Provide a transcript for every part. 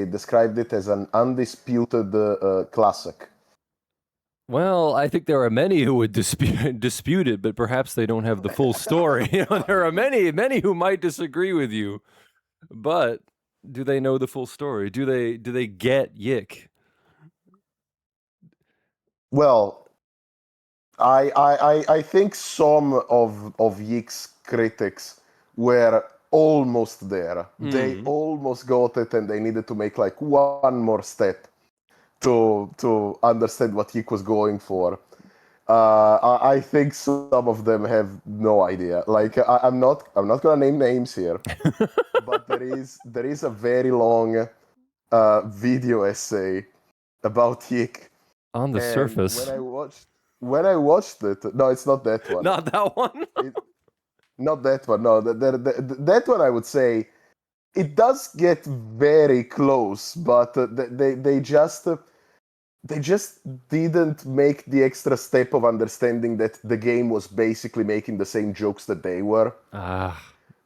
described it as an undisputed classic. Well, I think there are many who would dispute it, but perhaps they don't have the full story. You know, there are many who might disagree with you, but do they know the full story? Do they get YIIK? Well, I think some of YIIK's critics were almost there. They almost got it, and they needed to make like one more step to understand what YIIK was going for. I think some of them have no idea. Like I'm not gonna name names here, but there is a very long video essay about YIIK. On the surface, when I watched it, no, it's not that one. Not that one. Not that one. No, that one I would say it does get very close, but they just didn't make the extra step of understanding that the game was basically making the same jokes that they were.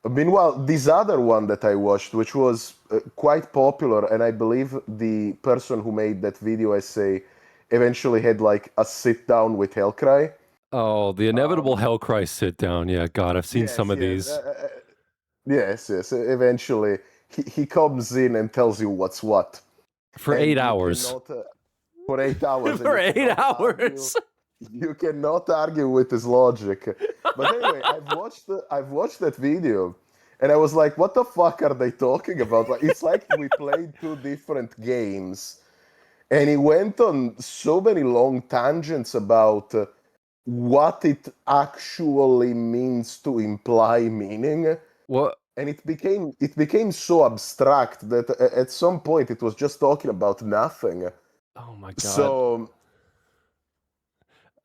Meanwhile, this other one that I watched, which was quite popular, and I believe the person who made that video essay eventually had like a sit down with Hellcry. Oh, the inevitable Hellcry sit down. Yeah, God, I've seen some of these. Yes. Eventually, he comes in and tells you what's what. For 8 hours. For 8 hours. For 8 hours. You cannot argue with his logic. But anyway, I've watched that video, and I was like, what the fuck are they talking about? Like, it's like we played two different games. And he went on so many long tangents about what it actually means to imply meaning. What? And it became so abstract that at some point it was just talking about nothing. Oh my God. So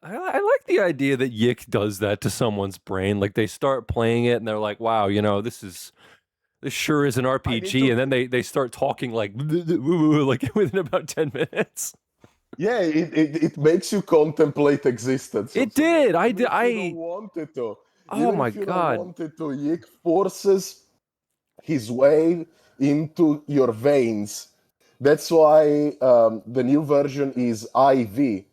I like the idea that YIIK does that to someone's brain. Like they start playing it and they're like, wow, you know, this sure is an RPG. And then they start talking like within about 10 minutes. Yeah, it makes you contemplate existence. It did. I wanted to. Oh my God. Wanted to. YIIK forces his way into your veins. That's why the new version is IV,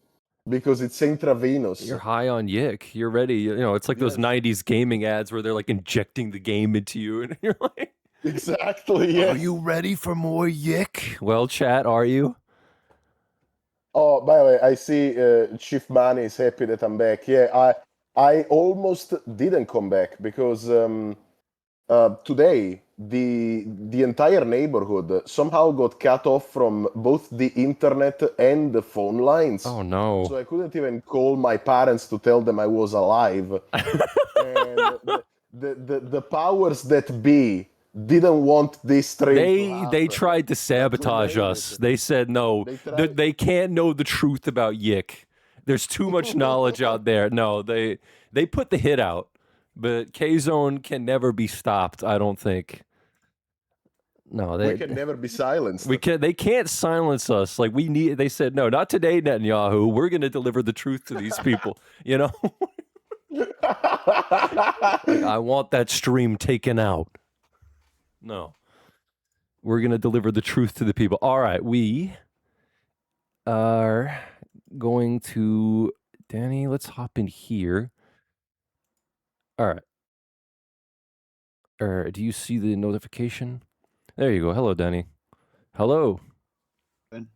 because it's intravenous. You're high on YIIK. You're ready. You know, it's like those 90s gaming ads where they're like injecting the game into you, and you're like, exactly. Yes. Are you ready for more YIIK? Well, chat, are you? Oh, by the way, I see Chief Manny is happy that I'm back. Yeah, I almost didn't come back because today the entire neighborhood somehow got cut off from both the internet and the phone lines. Oh no. So I couldn't even call my parents to tell them I was alive. And the powers that be didn't want this stream. They tried to sabotage us. They said no. They can't know the truth about YIIK. There's too much knowledge out there. No, they put the hit out. But KZone can never be stopped, I don't think. No, we can never be silenced. They can't silence us. Like they said, no, not today, Netanyahu. We're gonna deliver the truth to these people. You know? Like, I want that stream taken out. No. We're gonna deliver the truth to the people. All right, we are going to Danny, let's hop in here. All right. Do you see the notification? There you go. Hello, Danny. Hello. Good.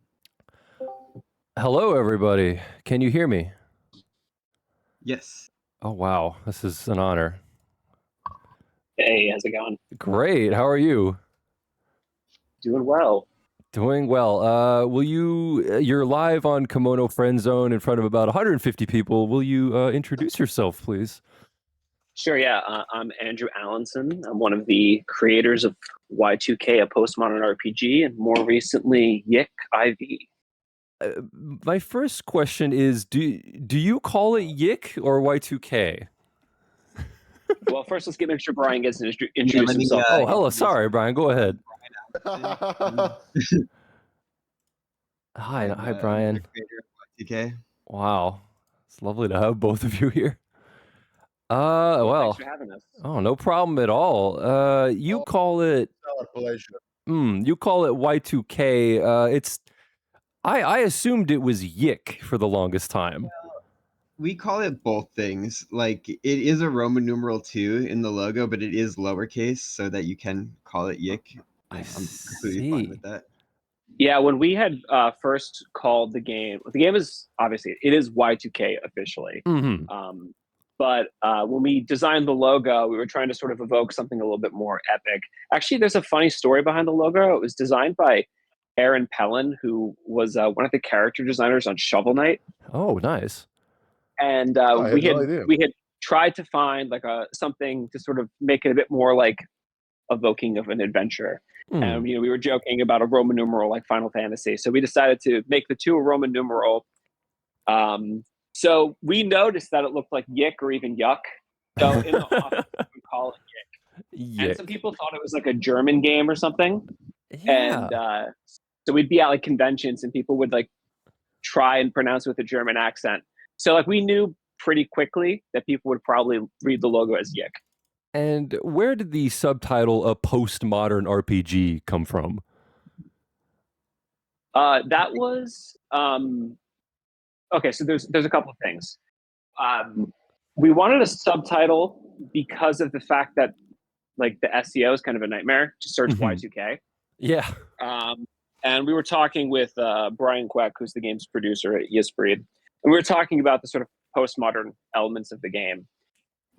Hello, everybody. Can you hear me? Yes. Oh, wow. This is an honor. Hey, how's it going? Great. How are you? Doing well. Doing well. You're live on Kimono Friend Zone in front of about 150 people. Will you introduce yourself, please? Sure, yeah. I'm Andrew Allanson. I'm one of the creators of Y2K, a postmodern RPG, and more recently, YIIK IV. My first question is, do you call it YIIK or Y2K? Well, first, let's make sure Brian gets to introduce himself. Oh, hello. Sorry, Brian. Go ahead. Hi, Brian. YTK. Wow, it's lovely to have both of you here. Well, thanks for having us. Oh, no problem at all. You call it. Our pleasure. You call it Y2K. I assumed it was YIIK for the longest time. We call it both things. Like, it is a Roman numeral 2 in the logo, but it is lowercase so that you can call it YIIK. I I'm completely fine with that. Yeah, when we had first called the game is obviously it is Y2K officially. Mm-hmm. But when we designed the logo, we were trying to sort of evoke something a little bit more epic. Actually, there's a funny story behind the logo. It was designed by Aaron Pellin, who was one of the character designers on Shovel Knight. Oh, nice. And we had tried to find like something to sort of make it a bit more like evoking of an adventure. And we were joking about a Roman numeral like Final Fantasy, so we decided to make the two a Roman numeral. So we noticed that it looked like YIIK or even YUK. So in the office we call it YIIK. And some people thought it was like a German game or something. Yeah. And so we'd be at like conventions and people would like try and pronounce it with a German accent. So like we knew pretty quickly that people would probably read the logo as YIIK. And where did the subtitle "A Postmodern RPG" come from? That was okay. So there's a couple of things. We wanted a subtitle because of the fact that like the SEO is kind of a nightmare to search Y2K. Yeah. And we were talking with Brian Queck, who's the game's producer at YIIKson, and we were talking about the sort of postmodern elements of the game.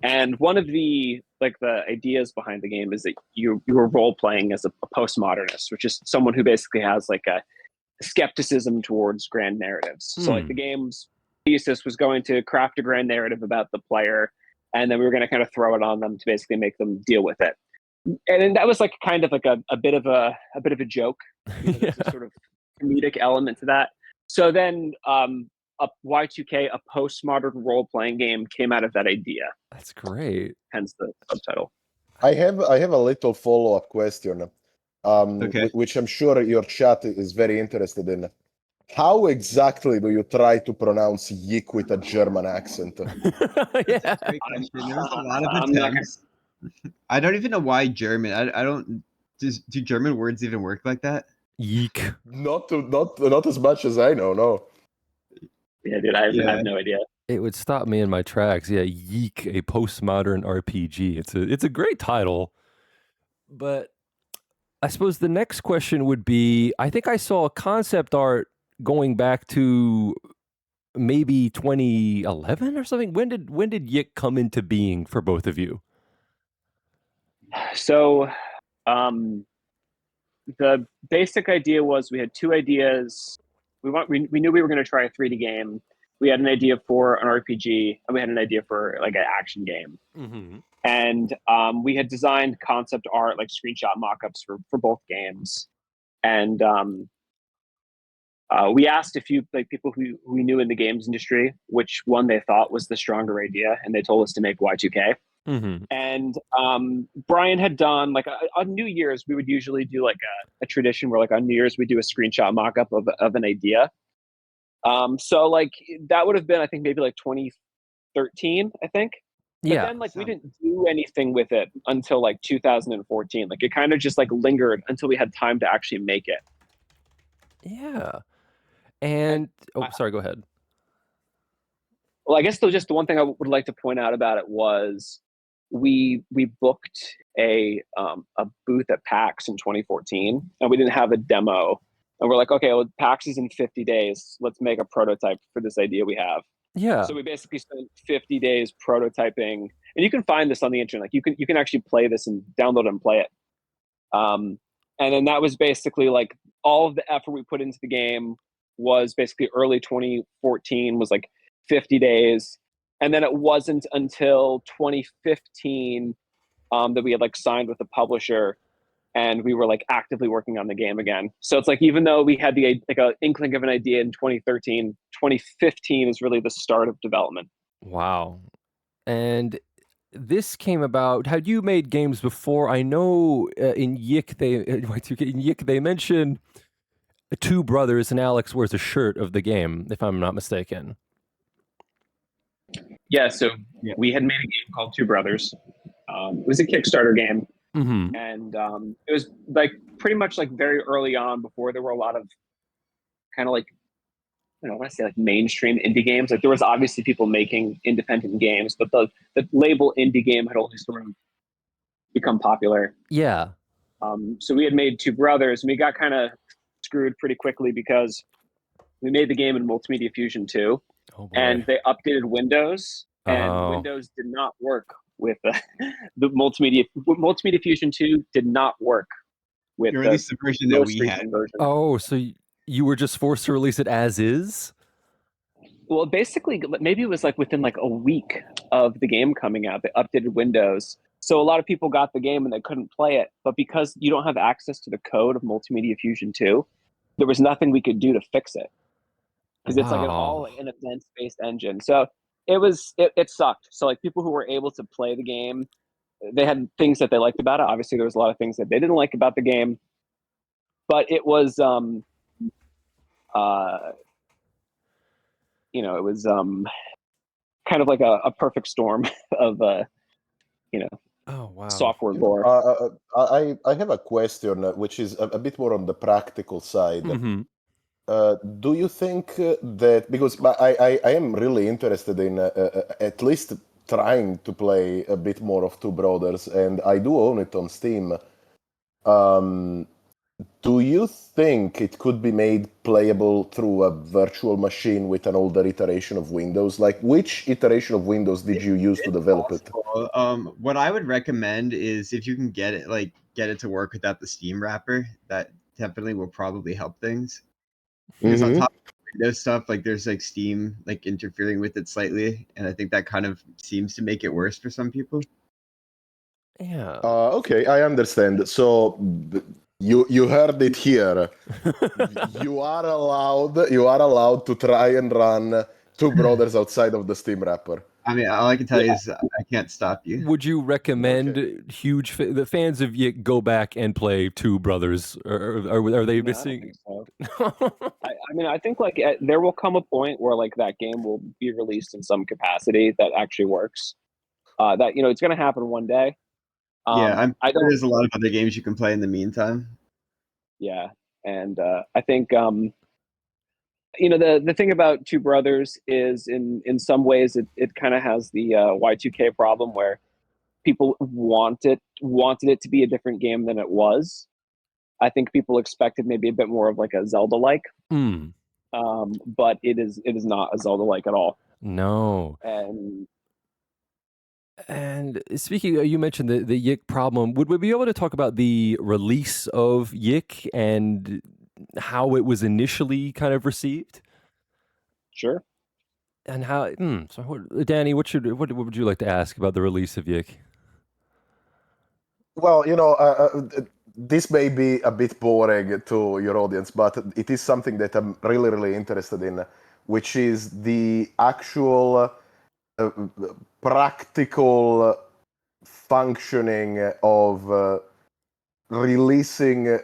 And one of the ideas behind the game is that you were role playing as a postmodernist, which is someone who basically has like a skepticism towards grand narratives. So like the game's thesis was going to craft a grand narrative about the player, and then we were going to kind of throw it on them to basically make them deal with it. And that was like kind of like a bit of a joke. There's a sort of comedic element to that. So then a Y2K, a postmodern role-playing game, came out of that idea. That's great. Hence the subtitle. I have a little follow-up question, which I'm sure your chat is very interested in. How exactly do you try to pronounce YIIK with a German accent? Yeah. Great question. There was a lot of attempts. I don't even know why German. I don't. Do German words even work like that? YIIK. Not as much as I know. No. Yeah, dude, I have no idea. It would stop me in my tracks. Yeah, YIIK, a postmodern RPG. It's a great title, but I suppose the next question would be: I think I saw a concept art going back to maybe 2011 or something. When did YIIK come into being for both of you? So, the basic idea was we had two ideas. We knew we were going to try a 3D game. We had an idea for an RPG, and we had an idea for like an action game. And we had designed concept art, like screenshot mock-ups for both games. And we asked a few like people who we knew in the games industry which one they thought was the stronger idea, and they told us to make Y2K. And Brian had done like on New Year's, we would usually do like a tradition where like on New Year's we do a screenshot mock-up of an idea. So like that would have been I think maybe like 2013, I think. But then like we didn't do anything with it until like 2014. Like it kind of just like lingered until we had time to actually make it. Yeah. And sorry, go ahead. Well, I guess just the one thing I would like to point out about it was we booked a booth at PAX in 2014, and we didn't have a demo. And we're like, okay, well, PAX is in 50 days. Let's make a prototype for this idea we have. Yeah. So we basically spent 50 days prototyping, and you can find this on the internet. Like you can actually play this and download and play it. And then that was basically like all of the effort we put into the game was basically early 2014 was like 50 days. And then it wasn't until 2015 that we had like signed with the publisher, and we were like actively working on the game again. So it's like even though we had the like an inkling of an idea in 2013, 2015 is really the start of development. Wow. And this came about. Had you made games before? I know in YIIK they mention two brothers, and Alex wears a shirt of the game, if I'm not mistaken. Yeah, so we had made a game called Two Brothers. It was a Kickstarter game. Mm-hmm. And it was like pretty much like very early on, before there were a lot of kind of like, I want to say like mainstream indie games. Like there was obviously people making independent games, but the label indie game had only sort of become popular. Yeah. So we had made Two Brothers, and we got kind of screwed pretty quickly because we made the game in Multimedia Fusion 2, and they updated Windows, and Windows did not work with the Multimedia Fusion 2 did not work with or at least the version that we had. version. Oh, so you were just forced to release it as is? Well, basically, maybe it was like within like a week of the game coming out, they updated Windows. So a lot of people got the game and they couldn't play it. But because you don't have access to the code of Multimedia Fusion 2, there was nothing we could do to fix it. Because it's like an events-based engine. So it sucked. So like people who were able to play the game, they had things that they liked about it. Obviously, there was a lot of things that they didn't like about the game. But it was it was kind of like a perfect storm of software gore. I have a question which is a bit more on the practical side. Mm-hmm. Do you think that, because I am really interested in at least trying to play a bit more of Two Brothers, and I do own it on Steam. Do you think it could be made playable through a virtual machine with an older iteration of Windows? Like, which iteration of Windows did you use to develop it? What I would recommend is, if you can get it to work without the Steam wrapper, that definitely will probably help things. Because on top of Windows stuff, like there's like Steam like interfering with it slightly, and I think that kind of seems to make it worse for some people. Yeah. Okay, I understand. So you heard it here. You are allowed to try and run Two Brothers outside of the Steam wrapper. I mean, all I can tell you is I can't stop you. Would you recommend the fans of YIIK go back and play Two Brothers? Or are they missing? I mean, I think like there will come a point where like that game will be released in some capacity that actually works. That it's going to happen one day. Yeah, there's a lot of other games you can play in the meantime. Yeah, and I think the thing about Two Brothers is in some ways it kind of has the Y2K problem, where people wanted it to be a different game than it was. I think people expected maybe a bit more of like a Zelda-like, but it is not a Zelda-like at all. No. And speaking, you mentioned the YIIK problem. Would we be able to talk about the release of YIIK and how it was initially kind of received? Sure. And how? So, Danny, what would you like to ask about the release of YIIK? Well, this may be a bit boring to your audience, but it is something that I'm really, really interested in, which is the actual practical functioning of releasing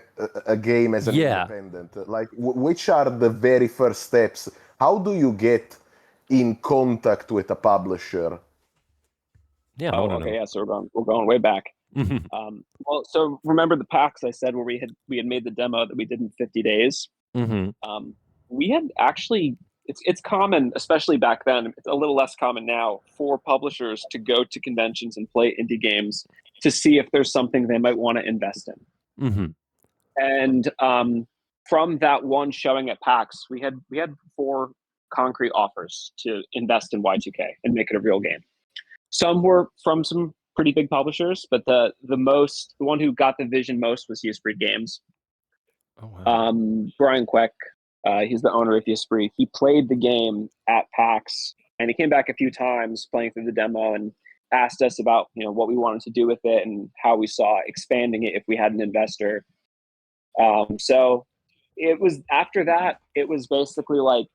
a game as an independent. Like, which are the very first steps? How do you get in contact with a publisher? Yeah. Okay. Yeah. So we're going way back. Well, so remember the PAX I said where we had made the demo that we did in 50 days. We had actually, it's common, especially back then. It's a little less common now for publishers to go to conventions and play indie games to see if there's something they might want to invest in. And from that one showing at PAX, we had 4 concrete offers to invest in Y2K and make it a real game. Some were from some pretty big publishers, but the one who got the vision most was YIIK Games. Oh, wow. Brian Queck, he's the owner of YIIK. He played the game at PAX, and he came back a few times playing through the demo and asked us about what we wanted to do with it and how we saw expanding it if we had an investor. So it was after that. It was basically like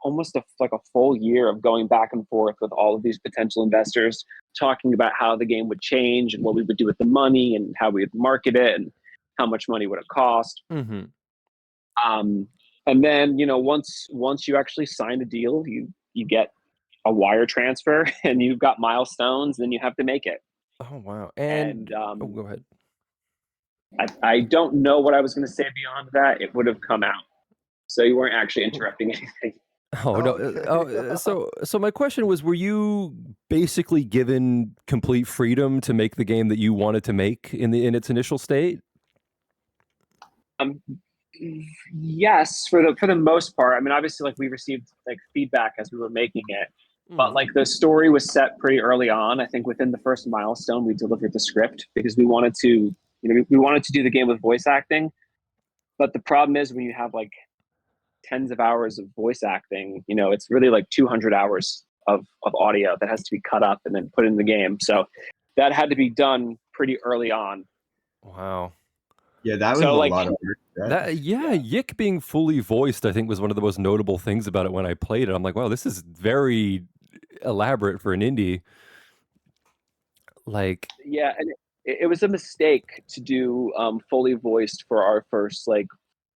almost like a full year of going back and forth with all of these potential investors, talking about how the game would change and what we would do with the money and how we would market it and how much money would it cost. And then once you actually sign a deal, you get a wire transfer and you've got milestones, then you have to make it. Oh wow! And Oh, go ahead. I don't know what I was going to say beyond that. It would have come out, so you weren't actually interrupting anything. Oh no! Okay. So my question was: were you basically given complete freedom to make the game that you wanted to make in its initial state? Yes, for the most part. I mean, obviously, like we received like feedback as we were making it, but like the story was set pretty early on. I think within the first milestone, we delivered the script because we wanted to, you know, we wanted to do the game with voice acting. But the problem is when you have like tens of hours of voice acting, you know, it's really like 200 hours of audio that has to be cut up and then put in the game. So that had to be done pretty early on. Wow. Yeah, that was So, a like, lot of work. YIIK being fully voiced, I think, was one of the most notable things about it when I played it. I'm like, wow, this is very elaborate for an indie. Like, yeah, and it was a mistake to do fully voiced for our first like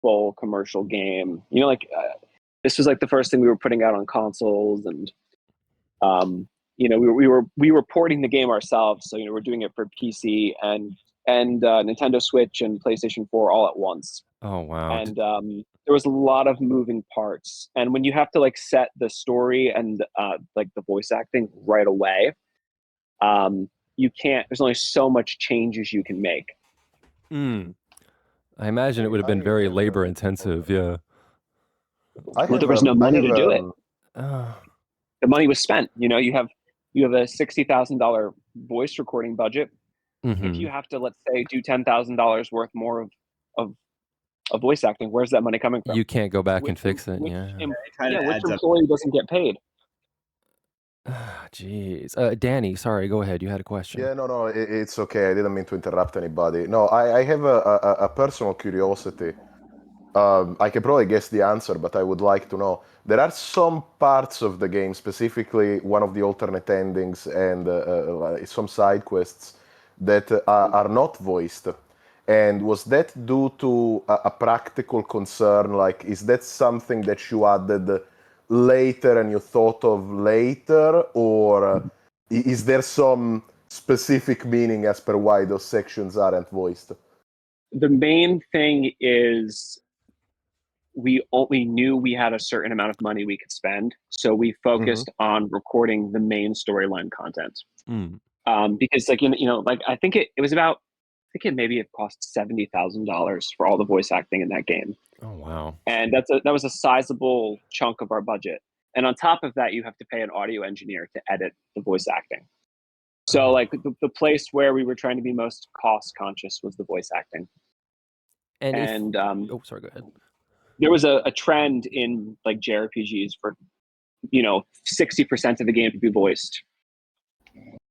full commercial game. You know, like this was like the first thing we were putting out on consoles, and you know, we were porting the game ourselves. So you know, we're doing it for PC and Nintendo Switch and PlayStation 4 all at once. oh wow. And there was a lot of moving parts. And when you have to like set the story and like the voice acting right away, you can't. There's only so much changes you can make. I imagine it would have been very labor intensive. Yeah. Well, there was no money to do it. The money was spent. You know, you have a $60,000 voice recording budget. If you have to, let's say, do $10,000 worth more of voice acting, where's that money coming from? You can't go back and fix it. Which adds up. employee doesn't get paid? Jeez. Danny, sorry, go ahead. You had a question. Yeah, no, it's okay. I didn't mean to interrupt anybody. No, I have a personal curiosity. I can probably guess the answer, but I would like to know. There are some parts of the game, specifically one of the alternate endings and some side quests that are not voiced. And was that due to a practical concern? Like, is that something that you added later and you thought of later? Or is there some specific meaning as per why those sections aren't voiced? The main thing is we knew we had a certain amount of money we could spend, so we focused on recording the main storyline content. Because, like, you know, like I think it was about, I think it cost $70,000 for all the voice acting in that game. Oh wow! And that was a sizable chunk of our budget. And on top of that, you have to pay an audio engineer to edit the voice acting. So, like, the place where we were trying to be most cost conscious was the voice acting. And oh, sorry, go ahead. There was a trend in like JRPGs for, you know, 60% of the game to be voiced.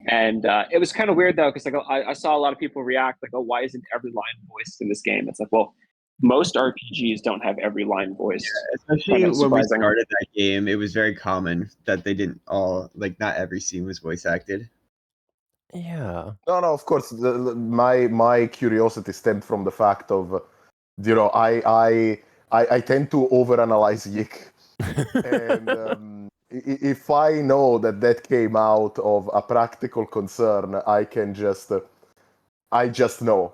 And it was kind of weird though, because like I saw a lot of people react like, oh, why isn't every line voiced in this game? It's like, well, most RPGs don't have every line voiced. Yeah, especially when we started that game, it was very common that they didn't all, like, not every scene was voice acted. Yeah. No, of course. My curiosity stemmed from the fact of, you know, I tend to overanalyze YIIK, and if I know that came out of a practical concern, I just know,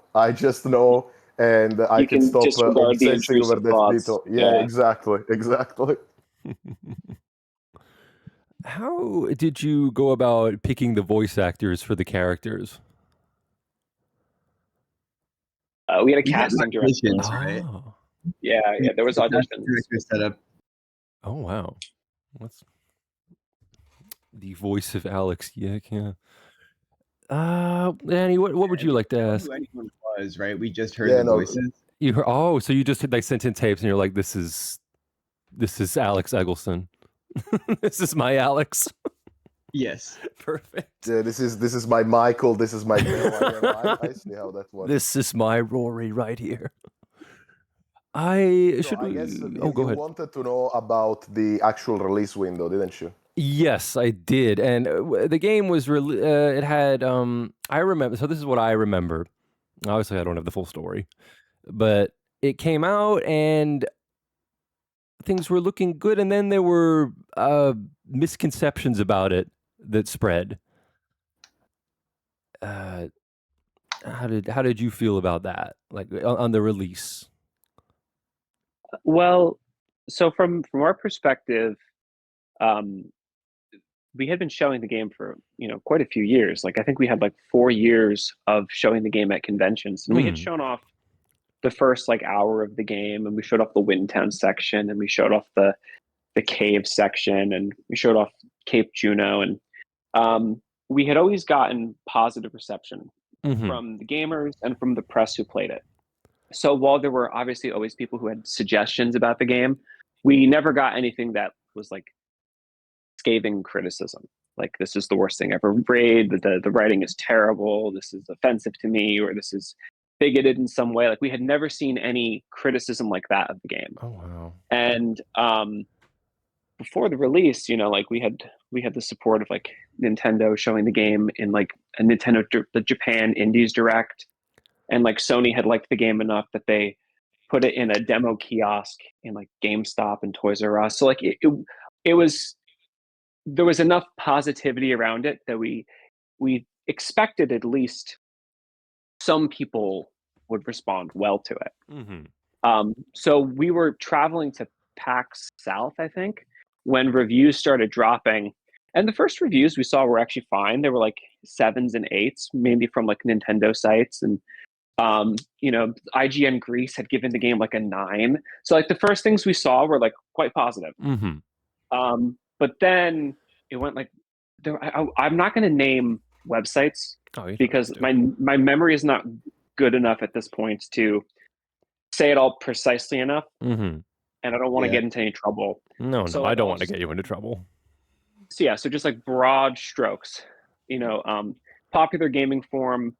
and I can stop obsessing over that detail. Yeah, exactly. How did you go about picking the voice actors for the characters? We had a casting director, right? Yeah, there was auditions. Set up. Oh wow, what's the voice of Alex? Yeah. Danny, what would you like to ask? Who anyone was, right? We just heard the voices. You heard, so you just like sent in tapes, and you're like, this is Alex Eggleston. This is my Alex. Yes. Perfect. Yeah, this is my Michael. This is my Bill. I see how that works. This is my Rory right here. I guess go ahead. You wanted to know about the actual release window, didn't you? Yes, I did. And the game was it had I remember. So this is what I remember. Obviously, I don't have the full story, but it came out and things were looking good, and then there were misconceptions about it that spread. how did you feel about that? Like on the release? Well, so from our perspective, we had been showing the game for quite a few years. Like I think we had like 4 years of showing the game at conventions, and we had shown off the first like hour of the game, and we showed off the Windtown section, and we showed off the cave section, and we showed off Cape Juno, and we had always gotten positive reception from the gamers and from the press who played it. So while there were obviously always people who had suggestions about the game, we never got anything that was like scathing criticism. Like, this is the worst thing ever made, the writing is terrible, this is offensive to me, or this is bigoted in some way. Like, we had never seen any criticism like that of the game. Oh wow. And before the release, like we had the support of like Nintendo showing the game in like a the Japan Indies Direct, and like Sony had liked the game enough that they put it in a demo kiosk in like GameStop and Toys R Us. So like it was, there was enough positivity around it that we expected at least some people would respond well to it. So we were traveling to PAX South, I think, when reviews started dropping. And the first reviews we saw were actually fine. They were like 7s and 8s, mainly from like Nintendo sites. And, IGN Greece had given the game like a 9. So like the first things we saw were like quite positive. But then it went like, I'm not going to name websites because my memory is not good enough at this point to say it all precisely enough. And I don't want to get into any trouble. No, So I don't want to get you into trouble. So yeah, so just like broad strokes, Popular Gaming Forum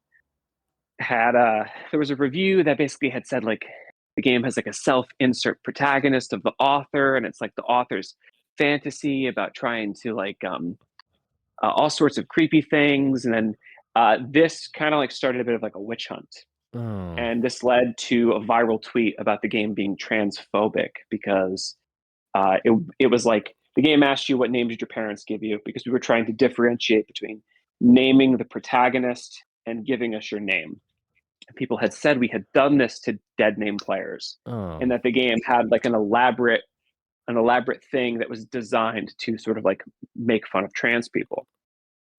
had there was a review that basically had said like the game has like a self-insert protagonist of the author, and it's like the author's fantasy about trying to like all sorts of creepy things. And then this kind of like started a bit of like a witch hunt. And this led to a viral tweet about the game being transphobic because it was like the game asked you what names did your parents give you, because we were trying to differentiate between naming the protagonist and giving us your name. People had said we had done this to dead name players, and that the game had like an elaborate thing that was designed to sort of like make fun of trans people.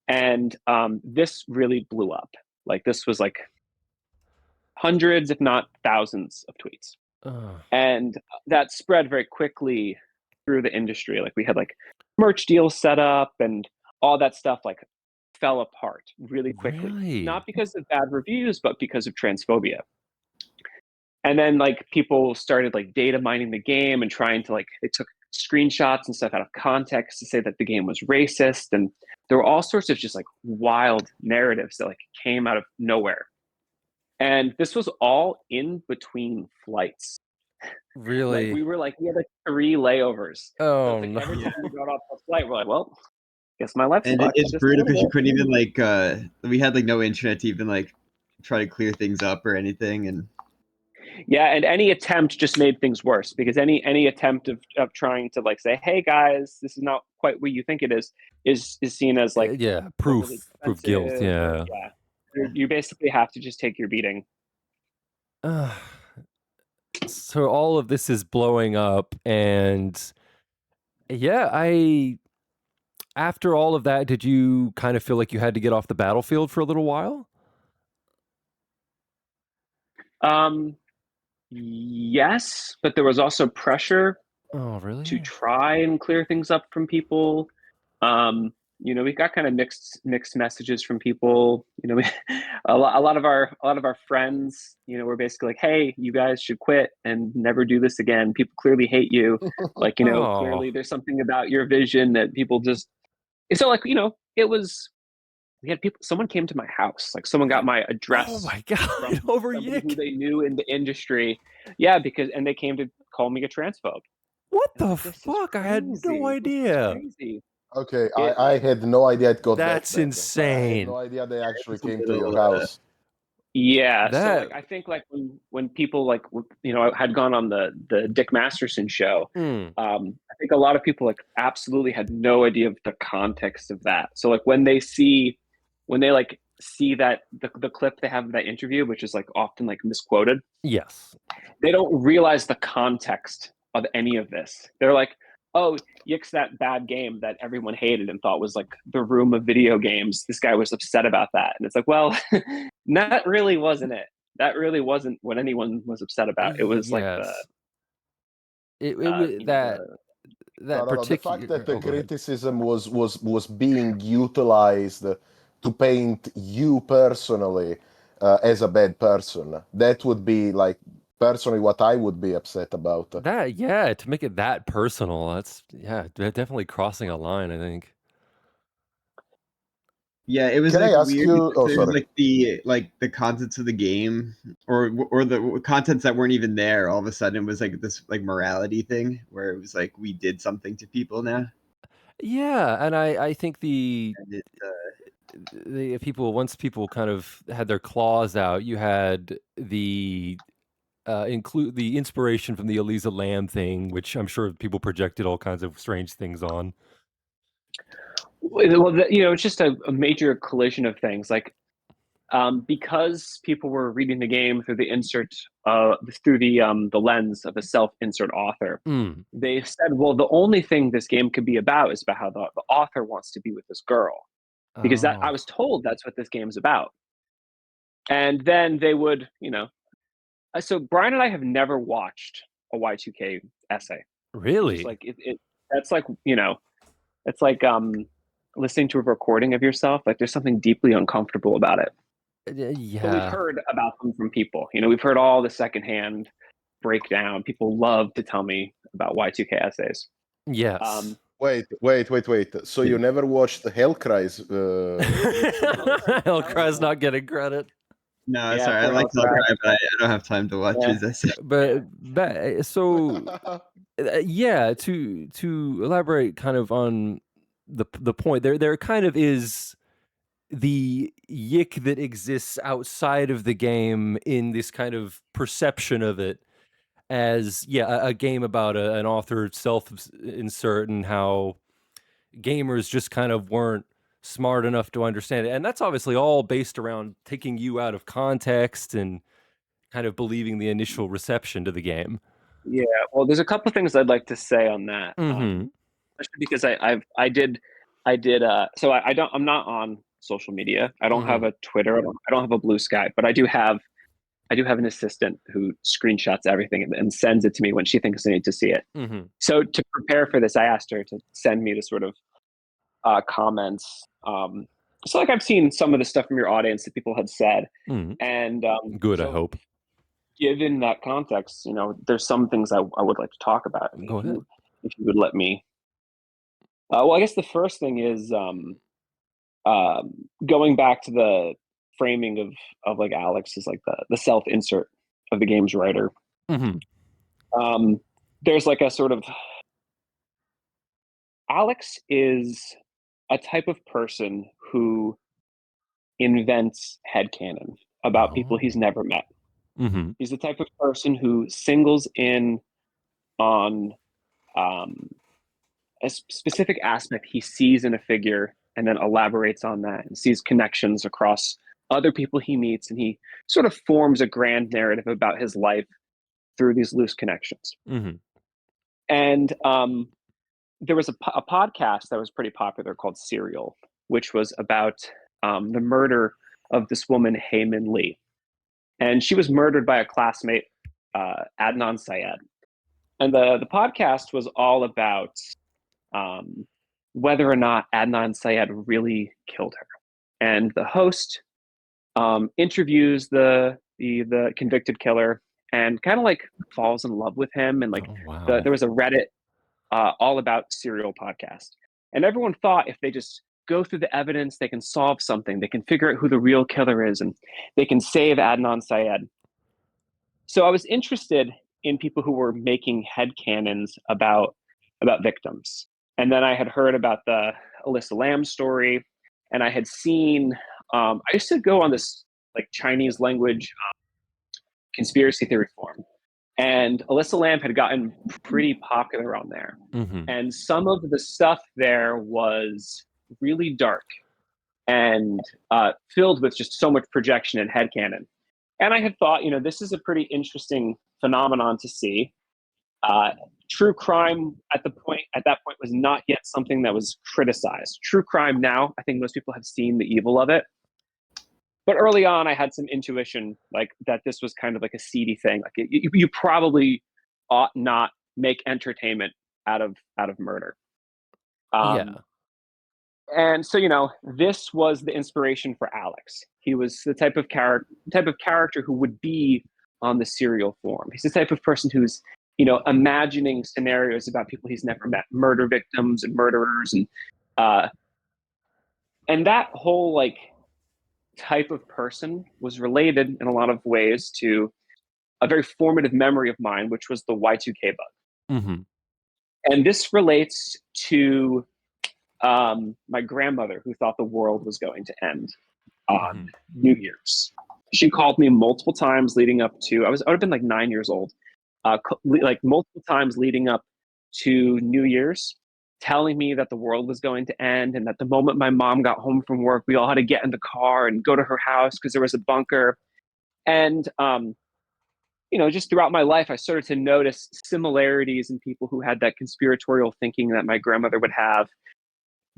And this really blew up. Like this was like hundreds, if not thousands of tweets. And that spread very quickly through the industry. Like we had like merch deals set up, and all that stuff like fell apart really quickly. Really? Not because of bad reviews, but because of transphobia. And then like people started like data mining the game and trying to like, they took screenshots and stuff out of context to say that the game was racist. And there were all sorts of just like wild narratives that like came out of nowhere. And this was all in between flights. Really? Like we had like 3 layovers. So like, every time we got off the flight, we're like, well, guess my life's and it's brutal because you couldn't even like we had like no internet to even like try to clear things up or anything. And yeah, and any attempt just made things worse, because any attempt of trying to like say, hey guys, this is not quite what you think it is seen as like proof guilt. You basically have to just take your beating. So all of this is blowing up, and after all of that, did you kind of feel like you had to get off the battlefield for a little while? Yes, but there was also pressure to try and clear things up from people. We got kind of mixed messages from people. A lot of our friends, were basically like, hey, you guys should quit and never do this again. People clearly hate you. Like, clearly there's something about your vision that people just, so like, it was, we had people, someone came to my house, like someone got my address. Oh my God, from over somebody YIIK. who they knew in the industry. Yeah, and they came to call me a transphobe. What the fuck? I had no idea. Okay, I had no idea it got That's that bad. insane. I had no idea they actually came to your house. Yeah, so like, I think like when people like had gone on the Dick Masterson show, I think a lot of people like absolutely had no idea of the context of that. So like when they see that the clip they have of that interview, which is like often like misquoted, Yes. they don't realize the context of any of this. They're like, oh, YIIK's that bad game that everyone hated and thought was like the room of video games. This guy was upset about that. And it's like, well, that really wasn't it. That really wasn't what anyone was upset about. It was like the Yes. It was you know, that No, that no, no. The fact particular. that the Oh, go ahead. criticism was being utilized to paint you personally as a bad person, that would be like personally what I would be upset about. That yeah, to make it that personal, that's definitely crossing a line, I think. Yeah, it was Can I like ask weird. you? Oh, There was sorry. like the contents of the game, or the contents that weren't even there. All of a sudden, it was like this like morality thing where it was like we did something to people now. Yeah, and I think the And people once people kind of had their claws out, you had the include the inspiration from the Elisa Lam thing, which I'm sure people projected all kinds of strange things on. well, it's just a major collision of things. Like, because people were reading the game through the lens of a self-insert author, they said, well, the only thing this game could be about is about how the author wants to be with this girl, because that I was told that's what this game's about. And then they would, so Brian and I have never watched a Y2K essay. Really? Just like that's like, it's like listening to a recording of yourself. Like there's something deeply uncomfortable about it. Yeah. But we've heard about them from people. We've heard all the secondhand breakdown. People love to tell me about Y2K essays. Yes. Wait. So you never watched Hellcry's? Hellcry's not getting credit. no, Yeah, sorry, I poor like Hellcry. Hellcry, but I don't have time to watch his essay. But so yeah, to elaborate kind of on the point, there kind of is the YIIK that exists outside of the game in this kind of perception of it as a game about an author self-insert and how gamers just kind of weren't smart enough to understand it. And that's obviously all based around taking you out of context and kind of believing the initial reception to the game. Yeah, well, there's a couple things I'd like to say on that, especially because I'm not on social media. I don't have a Twitter. I don't have a Blue Sky, but I do have an assistant who screenshots everything and sends it to me when she thinks I need to see it. So to prepare for this, I asked her to send me the sort of comments. So like I've seen some of the stuff from your audience that people had said, and good. so I hope. Given that context, there's some things I would like to talk about. Go ahead. If you would let me. Well, I guess the first thing is going back to the framing of like Alex is like the self-insert of the game's writer. There's like a sort of Alex is a type of person who invents headcanon about people he's never met. He's the type of person who singles in on a specific aspect he sees in a figure and then elaborates on that and sees connections across other people he meets, and he sort of forms a grand narrative about his life through these loose connections. And there was a podcast that was pretty popular called Serial, which was about the murder of this woman, Heyman Lee. And she was murdered by a classmate, Adnan Syed. And the podcast was all about whether or not Adnan Syed really killed her. And the host interviews the convicted killer and kind of like falls in love with him. And like there was a Reddit all about Serial podcast. And everyone thought if they just go through the evidence, they can solve something. They can figure out who the real killer is, and they can save Adnan Syed. So I was interested in people who were making headcanons about victims. And then I had heard about the Alyssa Lam story, and I had seen, I used to go on this like Chinese language conspiracy theory forum, and Alyssa Lam had gotten pretty popular on there. And some of the stuff there was really dark. and filled with just so much projection and headcanon. And I had thought, this is a pretty interesting phenomenon to see. True crime at that point was not yet something that was criticized. True crime now, I think most people have seen the evil of it. But early on, I had some intuition, like that this was kind of like a seedy thing. Like you probably ought not make entertainment out of murder. And so, this was the inspiration for Alex. He was the type of character who would be on the serial form. He's the type of person who's, imagining scenarios about people he's never met, murder victims and murderers, and that whole like type of person was related in a lot of ways to a very formative memory of mine, which was the Y2K bug. Mm-hmm. And this relates to my grandmother, who thought the world was going to end on New Year's. She called me multiple times leading up to, I would have been like 9 years old, like multiple times leading up to New Year's, telling me that the world was going to end, and that the moment my mom got home from work, we all had to get in the car and go to her house because there was a bunker. And, just throughout my life, I started to notice similarities in people who had that conspiratorial thinking that my grandmother would have,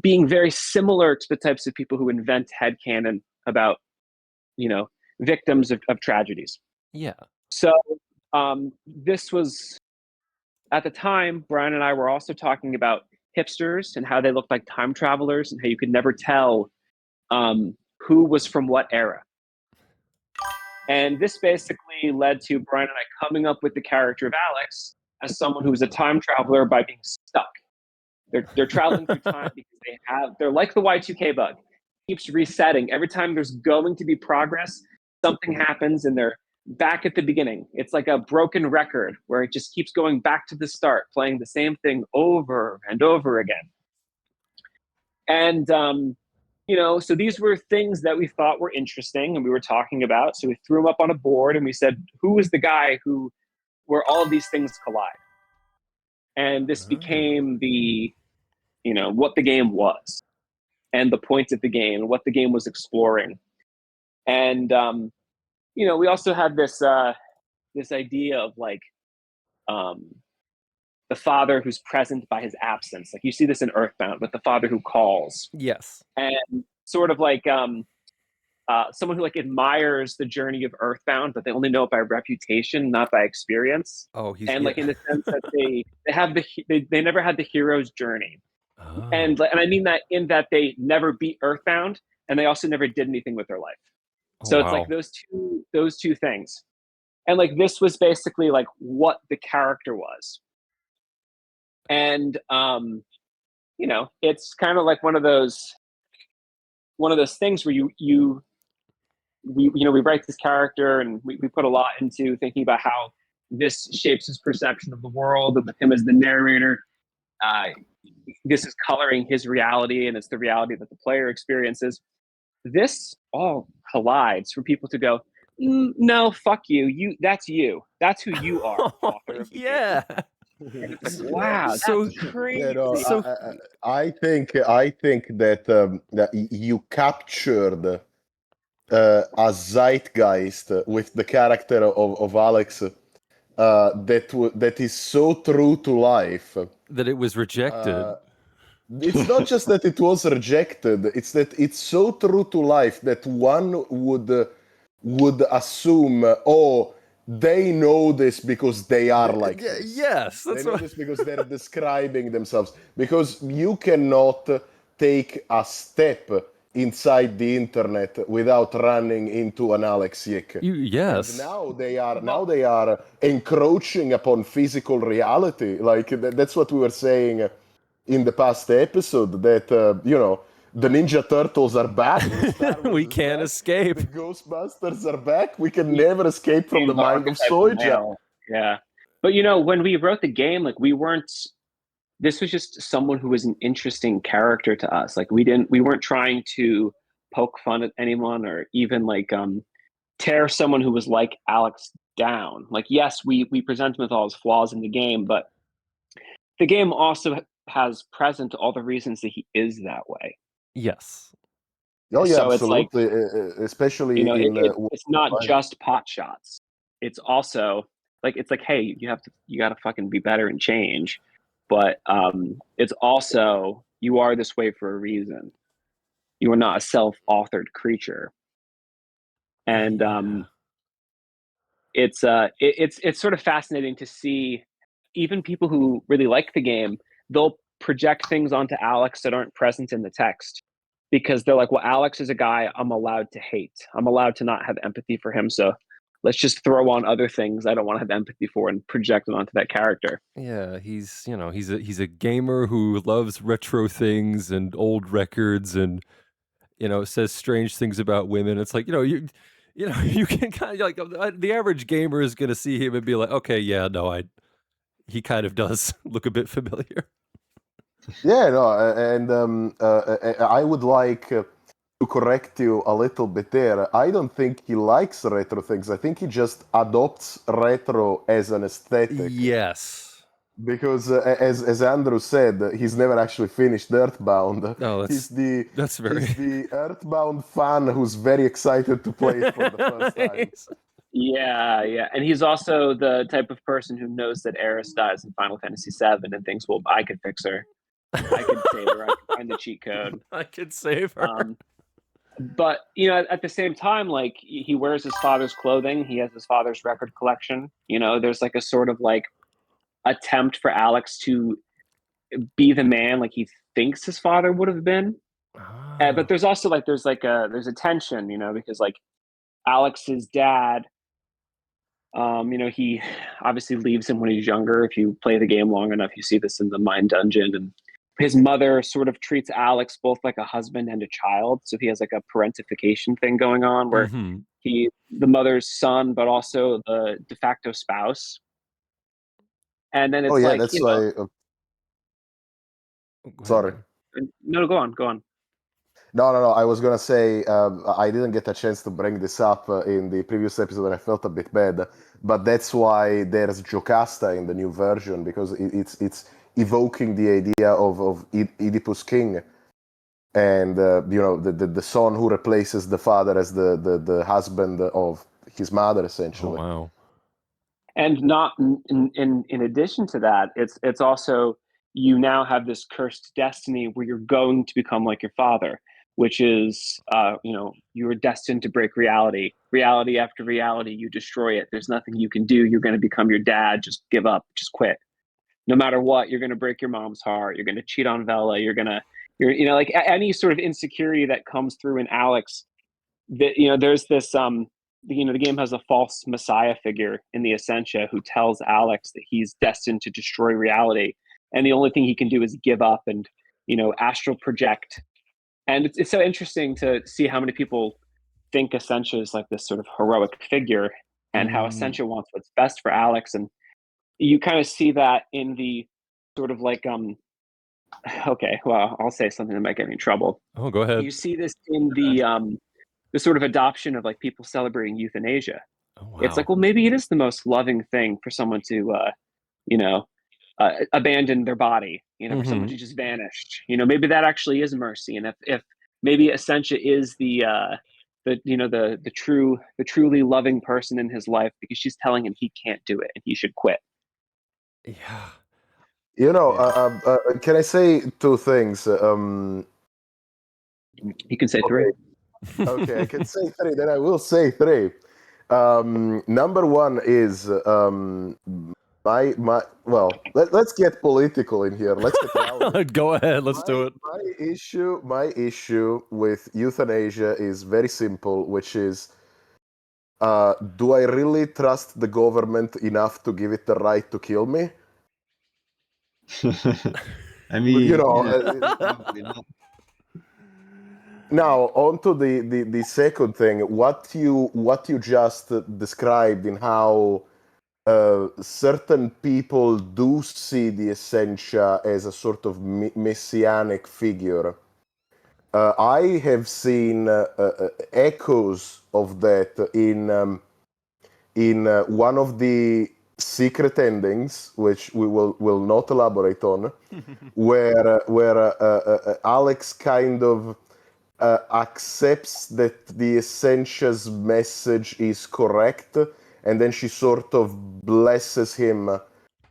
being very similar to the types of people who invent headcanon about, victims of tragedies. Yeah. So this was, at the time, Brian and I were also talking about hipsters and how they looked like time travelers and how you could never tell who was from what era. And this basically led to Brian and I coming up with the character of Alex as someone who was a time traveler by being stuck. They're traveling through time because they're like the Y2K bug. It keeps resetting. Every time there's going to be progress, something happens and they're back at the beginning. It's like a broken record where it just keeps going back to the start, playing the same thing over and over again. And, so these were things that we thought were interesting and we were talking about. So we threw them up on a board and we said, who is the guy where all of these things collide? And this became the, what the game was and the point of the game and what the game was exploring. And, we also had this idea of like the father who's present by his absence. Like you see this in Earthbound with the father who calls. Yes. And sort of like someone who like admires the journey of Earthbound, but they only know it by reputation, not by experience. Oh, like in the sense that they never had the hero's journey. Oh. And I mean that in that they never beat Earthbound, and they also never did anything with their life. So it's like those two things. And like this was basically like what the character was. And it's kind of like one of those things where we write this character and we put a lot into thinking about how this shapes his perception of the world, and with him as the narrator, this is coloring his reality, and it's the reality that the player experiences. This all collides for people to go, no, fuck you. That's you. That's who you are. Author of the yeah. game. It's like, wow, that's So crazy. I think that you captured a zeitgeist with the character of Alex that is so true to life that it was rejected. It's not just that it was rejected, it's that it's so true to life that one would assume, they know this because they are like this. Yes, they know this because they're describing themselves. Because you cannot take a step inside the internet without running into an Alex YIIK. Yes. And now they are encroaching upon physical reality. Like that's what we were saying in the past episode, that the Ninja Turtles are back. We can't escape. The Ghostbusters are back. We can never escape from the mind of Soja. Yeah. But when we wrote the game, like this was just someone who was an interesting character to us. Like we weren't trying to poke fun at anyone or even like tear someone who was like Alex down. Like, yes, we present him with all his flaws in the game, but the game also has present all the reasons that he is that way. Yes. Oh yeah, So it's like, absolutely. Especially in it's not just pot shots. It's also like, it's like, hey, you got to fucking be better and change. But it's also, you are this way for a reason. You are not a self-authored creature. And it's sort of fascinating to see even people who really like the game, they'll project things onto Alex that aren't present in the text, because they're like, well, Alex is a guy I'm allowed to hate. I'm allowed to not have empathy for him. So let's just throw on other things I don't want to have empathy for and project it onto that character. Yeah, he's a gamer who loves retro things and old records, and says strange things about women. It's like, you can kind of like, the average gamer is going to see him and be like, okay, yeah, no, he kind of does look a bit familiar. Yeah, no, and I would like to correct you a little bit there. I don't think he likes retro things. I think he just adopts retro as an aesthetic. Yes. Because as Andrew said, he's never actually finished Earthbound. No, he's that's very... he's the Earthbound fan who's very excited to play it for the first time. Yeah, and he's also the type of person who knows that Eris dies in Final Fantasy VII and thinks, well, I could fix her. I could save her. I could find the cheat code. I could save her. But at the same time, like, he wears his father's clothing. He has his father's record collection. There's like a sort of like attempt for Alex to be the man like he thinks his father would have been. But there's also like there's a tension, because like Alex's dad, he obviously leaves him when he's younger. If you play the game long enough, you see this in the Mind Dungeon. And his mother sort of treats Alex both like a husband and a child. So he has like a parentification thing going on where he's the mother's son, but also the de facto spouse. And then it's that's why. Sorry. No, go on. No. I was gonna say I didn't get a chance to bring this up in the previous episode, and I felt a bit bad. But that's why there's Jocasta in the new version, because it's evoking the idea of Oedipus King, and the son who replaces the father as the husband of his mother, essentially. Oh, wow. And not in addition to that, it's also, you now have this cursed destiny where you're going to become like your father, which is you're destined to break reality after reality. You destroy it. There's nothing you can do. You're going to become your dad. Just give up. Just quit. No matter what, you're going to break your mom's heart. You're going to cheat on Vela. You're like any sort of insecurity that comes through in Alex. That there's this the game has a false messiah figure in the Essentia who tells Alex that he's destined to destroy reality, and the only thing he can do is give up and astral project. And it's so interesting to see how many people think Essentia is like this sort of heroic figure, and how Essentia wants what's best for Alex. And you kind of see that in the sort of like okay, well, I'll say something that might get me in trouble. Oh, go ahead. You see this in the sort of adoption of like people celebrating euthanasia. Oh, wow. It's like, well, maybe it is the most loving thing for someone to abandon their body, for someone to just vanish. Maybe that actually is mercy. And if maybe Essentia is the truly loving person in his life, because she's telling him he can't do it and he should quit. Yeah. Can I say two things? You can say three. Okay, I can say three. Then I will say three. Number one is let's get political in here. Let's get Go ahead. Let's do it. My issue with euthanasia is very simple, which is, do I really trust the government enough to give it the right to kill me? I mean, Now, on to the second thing. What you just described in how certain people do see the Essentia as a sort of messianic figure. I have seen echoes of that in one of the secret endings, which we will not elaborate on, where Alex kind of accepts that the Essentia's message is correct, and then she sort of blesses him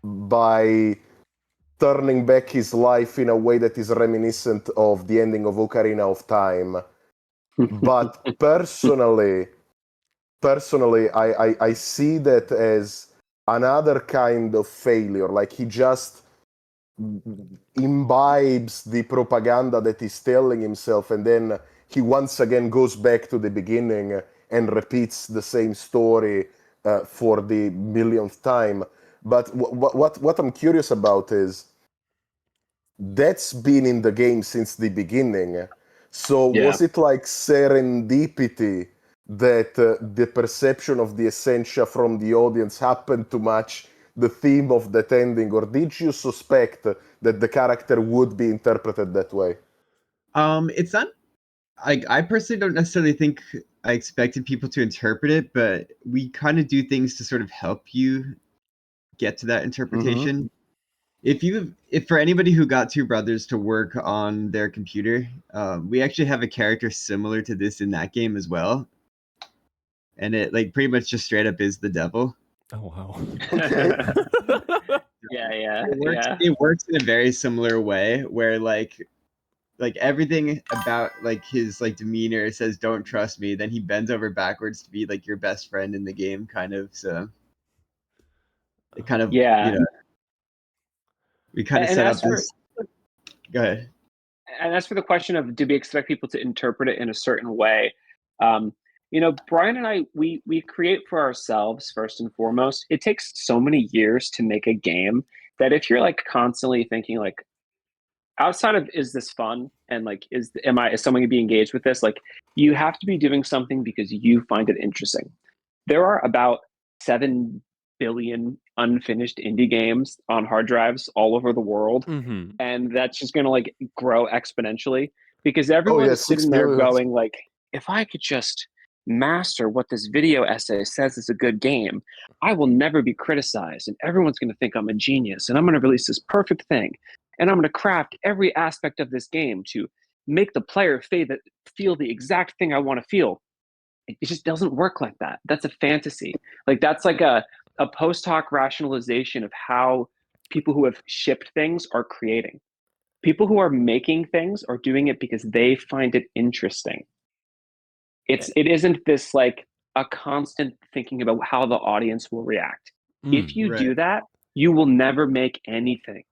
by turning back his life in a way that is reminiscent of the ending of Ocarina of Time. But personally, I see that as another kind of failure. Like, he just imbibes the propaganda that he's telling himself, and then he once again goes back to the beginning and repeats the same story for the millionth time. But what I'm curious about is that's been in the game since the beginning. So was it like serendipity that the perception of the Essentia from the audience happened to match the theme of that ending, or did you suspect that the character would be interpreted that way? It's not. I personally don't necessarily think I expected people to interpret it, but we kind of do things to sort of help you get to that interpretation. If for anybody who got two brothers to work on their computer, we actually have a character similar to this in that game as well, and it like pretty much just straight up is the devil. Oh wow. Okay. It works in a very similar way where like everything about like his like demeanor says don't trust me, then he bends over backwards to be like your best friend in the game, kind of. So it kind of we kind of set up this. Go ahead. And as for the question of do we expect people to interpret it in a certain way, Brian and I, we create for ourselves first and foremost. It takes so many years to make a game that if you're like constantly thinking like, outside of is this fun and like is someone gonna be engaged with this, like you have to be doing something because you find it interesting. There are about 7 billion unfinished indie games on hard drives all over the world, and that's just gonna like grow exponentially because everyone's sitting there going like, if I could just master what this video essay says is a good game, I will never be criticized and everyone's going to think I'm a genius and I'm going to release this perfect thing and I'm going to craft every aspect of this game to make the player feel the exact thing I want to feel. It just doesn't work like that. That's a fantasy. Like that's like a post hoc rationalization of how people who have shipped things are creating. People who are making things are doing it because they find it interesting. It isn't this like a constant thinking about how the audience will react. If you do that, you will never make anything.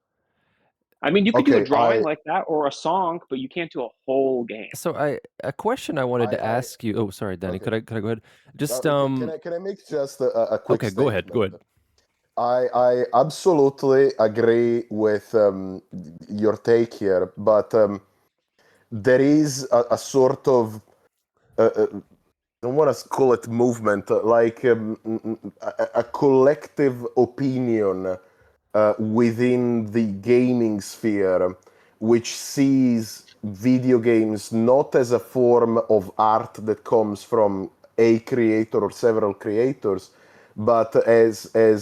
I mean, you could do a drawing like that or a song, but you can't do a whole game. So a question I wanted to ask you. Oh, sorry, Danny. Could I go ahead? Just Can I make just a quick Okay, go ahead. Go ahead. I absolutely agree with your take here, but there is a sort of I don't want to call it movement, like a collective opinion within the gaming sphere, which sees video games not as a form of art that comes from a creator or several creators, but as a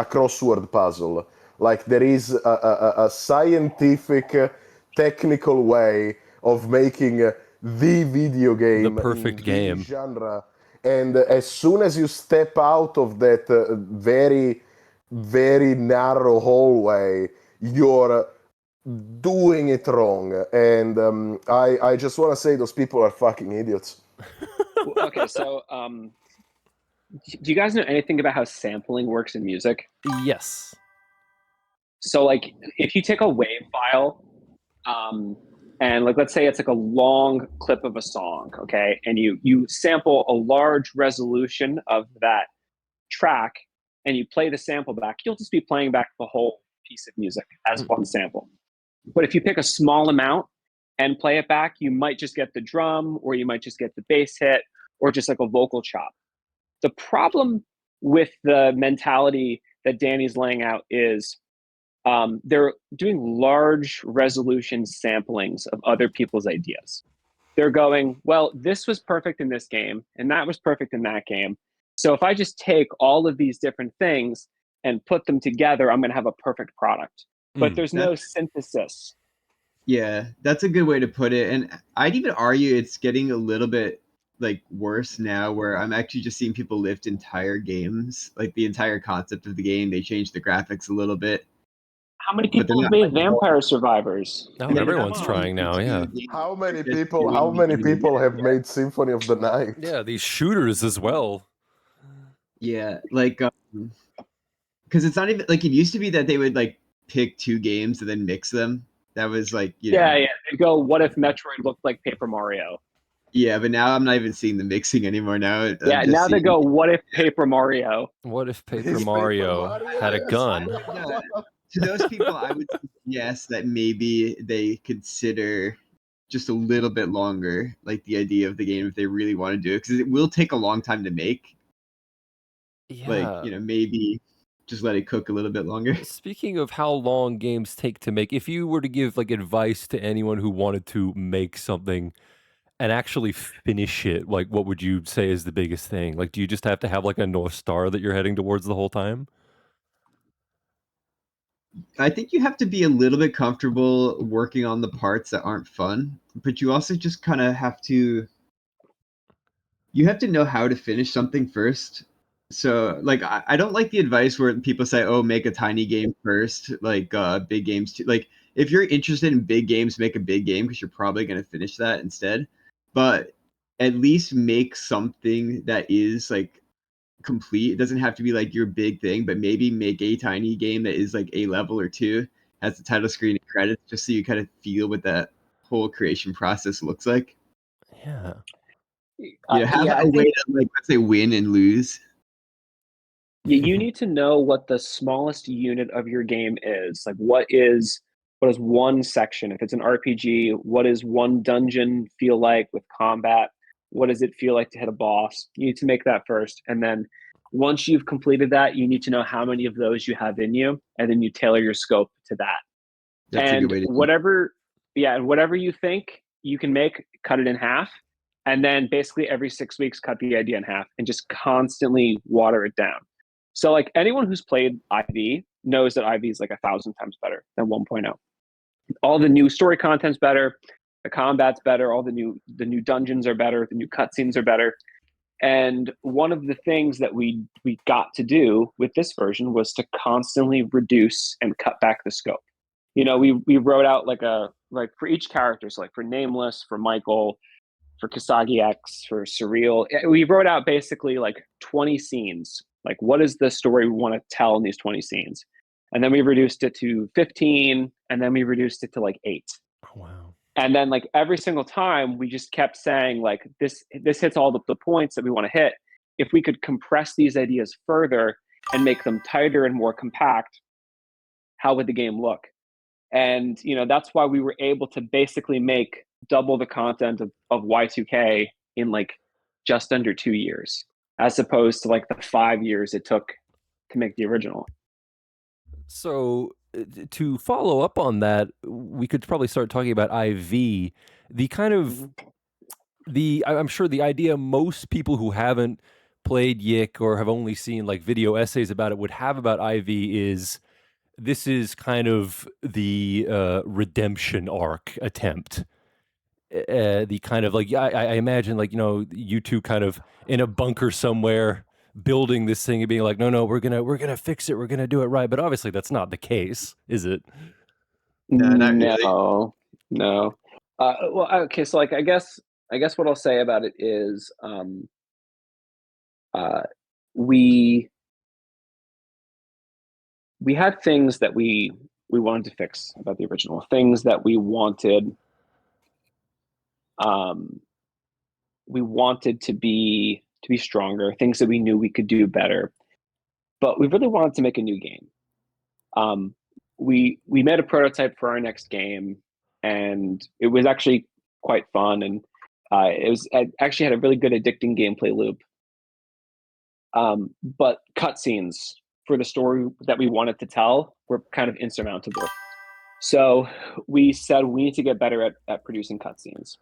crossword puzzle. Like there is a scientific, technical way of making the video game, the perfect game genre, and as soon as you step out of that very, very narrow hallway, you're doing it wrong. And I just want to say those people are fucking idiots. Okay, so do you guys know anything about how sampling works in music? Yes. So like if you take a wave file and like let's say it's like a long clip of a song, okay, and you sample a large resolution of that track and you play the sample back, you'll just be playing back the whole piece of music as one sample. But if you pick a small amount and play it back, you might just get the drum, or you might just get the bass hit, or just like a vocal chop. The problem with the mentality that Danny's laying out is they're doing large resolution samplings of other people's ideas. They're going, well, this was perfect in this game, and that was perfect in that game. So if I just take all of these different things and put them together, I'm going to have a perfect product. But there's no synthesis. Yeah, that's a good way to put it. And I'd even argue it's getting a little bit like worse now, where I'm actually just seeing people lift entire games, like the entire concept of the game. They change the graphics a little bit, How many but they're people have not made like Vampire Survivors? Oh, yeah, they're not everyone's turning trying now. into Yeah. games How many just people? How doing many it people again. have made Symphony of the Night? Yeah, these shooters as well. Yeah, like because it's not even like it used to be that they would like pick two games and then mix them. That was like, you know, Yeah. They go, what if Metroid looked like Paper Mario? yeah, but now I'm not even seeing the mixing anymore. Now I'm Yeah, just now they seeing. go, what if Paper Mario? What if Paper Is Mario had a yes. gun? To those people, I would suggest that maybe they consider just a little bit longer, like the idea of the game, if they really want to do it, because it will take a long time to make. Like, Yeah. you know, maybe just let it cook a little bit longer. Speaking of how long games take to make, if you were to give like advice to anyone who wanted to make something and actually finish it, like what would you say is the biggest thing? Like, do you just have to have like a North Star that you're heading towards the whole time? I think you have to be a little bit comfortable working on the parts that aren't fun, but you also just kind of have to know how to finish something first. So like I don't like the advice where people say, oh, make a tiny game first, like big games too. Like if you're interested in big games, make a big game because you're probably going to finish that instead. But at least make something that is like complete. It doesn't have to be like your big thing, but maybe make a tiny game that is like a level or two, has the title screen and credits, just so you kind of feel what that whole creation process looks like. Yeah. You know, have Yeah, I a way think to, like, let's say, win and lose. you need to know what the smallest unit of your game is. Like what is one section? If it's an RPG, what does one dungeon feel like with combat? What does it feel like to hit a boss? You need to make that first. And then once you've completed that, you need to know how many of those you have in you, and then you tailor your scope to that. That's a good And way to do it. whatever you think you can make, cut it in half. And then basically every 6 weeks, cut the idea in half and just constantly water it down. So like anyone who's played IV knows that IV is like 1,000 times better than 1.0. All the new story content's better, the combat's better, all the new dungeons are better, the new cutscenes are better. And one of the things that we got to do with this version was to constantly reduce and cut back the scope. You know, we wrote out like for each character, so like for Nameless, for Michael, for Kasagi X, for Surreal, we wrote out basically like 20 scenes. Like, what is the story we want to tell in these 20 scenes? And then we reduced it to 15, and then we reduced it to like 8. Oh, wow. And then like every single time we just kept saying like this hits all the points that we want to hit. If we could compress these ideas further and make them tighter and more compact, how would the game look? And you know, that's why we were able to basically make double the content of Y2K in like just under 2 years, as opposed to like the 5 years it took to make the original. So to follow up on that, we could probably start talking about IV. The kind of I'm sure the idea most people who haven't played YIIK or have only seen like video essays about it would have about IV is this is kind of the redemption arc attempt. The kind of like I imagine like, you know, you two kind of in a bunker somewhere building this thing and being like, no, we're gonna fix it, we're gonna do it right. But obviously that's not the case, is it? No, not really. No. Well, okay. So like, I guess what I'll say about it is, we had things that we wanted to fix about the original, things that we wanted to be stronger, things that we knew we could do better, but we really wanted to make a new game. We made a prototype for our next game, and it was actually quite fun, and it actually had a really good addicting gameplay loop. But cutscenes for the story that we wanted to tell were kind of insurmountable. So we said we need to get better at producing cutscenes.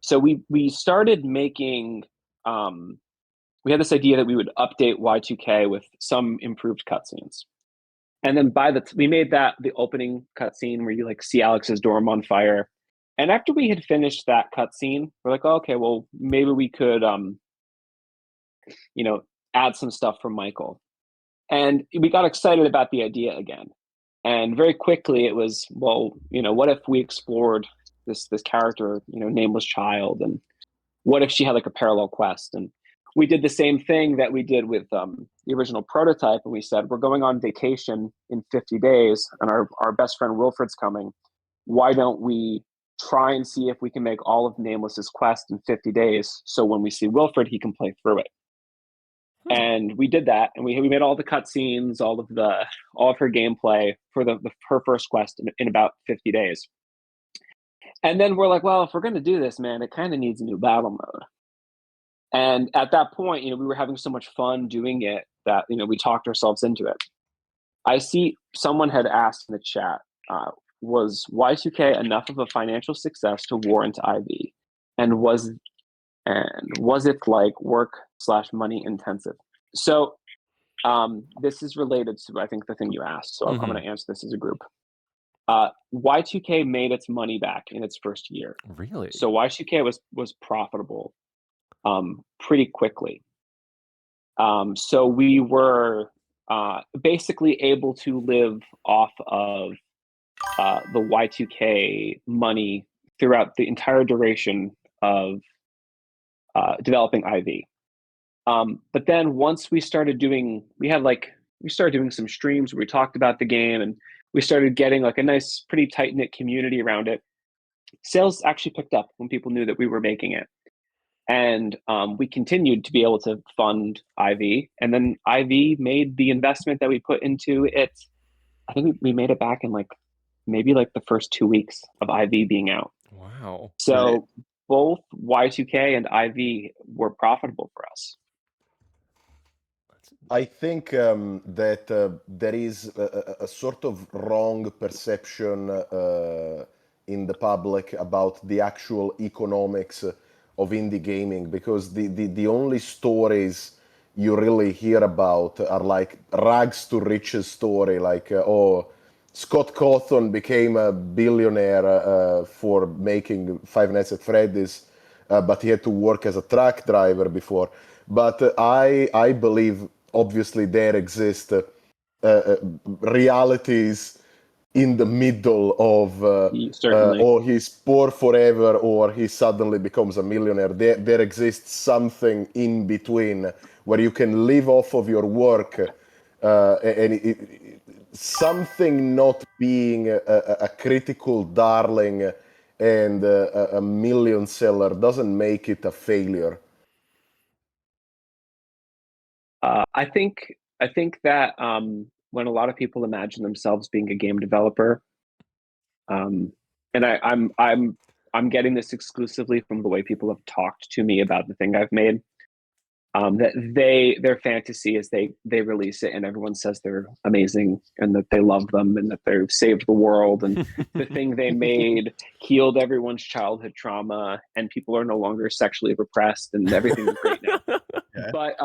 So we started making. We had this idea that we would update Y2K with some improved cutscenes. And then we made that the opening cutscene where you like see Alex's dorm on fire. And after we had finished that cutscene, we're like, oh, okay, well, maybe we could, add some stuff from Michael. And we got excited about the idea again. And very quickly it was, well, what if we explored this character, nameless child, and what if she had like a parallel quest? And we did the same thing that we did with the original prototype, and we said, we're going on vacation in 50 days, and our best friend Wilfred's coming. Why don't we try and see if we can make all of Nameless's quest in 50 days, so when we see Wilfred, he can play through it. And we did that, and we made all the cutscenes, all of her gameplay for her first quest in about 50 days. And then we're like, well, if we're going to do this, man, it kind of needs a new battle mode. And at that point, we were having so much fun doing it that, we talked ourselves into it. I see someone had asked in the chat, was Y2K enough of a financial success to warrant IV? And was it like work/money intensive? So this is related to, I think, the thing you asked. So I'm going to answer this as a group. Y2K made its money back in its first year. Really? So Y2K was profitable pretty quickly. So we were basically able to live off of the Y2K money throughout the entire duration of developing IV. But then once we started doing some streams where we talked about the game, and we started getting like a nice, pretty tight-knit community around it. Sales actually picked up when people knew that we were making it. And we continued to be able to fund IV. And then IV made the investment that we put into it. I think we made it back in maybe the first 2 weeks of IV being out. Wow. So both Y2K and IV were profitable for us. I think that there is a sort of wrong perception in the public about the actual economics of indie gaming, because the only stories you really hear about are like rags to riches story, like Scott Cawthon became a billionaire for making Five Nights at Freddy's, but he had to work as a truck driver before. But I believe obviously there exist realities in the middle of or he's poor forever or he suddenly becomes a millionaire. There exists something in between where you can live off of your work, and something not being a critical darling and a million seller doesn't make it a failure. I think that when a lot of people imagine themselves being a game developer, and I'm getting this exclusively from the way people have talked to me about the thing I've made, that their fantasy is they release it and everyone says they're amazing and that they love them and that they've saved the world and the thing they made healed everyone's childhood trauma and people are no longer sexually repressed and everything is great now. Yeah. But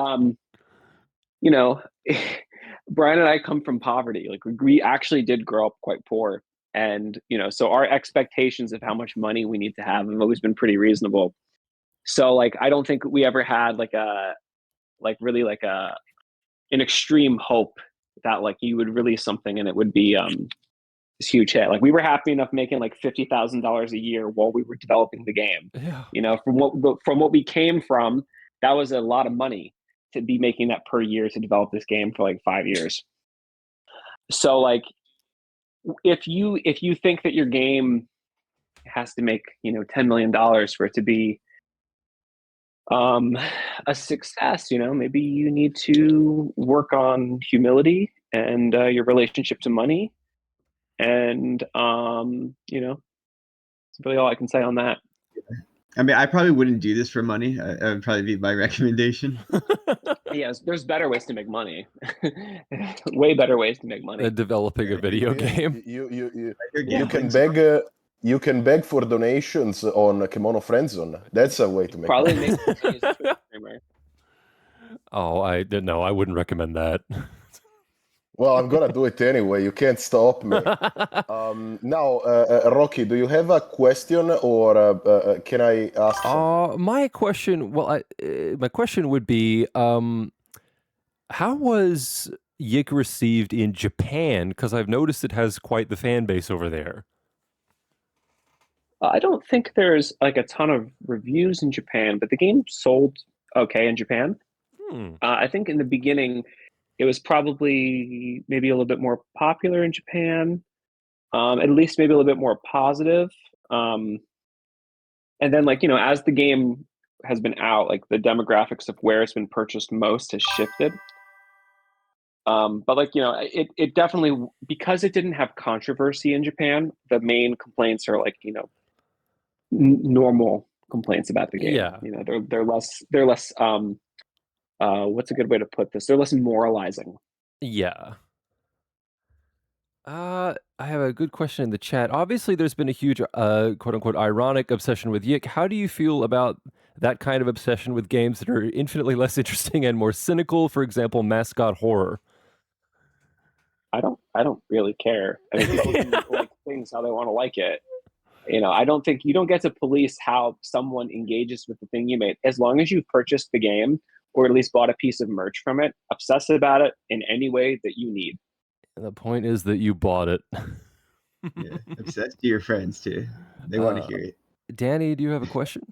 Brian and I come from poverty. Like we actually did grow up quite poor. And, so our expectations of how much money we need to have always been pretty reasonable. So I don't think we ever had an extreme hope that you would release something and it would be this huge hit. We were happy enough making $50,000 a year while we were developing the game. Yeah. From what we came from, that was a lot of money to be making that per year to develop this game for 5 years. So if you think that your game has to make $10 million for it to be a success, maybe you need to work on humility and your relationship to money, and it's really all I can say on that. I mean, I probably wouldn't do this for money. That would probably be my recommendation. Yes, there's better ways to make money. Way better ways to make money. Developing a video game. You can beg for donations on KEMONOFRIENDZONE. That's a way to make money. Oh, I wouldn't recommend that. Well, I'm gonna do it anyway. You can't stop me. Now, Rocky, do you have a question, or can I ask something? My question, my question would be, how was YIIK received in Japan? Because I've noticed it has quite the fan base over there. I don't think there's like a ton of reviews in Japan, but the game sold okay in Japan. I think in the beginning, it was probably maybe a little bit more popular in Japan, at least maybe a little bit more positive. And then, like, as the game has been out, like the demographics of where it's been purchased most has shifted. But like, it definitely, because it didn't have controversy in Japan, the main complaints are like, normal complaints about the game. Yeah. They're less what's a good way to put this? They're less moralizing. Yeah. I have a good question in the chat. Obviously, there's been a huge, quote unquote, ironic obsession with YIIK. How do you feel about that kind of obsession with games that are infinitely less interesting and more cynical? For example, mascot horror. I don't really care. I mean, people can like things how they want to like it. I don't think you don't get to police how someone engages with the thing you made. As long as you purchased the game or at least bought a piece of merch from it, obsess about it in any way that you need. And the point is that you bought it. Yeah, obsess to your friends too. They want to hear it. Danny, do you have a question?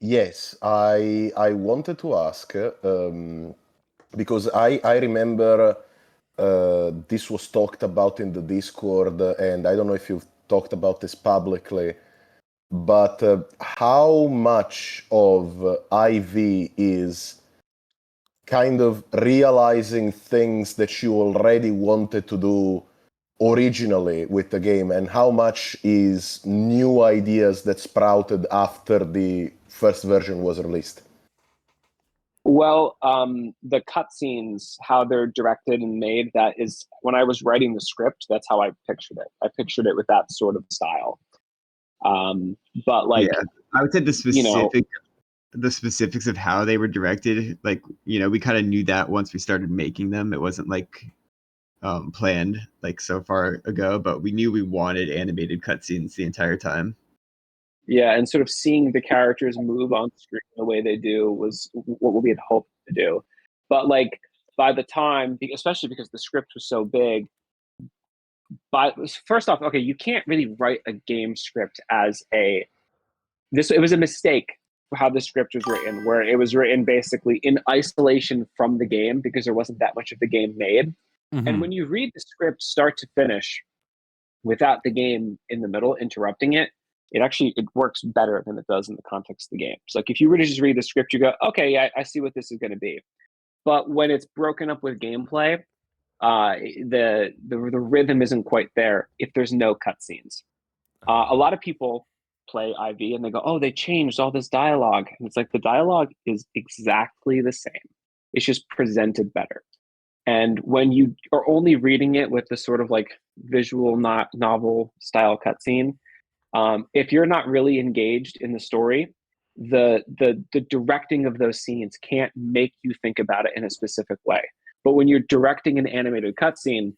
Yes, I wanted to ask because I remember this was talked about in the Discord, and I don't know if you've talked about this publicly, but how much of IV is kind of realizing things that you already wanted to do originally with the game, and how much is new ideas that sprouted after the first version was released? Well, the cutscenes, how they're directed and made, that is, when I was writing the script, that's how I pictured it. I pictured it with that sort of style. But like, yeah, I would say the specifics of how they were directed, like, we kind of knew that once we started making them. It wasn't like planned like so far ago, but we knew we wanted animated cutscenes the entire time. Yeah, and sort of seeing the characters move on screen the way they do was what we had hoped to do. But like, by the time, especially because the script was so big, first off, okay, you can't really write a game script as it was a mistake for how the script was written, where it was written basically in isolation from the game because there wasn't that much of the game made. And when you read the script start to finish without the game in the middle interrupting it, it works better than it does in the context of the game. So like, if you were to just read the script, you go, okay, yeah, I see what this is going to be. But when it's broken up with gameplay, the rhythm isn't quite there if there's no cutscenes. A lot of people play IV and they go, oh, they changed all this dialogue. And it's like, the dialogue is exactly the same. It's just presented better. And when you are only reading it with the sort of like visual, not novel style cutscene, if you're not really engaged in the story, the directing of those scenes can't make you think about it in a specific way. But when you're directing an animated cutscene,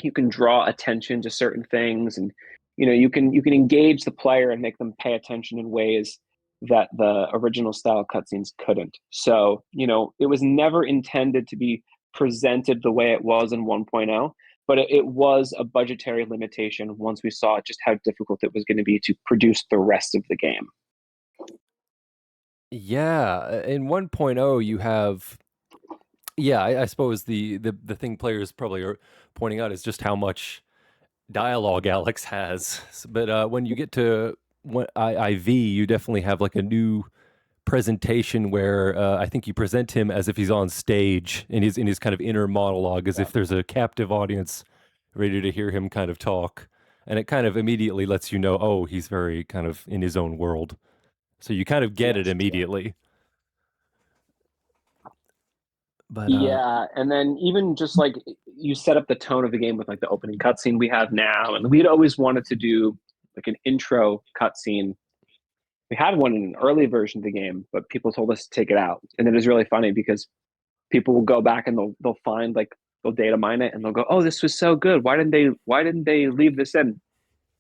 you can draw attention to certain things, and you can engage the player and make them pay attention in ways that the original style cutscenes couldn't. So it was never intended to be presented the way it was in 1.0, but it was a budgetary limitation once we saw just how difficult it was going to be to produce the rest of the game. Yeah, in 1.0 you have, I suppose the thing players probably are pointing out is just how much dialogue Alex has. But when you get to IV, you definitely have like a new presentation where I think you present him as if he's on stage in his kind of inner monologue, as if there's a captive audience ready to hear him kind of talk, and it kind of immediately lets you know, oh, he's very kind of in his own world, so you kind of get it immediately. But yeah, and then even just like you set up the tone of the game with like the opening cutscene we have now, and we'd always wanted to do like an intro cutscene. We had one in an early version of the game, but people told us to take it out. And it is really funny because people will go back and they'll find like they'll data mine it and they'll go, oh, this was so good. Why didn't they leave this in?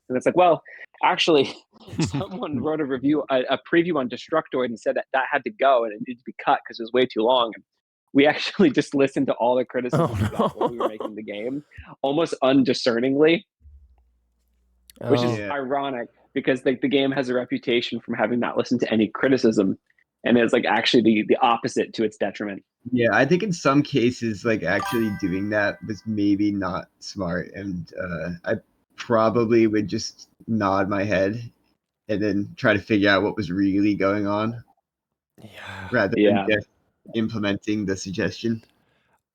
And it's like, well, actually, someone wrote a review, a preview on Destructoid, and said that had to go and it needed to be cut because it was way too long. And we actually just listened to all the criticism we got while we were making the game, almost undiscerningly, which is ironic because the game has a reputation from having not listened to any criticism, and it's like actually the opposite to its detriment. Yeah, I think in some cases, like actually doing that was maybe not smart, and I probably would just nod my head and then try to figure out what was really going on, rather than just implementing the suggestion.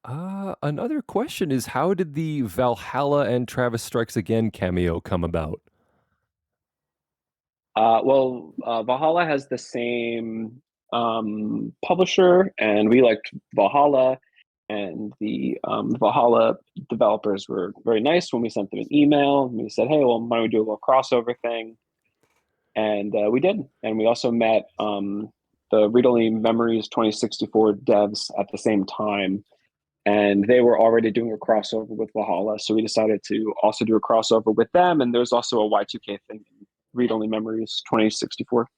Another question is, how did the Valhalla and Travis Strikes Again cameo come about? Valhalla has the same publisher, and we liked Valhalla, and the Valhalla developers were very nice when we sent them an email and we said, hey, well, why don't we do a little crossover thing? And we did. And we also met the Read Only Memories 2064 devs at the same time, and they were already doing a crossover with Valhalla, so we decided to also do a crossover with them. And there's also a Y2K thing, Read Only Memories 2064.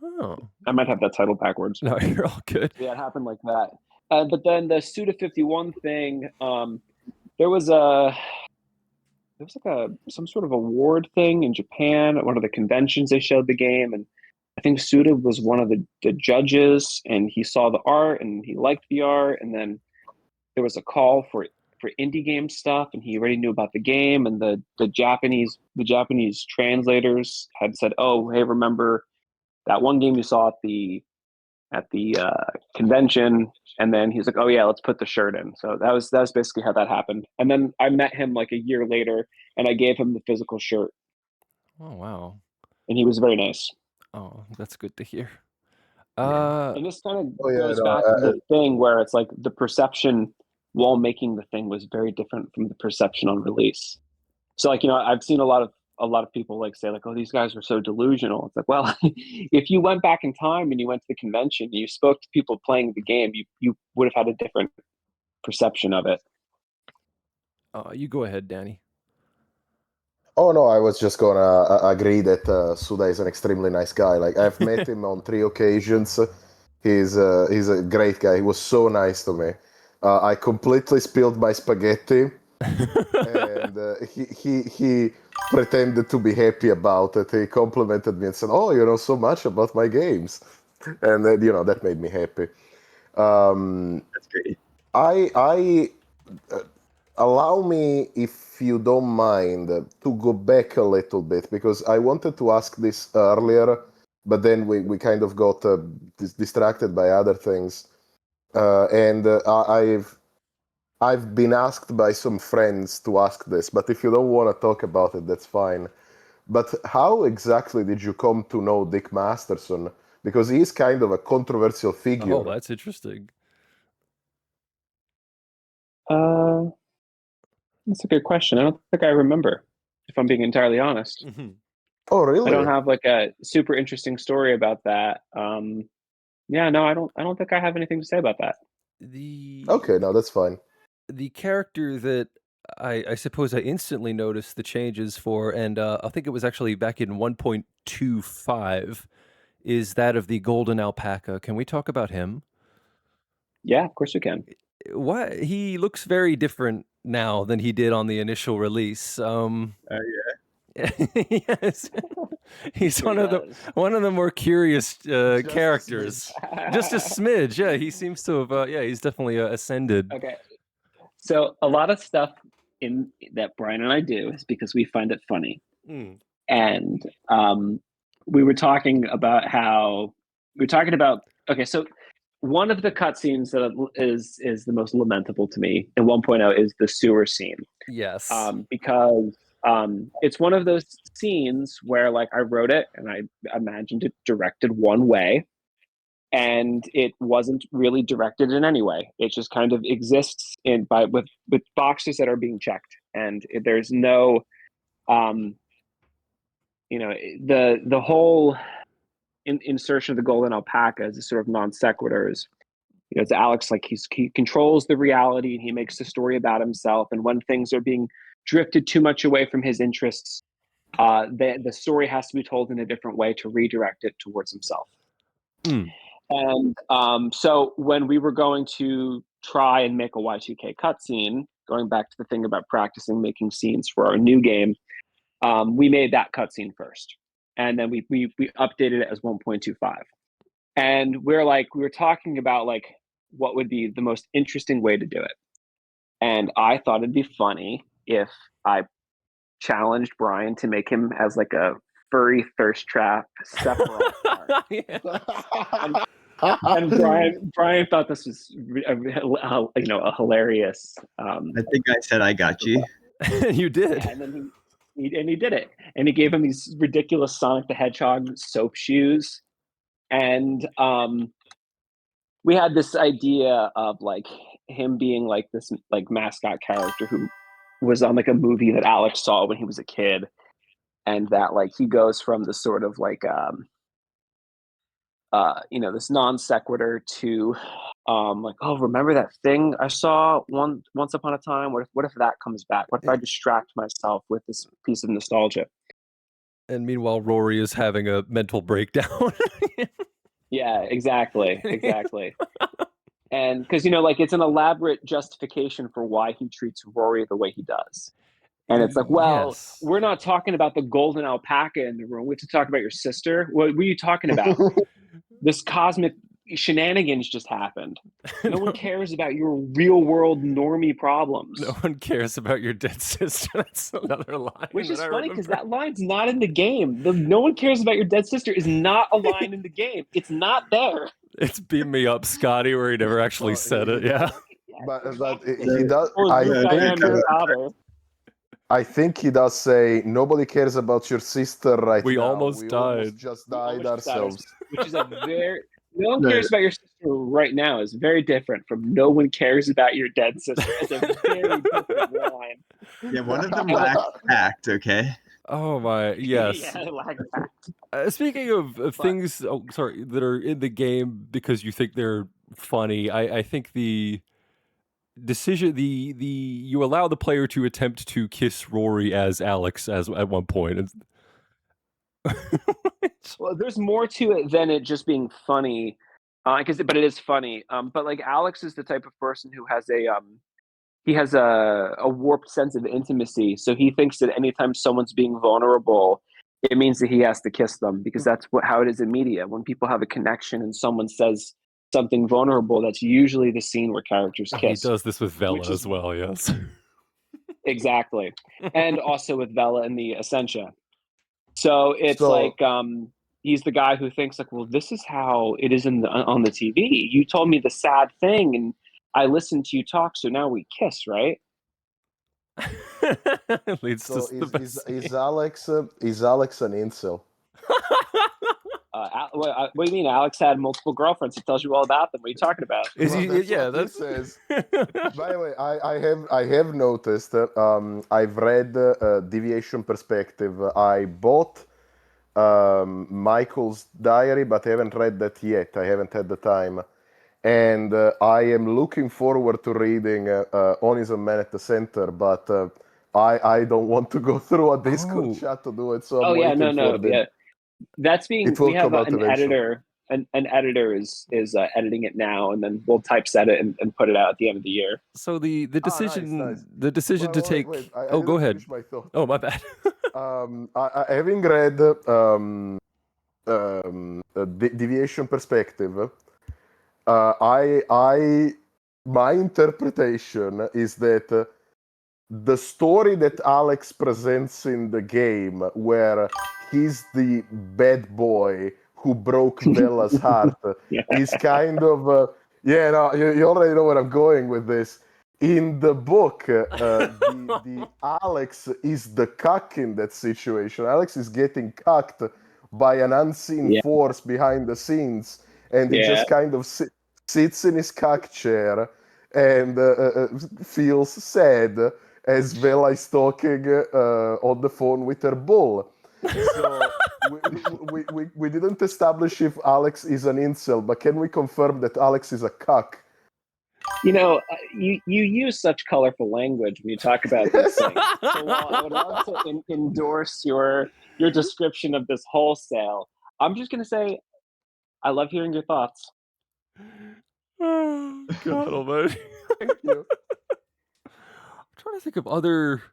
Oh, I might have that title backwards. No, you're all good. Yeah, it happened like that. But then the Suda51 thing, there was like some sort of award thing in Japan at one of the conventions. They showed the game, and I think Suda was one of the judges, and he saw the art and he liked the art. And then there was a call for indie game stuff, and he already knew about the game. And the Japanese translators had said, oh, hey, remember that one game you saw at the convention? And then he's like, oh yeah, let's put the shirt in. So that was basically how that happened. And then I met him like a year later, and I gave him the physical shirt. Oh wow. And he was very nice. Oh, that's good to hear. And this kind of goes back to the thing where it's like the perception while making the thing was very different from the perception on release. So like, I've seen a lot of people like say like, oh, these guys were so delusional. It's like, well, if you went back in time and you went to the convention and you spoke to people playing the game, you would have had a different perception of it. You go ahead, Danny. Oh no, I was just gonna agree that Suda is an extremely nice guy. Like, I've met him on 3 occasions. He's a great guy. He was so nice to me. I completely spilled my spaghetti, and he pretended to be happy about it. He complimented me and said, "Oh, you know so much about my games," and that made me happy. That's great. I allow me, if you don't mind, to go back a little bit, because I wanted to ask this earlier, but then we kind of got distracted by other things. And I've been asked by some friends to ask this, but if you don't want to talk about it, that's fine. But how exactly did you come to know Dick Masterson? Because he's kind of a controversial figure. Oh, that's interesting. That's a good question. I don't think I remember, if I'm being entirely honest. Mm-hmm. Oh, really? I don't have like a super interesting story about that. Yeah, no, I don't think I have anything to say about that. Okay, no, that's fine. The character that I suppose I instantly noticed the changes for, and I think it was actually back in 1.25, is that of the golden alpaca. Can we talk about him? Yeah, of course we can. What, he looks very different now than he did on the initial release. Yeah. Yes. He's one of the more curious characters. Just a smidge. Yeah, he seems to have he's definitely ascended. Okay. So a lot of stuff in that Brian and I do is because we find it funny. And we were talking about okay, so one of the cutscenes that is the most lamentable to me in 1.0 is the sewer scene. Yes. Because it's one of those scenes where like I wrote it and I imagined it directed one way, and it wasn't really directed in any way. It just kind of exists with boxes that are being checked, and there's no the whole insertion of the golden alpaca as a sort of non sequitur is it's Alex, like he controls the reality and he makes the story about himself. And when things are being drifted too much away from his interests, the story has to be told in a different way to redirect it towards himself. And so when we were going to try and make a Y2K cutscene, going back to the thing about practicing making scenes for our new game, we made that cutscene first, and then we updated it as 1.25. And we were talking about like what would be the most interesting way to do it. And I thought it'd be funny if I challenged Brian to make him as like a furry thirst trap Sephiroth card. And Brian thought this was a hilarious. I think I said I got you. You did. And then he did it. And he gave him these ridiculous Sonic the Hedgehog soap shoes. And we had this idea of like him being like this like mascot character who was on like a movie that Alex saw when he was a kid, and that like he goes from the sort of like this non sequitur to like, oh, remember that thing I saw once upon a time? What if that comes back? What if I distract myself with this piece of nostalgia? And meanwhile, Rory is having a mental breakdown. Yeah, exactly. And because like it's an elaborate justification for why he treats Rory the way he does. And it's like, well, yes. We're not talking about the golden alpaca in the room. We have to talk about your sister. What were you talking about? This cosmic shenanigans just happened. No one cares about your real world normie problems. No one cares about your dead sister. That's another line. Which is funny because that line's not in the game. No one cares about your dead sister is not a line in the game. It's not there. It's Beam Me Up, Scotty, where he never actually said it. Yeah. But he does. I think he does say nobody cares about your sister right now. We almost died. Just died ourselves. Which is a very no one cares about your sister right now is very different from no one cares about your dead sister. It's a very different line. Yeah, one of them lacks tact, okay? Oh my, yes. Yeah, lack of tact. Speaking of things, that are in the game because you think they're funny, I think the decision, you allow the player to attempt to kiss Rory as Alex as at one point. Well, there's more to it than it just being funny, but it is funny. But like Alex is the type of person who has a warped sense of intimacy. So he thinks that anytime someone's being vulnerable, it means that he has to kiss them because that's how it is in media. When people have a connection and someone says something vulnerable, that's usually the scene where characters kiss. He does this with Vela as well, yes. Exactly. And also with Vela in the Essentia. So it's like he's the guy who thinks like, well, this is how it is on the TV. You told me the sad thing and I listened to you talk, so now we kiss, right? Leads so to is Alex an incel? What do you mean? Alex had multiple girlfriends. He tells you all about them. What are you talking about? Is he? Yeah, that says. By the way, I have noticed. I've read Deviation Perspective. I bought Michael's diary, but I haven't read that yet. I haven't had the time, and I am looking forward to reading Onism Man at the Center, but I don't want to go through a Discord chat to do it. So I'm waiting for yeah. That's being. We have an eventually. editor. An editor is editing it now, and then we'll typeset it and put it out at the end of the year. So the decision nice. The decision to take. Wait, go ahead. My thought. Oh, my bad. Having read Deviation Perspective, my interpretation is that the story that Alex presents in the game, where he's the bad boy who broke Bella's heart, is kind of you already know where I'm going with this. In the book, the Alex is the cuck in that situation. Alex is getting cucked by an unseen force behind the scenes, and he just kind of sits in his cuck chair and feels sad as Bella is talking on the phone with her bull. So we didn't establish if Alex is an incel, but can we confirm that Alex is a cuck? You know, you use such colorful language when you talk about these things. So while I would love to endorse your description of this wholesale, I'm just going to say I love hearing your thoughts. Oh, God almighty. Thank you. I'm trying to think of other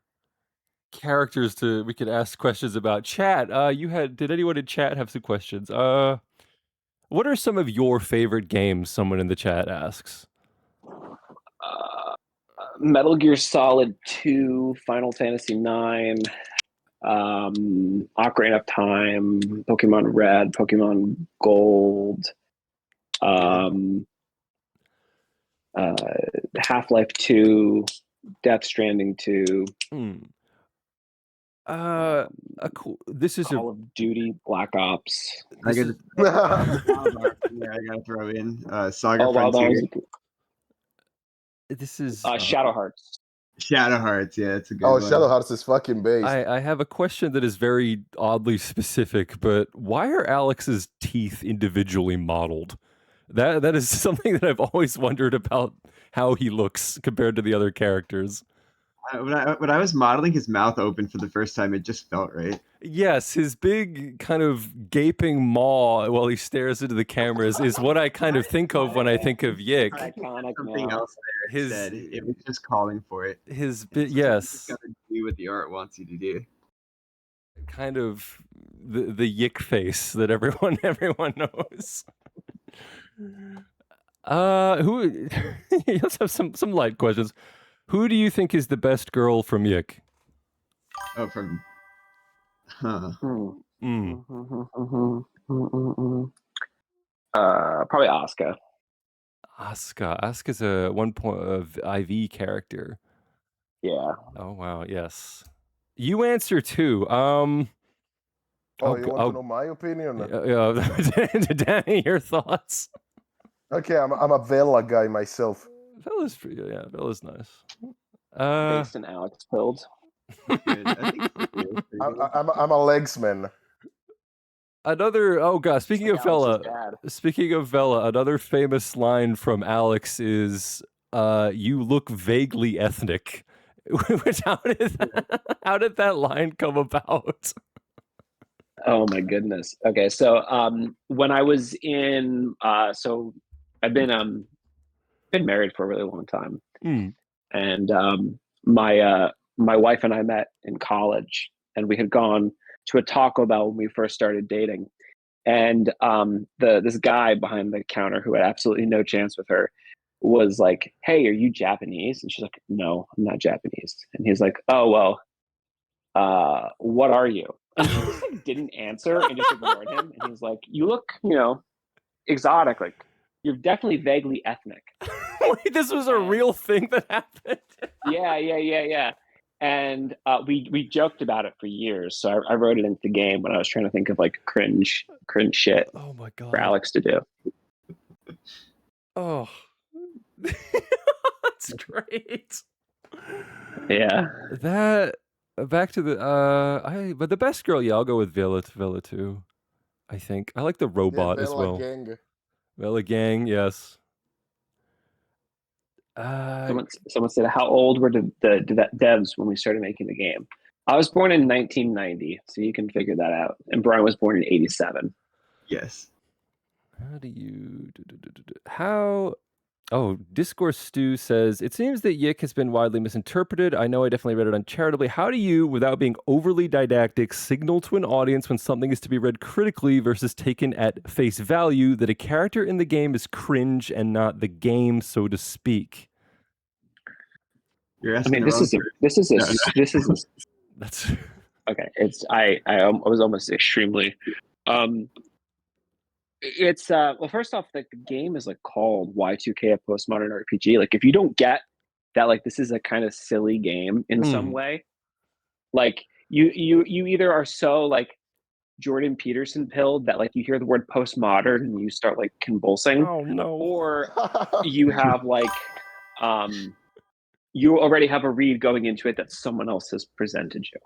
characters we could ask questions about. Chat, did anyone in chat have some questions? What are some of your favorite games, someone in the chat asks? Metal Gear Solid 2, Final Fantasy 9, Ocarina of Time, Pokemon Red, Pokemon Gold, Half-Life 2, Death Stranding 2. This is Call of Duty, Black Ops. I gotta throw in Saga Frontier. This is Shadow Hearts. Shadow Hearts, yeah, it's a good Oh, one. Shadow Hearts is fucking based. I have a question that is very oddly specific, but why are Alex's teeth individually modeled? That is something that I've always wondered about, how he looks compared to the other characters. When I was modeling his mouth open for the first time, it just felt right. Yes, his big kind of gaping maw while he stares into the cameras is what I kind of think of when I think of YIIK. Iconic. Something else there instead. It was just calling for it. Yes. You just gotta do what the art wants you to do. Kind of the YIIK face that everyone knows. Let's have some light questions. Who do you think is the best girl from YIIK? Oh, from Probably Asuka. Asuka's a of IV character. Yeah. Oh wow, yes. You answer too. you want to know my opinion? Danny, your thoughts? Okay, I'm a Vela guy myself. Vela's pretty. Yeah, Vela's nice. Based in Alex build. I'm a legsman. Speaking of Vela, another famous line from Alex is, "You look vaguely ethnic." Which how did that line come about? Oh my goodness. Okay, so when I was in, so I've been married for a really long time, and my wife and I met in college, and we had gone to a Taco Bell when we first started dating, and this guy behind the counter who had absolutely no chance with her was like, "Hey, are you Japanese?" And she's like, "No, I'm not Japanese." And he's like, "Oh well, what are you?" And he didn't answer and just ignored him. And he's like, "You look, exotic. Like you're definitely vaguely ethnic." Wait, this was a real thing that happened? Yeah. And we joked about it for years. So I wrote it into the game when I was trying to think of like cringe shit. Oh my God. For Alex to do. Oh, that's great. Yeah. Back to the but the best girl, yeah, I'll go with Vela too. I think I like the robot as well. Vela gang, yes. Someone said, "How old were the devs when we started making the game?" I was born in 1990, so you can figure that out. And Brian was born in 87. Yes. How do you Discourse Stew says, "It seems that YIIK has been widely misinterpreted. I know I definitely read it uncharitably. How do you, without being overly didactic, signal to an audience when something is to be read critically versus taken at face value that a character in the game is cringe and not the game, so to speak?" You're asking this is that's okay. I was almost extremely. It's well, first off, like the game is like called Y2K, a postmodern RPG. Like if you don't get that, like this is a kind of silly game in some way, like you either are so like Jordan Peterson pilled that like you hear the word postmodern and you start like convulsing, oh no, or you have like you already have a read going into it that someone else has presented you.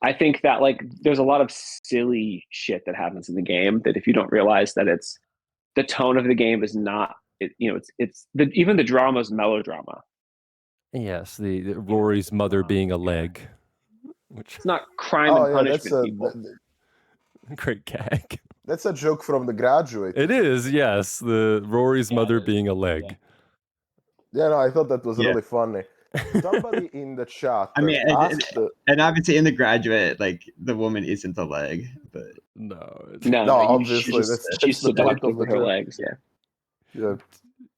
I think that like there's a lot of silly shit that happens in the game that if you don't realize that it's the tone of the game is not it's even the drama is melodrama. Yes, the Rory's mother being a leg, which It's not crime and punishment, people. great gag. That's a joke from The Graduate. It is, yes, the Rory's mother being a leg. Yeah, no, I thought that was Yeah. really funny. Somebody in the chat I mean, asked... and obviously in The Graduate, like the woman isn't a leg, but No, No, obviously, she's the point seductive of the with her joke. legs. Yeah. Yeah.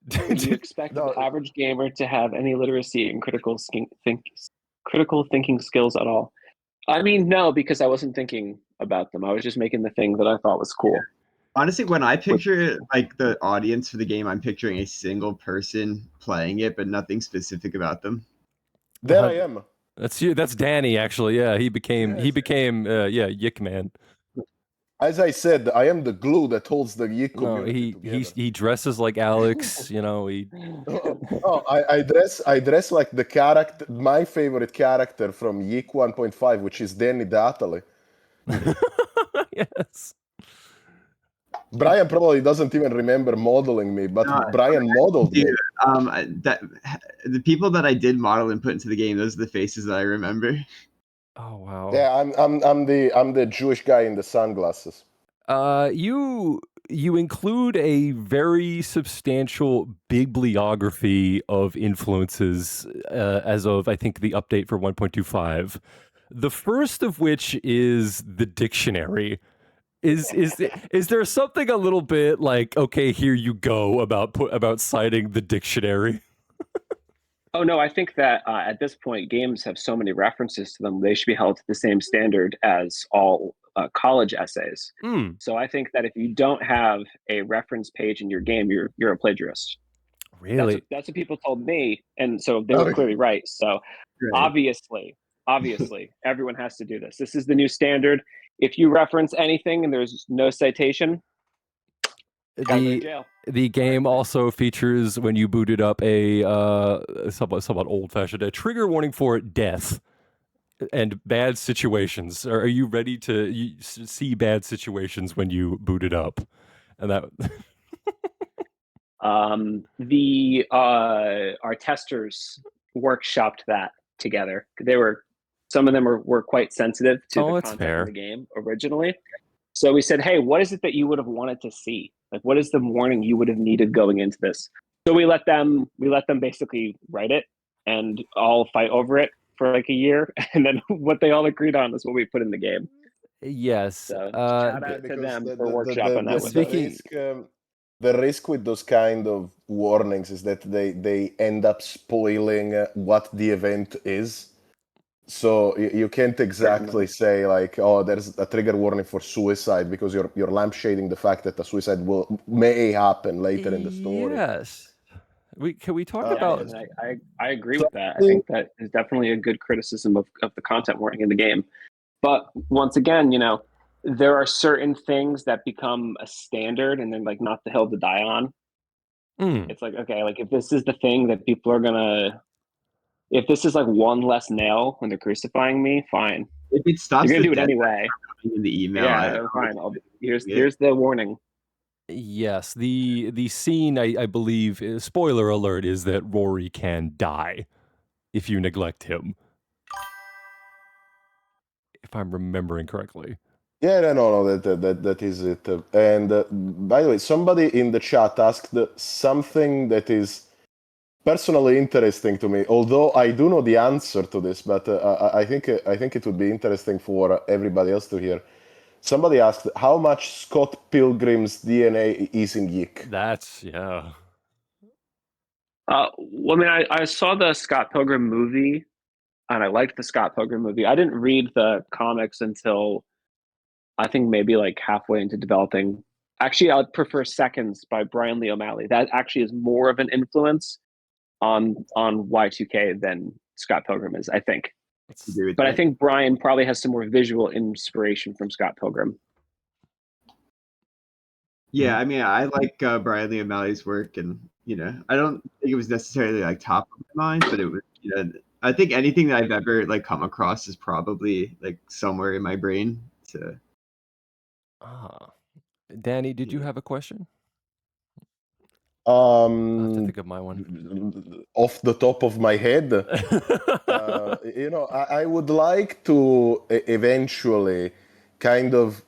Do you expect No. the average gamer to have any literacy and critical thinking skills at all? I mean, no, because I wasn't thinking about them. I was just making the thing that I thought was cool. honestly, when I picture like the audience for the game, I'm picturing a single person playing it, but nothing specific about them. There I am. That's you. That's Danny, actually. Yeah, he became YIIK man. As I said, I am the glue that holds the YIIK No, community together. he dresses like Alex. You know, he. I dress like the character, my favorite character from YIIK 1.5, which is Danny Datali. Yes. Brian probably doesn't even remember modeling me, but No, Brian modeled me. That the people that I did model and put into the game, those are the faces that I remember. Oh wow. Yeah, I'm the Jewish guy in the sunglasses. You include a very substantial bibliography of influences as of, I think, the update for 1.25. The first of which is the dictionary. Is there something a little bit like, okay, here you go about citing the dictionary? Oh no, I think that at this point, games have so many references to them; they should be held to the same standard as all college essays. So I think that if you don't have a reference page in your game, you're a plagiarist. Really? That's what people told me, and so they were clearly right. So obviously, everyone has to do this. This is the new standard. If you reference anything and there's no citation, gotta go to jail. The game also features, when you boot it up, a somewhat old-fashioned trigger warning for death and bad situations. Are you ready to see bad situations when you boot it up? And that our testers workshopped that together. Some of them were quite sensitive to the content of the game originally. So we said, hey, what is it that you would have wanted to see? Like, what is the warning you would have needed going into this? So we let them basically write it and all fight over it for like a year, and then what they all agreed on is what we put in the game. Yes. So shout out to them for workshopping that one. The risk with those kind of warnings is that they end up spoiling what the event is. So you can't exactly say like, oh, there's a trigger warning for suicide, because you're lampshading the fact that a suicide may happen later in the story. Yes. Can we talk about? I agree with that. I think that is definitely a good criticism of the content warning in the game. But once again, there are certain things that become a standard and then like not the hill to die on. It's like, okay, like if this is the thing that people are gonna, if this is like one less nail when they're crucifying me, fine. If it stops, you're gonna do it anyway. In the email, yeah, fine. Here's the warning. Yes, the scene, I believe, spoiler alert, is that Rory can die if you neglect him, if I'm remembering correctly. Yeah, no, that is it. And by the way, somebody in the chat asked something that is personally interesting to me, although I do know the answer to this, but I think it would be interesting for everybody else to hear. Somebody asked how much Scott Pilgrim's DNA is in YIIK. That's, yeah. Well, I mean, I saw the Scott Pilgrim movie, and I liked the Scott Pilgrim movie. I didn't read the comics until I think maybe like halfway into developing. Actually, I'd prefer Seconds by Brian Lee O'Malley. That actually is more of an influence on Y2K than Scott Pilgrim is, I think. But I think Brian probably has some more visual inspiration from Scott Pilgrim. Yeah, I mean, I like Brian Lee O'Malley's work, and I don't think it was necessarily like top of my mind, but it was I think anything that I've ever like come across is probably like somewhere in my brain. So Danny, did you have a question? Um, I'll have to think of my one. Off the top of my head, I would like to eventually kind of,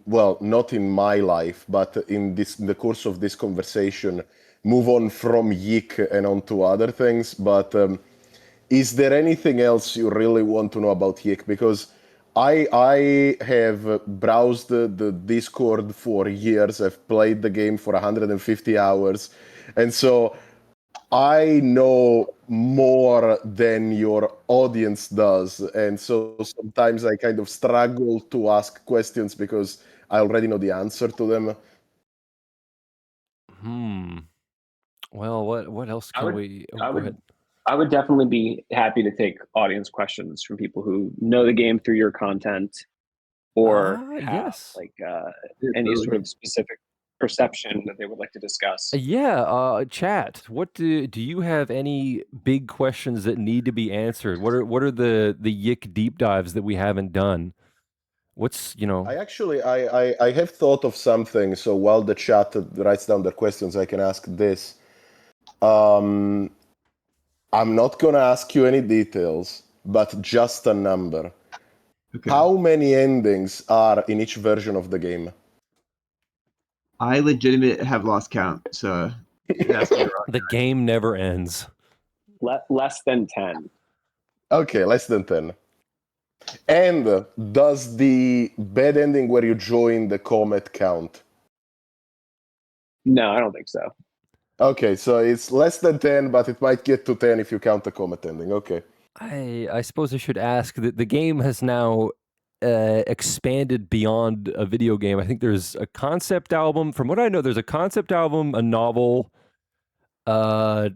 well, not in my life, but in the course of this conversation, move on from YIIK and on to other things. But is there anything else you really want to know about YIIK? Because I have browsed the Discord for years. I've played the game for 150 hours. And so I know more than your audience does. And so sometimes I kind of struggle to ask questions because I already know the answer to them. Well, what else can we? Oh, go ahead. I would definitely be happy to take audience questions from people who know the game through your content, or have like any sort of specific perception that they would like to discuss. Yeah, chat. What do you have any big questions that need to be answered? What are the YIIK deep dives that we haven't done? What's I have thought of something. So while the chat writes down their questions, I can ask this. I'm not gonna ask you any details, but just a number. Okay. How many endings are in each version of the game? I legitimately have lost count, so the game never ends. Less than 10. Okay, less than 10. And does the bad ending where you join the comet count? No, I don't think so. Okay, so it's less than 10, but it might get to 10 if you count the comet ending. Okay. I suppose I should ask that the game has now expanded beyond a video game. I think there's a concept album. From what I know, there's a concept album, a novel. What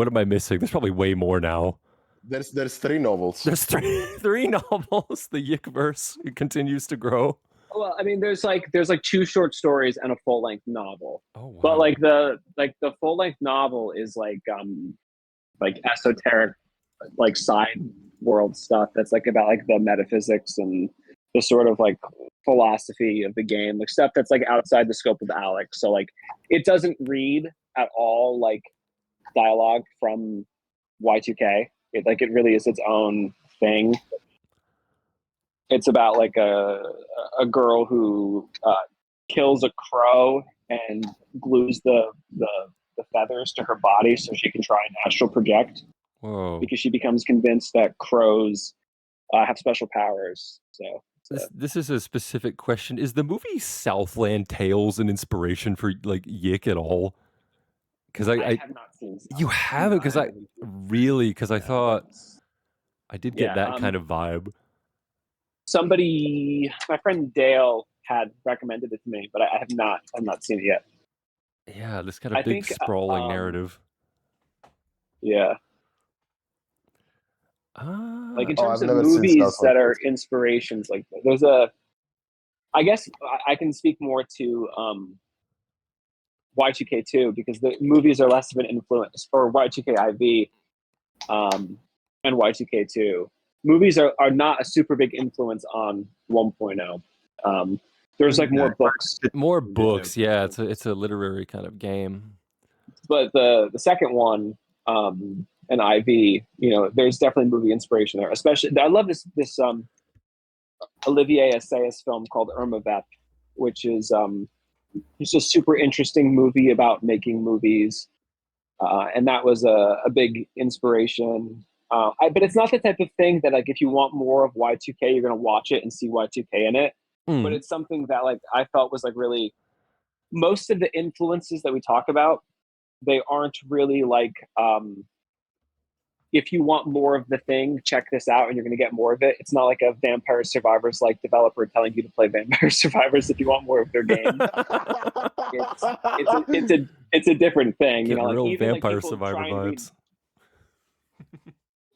am I missing? There's probably way more now. There's 3 novels. There's three novels. The YIIK-verse continues to grow. Well, I mean, there's like 2 short stories and a full-length novel. Oh, wow. But like the full-length novel is like esoteric, like side world stuff that's like about like the metaphysics and the sort of like philosophy of the game, like stuff that's like outside the scope of ACKK. So like it doesn't read at all like dialogue from Y2K. It really is its own thing. It's about like a girl who kills a crow and glues the feathers to her body so she can try and astral project. Whoa. Because she becomes convinced that crows have special powers. So this is a specific question. Is the movie Southland Tales an inspiration for like YIIK at all? Because I have not seen. You haven't? Because I thought I did get that kind of vibe. Somebody, my friend Dale, had recommended it to me, but I have not seen it yet. Yeah, this kind of big sprawling narrative. Yeah. Like in terms of movies movies that are inspirations, like there's I guess I can speak more to Y2K2 because the movies are less of an influence, or Y2K IV and Y2K2. Movies are not a super big influence on 1.0. There's like more books. More books, yeah. It's a literary kind of game. But the second one, an IV, there's definitely movie inspiration there. Especially, I love this Olivier Assayas film called Irma Vep, which is it's a super interesting movie about making movies, and that was a big inspiration. But it's not the type of thing that like if you want more of Y2K, you're gonna watch it and see Y2K in it. But it's something that like I felt was like really most of the influences that we talk about, they aren't really like if you want more of the thing, check this out and you're going to get more of it. It's not like a Vampire Survivors like developer telling you to play Vampire Survivors if you want more of their game. It's a different thing. Get real like even Vampire like Survivor vibes.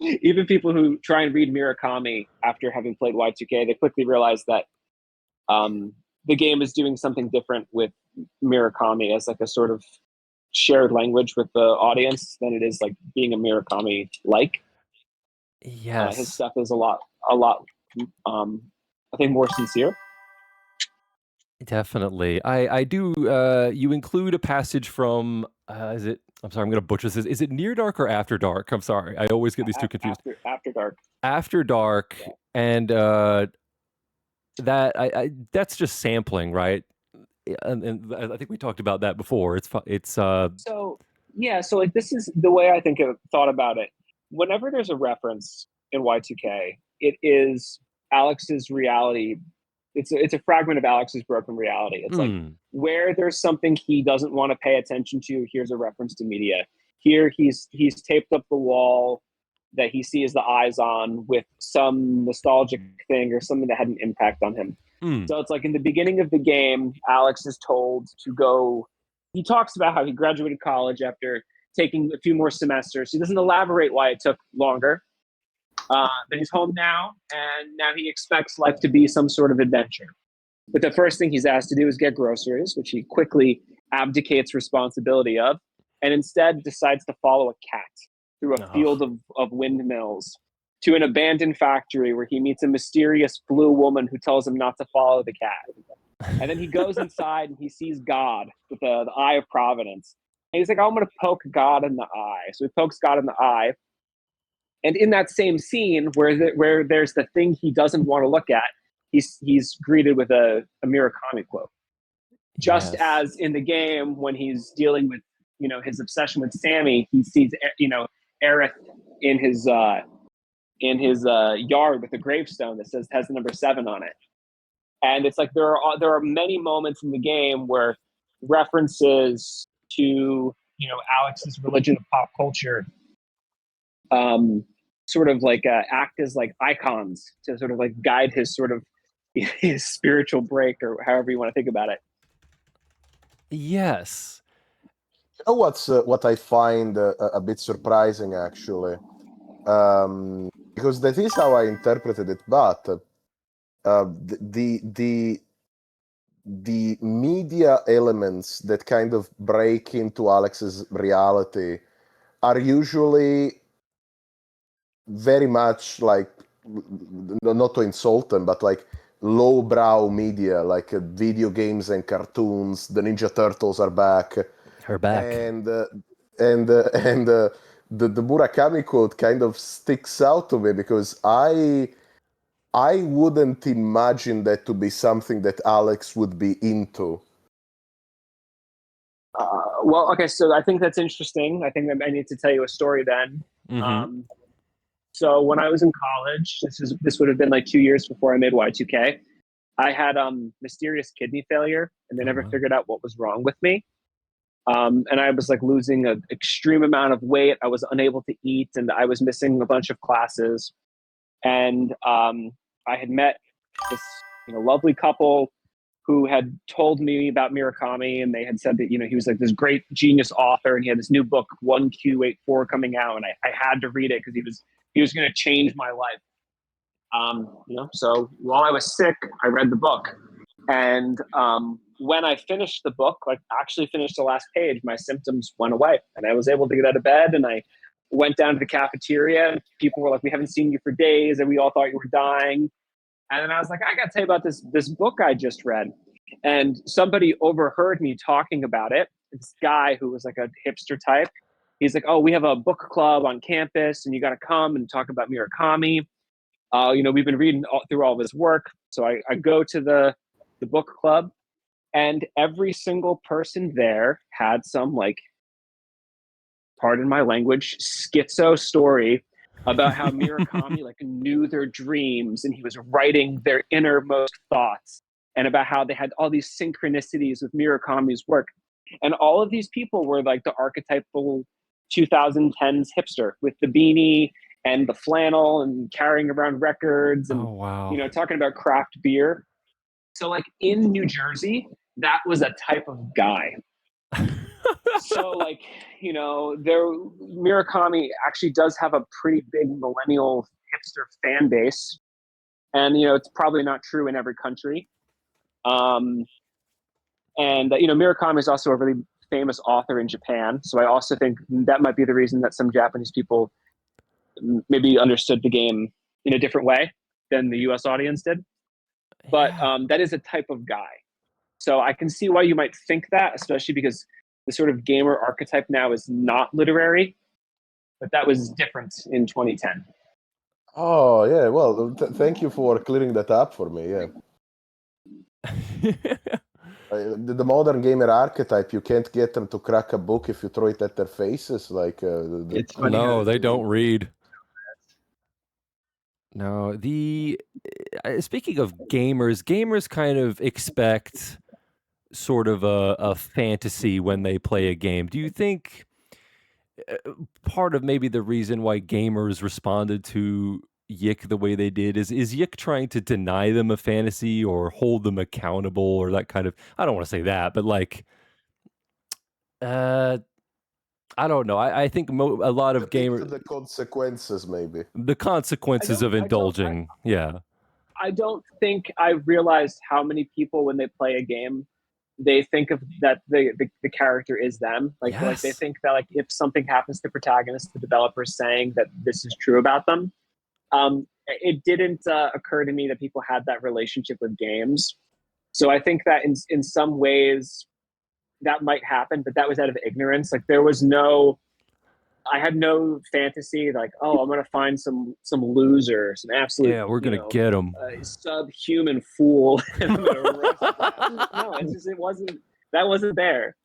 Even people who try and read Murakami after having played Y2K, they quickly realize that the game is doing something different with Murakami as like a sort of shared language with the audience than it is like being a Murakami like. Yes. His stuff is a lot, I think, more sincere. Definitely. I do. You include a passage from. Is it? I'm sorry. I'm going to butcher this. Is it Near Dark or After Dark? I'm sorry. I always get these two confused. After Dark. After Dark, Yeah. and that that's just sampling, right? And I think we talked about that before. It's So yeah, so like this is the way I think of thought about it. Whenever there's a reference in Y2K, it is Alex's reality. It's a fragment of Alex's broken reality. It's like where there's something he doesn't want to pay attention to, here's a reference to media. Here he's taped up the wall that he sees the eyes on with some nostalgic thing or something that had an impact on him. So it's like in the beginning of the game, Alex is told to go. He talks about how he graduated college after taking a few more semesters. He doesn't elaborate why it took longer. But he's home now, and now he expects life to be some sort of adventure. But the first thing he's asked to do is get groceries, which he quickly abdicates responsibility of, and instead decides to follow a cat through a field of windmills to an abandoned factory where he meets a mysterious blue woman who tells him not to follow the cat. And then he goes inside and he sees God with the eye of providence. And he's like, I'm going to poke God in the eye. So he pokes God in the eye. And in that same scene where there's the thing he doesn't want to look at, he's greeted with a Murakami quote. Just as in the game when he's dealing with, his obsession with Sammy, he sees, Aerith in his yard with a gravestone that has the number 7 on it. And it's like there are many moments in the game where references to Alex's religion of pop culture sort of like act as like icons to sort of like guide his sort of his spiritual break, or however you want to think about it. Yes. You know what I find a bit surprising, actually, because that is how I interpreted it, but the media elements that kind of break into Alex's reality are usually very much like, not to insult them, but like lowbrow media, like video games and cartoons. The Ninja Turtles are back. Her back. And the Murakami quote kind of sticks out to me because I wouldn't imagine that to be something that Alex would be into. Well, okay, so I think that's interesting. I think I need to tell you a story then. So when I was in college, this would have been like 2 years before I made Y2K. I had mysterious kidney failure, and they never figured out what was wrong with me. And I was like losing an extreme amount of weight. I was unable to eat, and I was missing a bunch of classes. And I had met this lovely couple who had told me about Murakami, and they had said that he was like this great genius author, and he had this new book 1Q84 coming out, and I had to read it because he was going to change my life. So while I was sick, I read the book, and when I finished the book, like actually finished the last page, my symptoms went away, and I was able to get out of bed, and I went down to the cafeteria, and people were like, "We haven't seen you for days," and we all thought you were dying. And then I was like, I got to tell you about this book I just read. And somebody overheard me talking about it. This guy who was like a hipster type. He's like, "Oh, we have a book club on campus, and you got to come and talk about Murakami. We've been reading through all of his work." So I go to the book club, and every single person there had some, like, pardon my language, schizo story about how Murakami like knew their dreams and he was writing their innermost thoughts, and about how they had all these synchronicities with Murakami's work. And all of these people were like the archetypal 2010s hipster with the beanie and the flannel and carrying around records and talking about craft beer. So like in New Jersey, that was a type of guy. So like, Murakami actually does have a pretty big millennial hipster fan base. And, it's probably not true in every country. Murakami is also a really famous author in Japan. So I also think that might be the reason that some Japanese people maybe understood the game in a different way than the US audience did. But that is a type of guy. So I can see why you might think that, especially because the sort of gamer archetype now is not literary, but that was different in 2010. Oh yeah, well, thank you for clearing that up for me. Yeah, the modern gamer archetype, you can't get them to crack a book if you throw it at their faces. Like, It's funny how No, they it's don't read. No, speaking of gamers kind of expect sort of a fantasy when they play a game. Do you think part of maybe the reason why gamers responded to YIIK the way they did is YIIK trying to deny them a fantasy or hold them accountable or that kind of, I don't want to say that, but like I don't know. I think a lot of gamers, the consequences, maybe. the consequences of indulging. Yeah. I don't think I realized how many people, when they play a game, they think of that the character is them. Like they think that like if something happens to the protagonist, the developer is saying that this is true about them. It didn't occur to me that people had that relationship with games. So I think that in some ways that might happen, but that was out of ignorance. Like I had no fantasy like, oh, I'm gonna find some loser, some absolute, yeah, we're gonna get him, subhuman fool. And I'm gonna roast them. No, that wasn't there.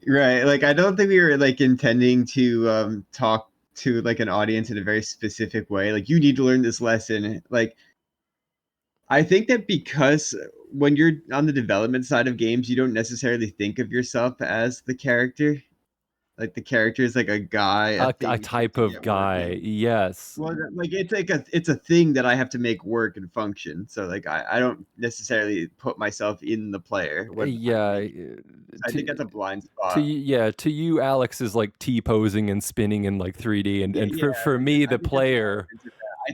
Right. Like, I don't think we were like intending to talk to like an audience in a very specific way. Like, you need to learn this lesson. Like, I think that because when you're on the development side of games, you don't necessarily think of yourself as the character. Like, the character is like a guy, a type of guy. Working. Yes. Well, like it's a thing that I have to make work and function. So like I don't necessarily put myself in the player. I think that's a blind spot. To you, Alex is like T-posing and spinning in like 3D, and for me, the player.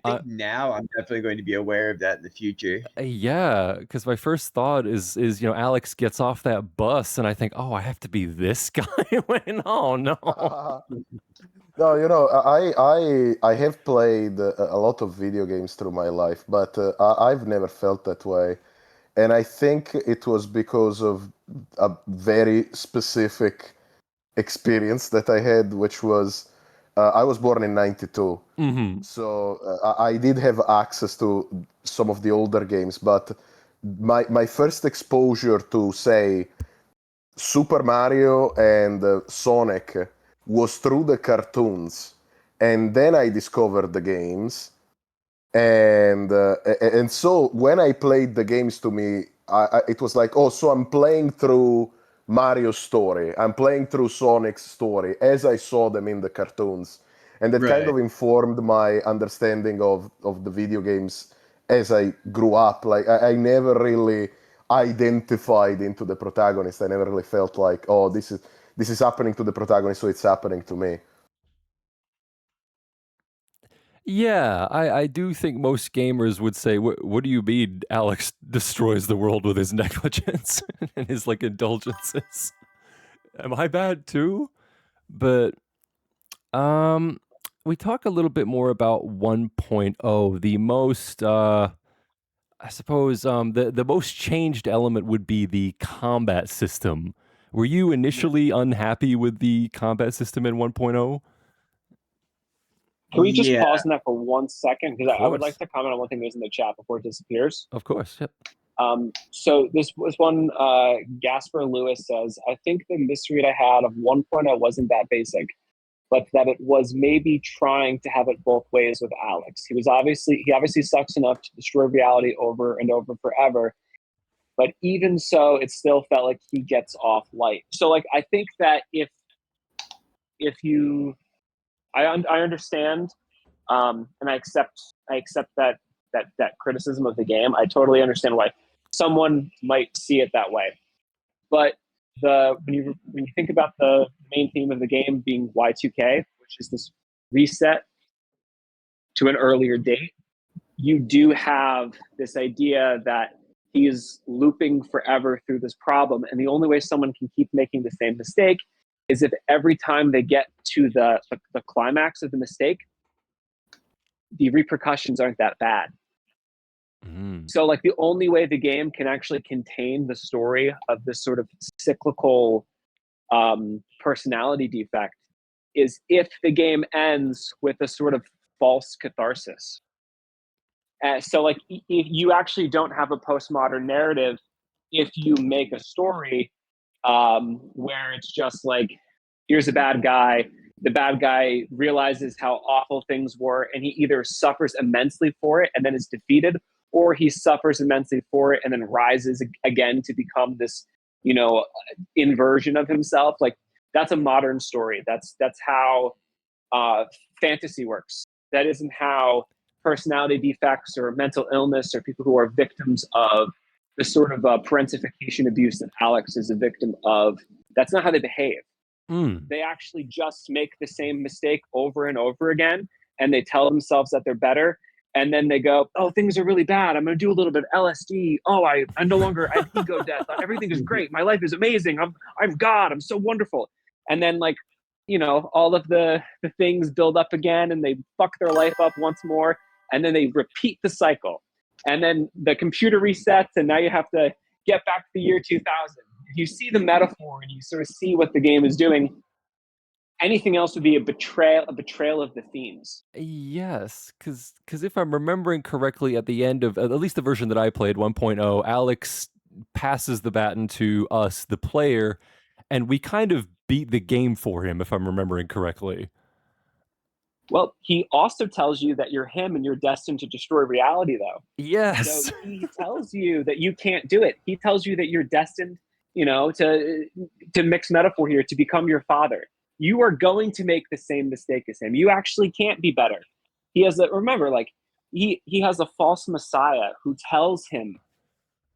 I think now I'm definitely going to be aware of that in the future. Yeah, because my first thought is Alex gets off that bus, and I think, oh, I have to be this guy. Oh no. No, I have played a lot of video games through my life, but I've never felt that way, and I think it was because of a very specific experience that I had, which was I was born in '92, so I did have access to some of the older games, but my first exposure to, say, Super Mario and Sonic was through the cartoons, and then I discovered the games, and so when I played the games, to me, it was like, oh, so I'm playing through Mario's story, I'm playing through Sonic's story as I saw them in the cartoons, and that kind of informed my understanding of the video games as I grew up. Like I never really identified into the protagonist. I never really felt like, oh, this is happening to the protagonist, so it's happening to me. Yeah, I do think most gamers would say, what do you mean Alex destroys the world with his negligence and his like indulgences? Am I bad too? But we talk a little bit more about 1.0. The most I suppose the most changed element would be the combat system. Were you initially unhappy with the combat system in 1.0? Can we just pause on that for 1 second? Because I would like to comment on one thing that's in the chat before it disappears. Of course, yep. So this was one, Gasper Lewis says, I think the mystery that I had of 1.0 wasn't that basic, but that it was maybe trying to have it both ways with Alex. He obviously sucks enough to destroy reality over and over forever, but even so, it still felt like he gets off light. So like, I think that if you, I understand, and I accept that criticism of the game. I totally understand why someone might see it that way. But when you think about the main theme of the game being Y2K, which is this reset to an earlier date, you do have this idea that he is looping forever through this problem, and the only way someone can keep making the same mistake is if every time they get to the climax of the mistake, the repercussions aren't that bad. So like the only way the game can actually contain the story of this sort of cyclical personality defect is if the game ends with a sort of false catharsis. So like if you actually don't have a postmodern narrative if you make a story where it's just like, here's a bad guy, the bad guy realizes how awful things were, and he either suffers immensely for it and then is defeated, or he suffers immensely for it and then rises again to become this, you know, inversion of himself. Like that's a modern story. That's how fantasy works. That isn't how personality defects or mental illness or people who are victims of the sort of parentification abuse that Alex is a victim of. That's not how they behave. They actually just make the same mistake over and over again, and they tell themselves that they're better. And then they go, oh, things are really bad. I'm going to do a little bit of LSD. Oh, I no longer have ego death. Everything is great. My life is amazing. I'm God. I'm so wonderful. And then, like, you know, all of the things build up again, and they fuck their life up once more. And then they repeat the cycle. And then the computer resets, and now you have to get back to the year 2000. If you see the metaphor and you sort of see what the game is doing, anything else would be a betrayal of the themes. Yes, because if I'm remembering correctly, at the end of at least the version that I played, 1.0, Alex passes the baton to us, the player, and we kind of beat the game for him, if I'm remembering correctly. Well, he also tells you that you're him and you're destined to destroy reality, though. Yes. So he tells you that you can't do it. He tells you that you're destined, you know, to mix metaphor here, to become your father. You are going to make the same mistake as him. You actually can't be better. He has remember, like, he has a false messiah who tells him,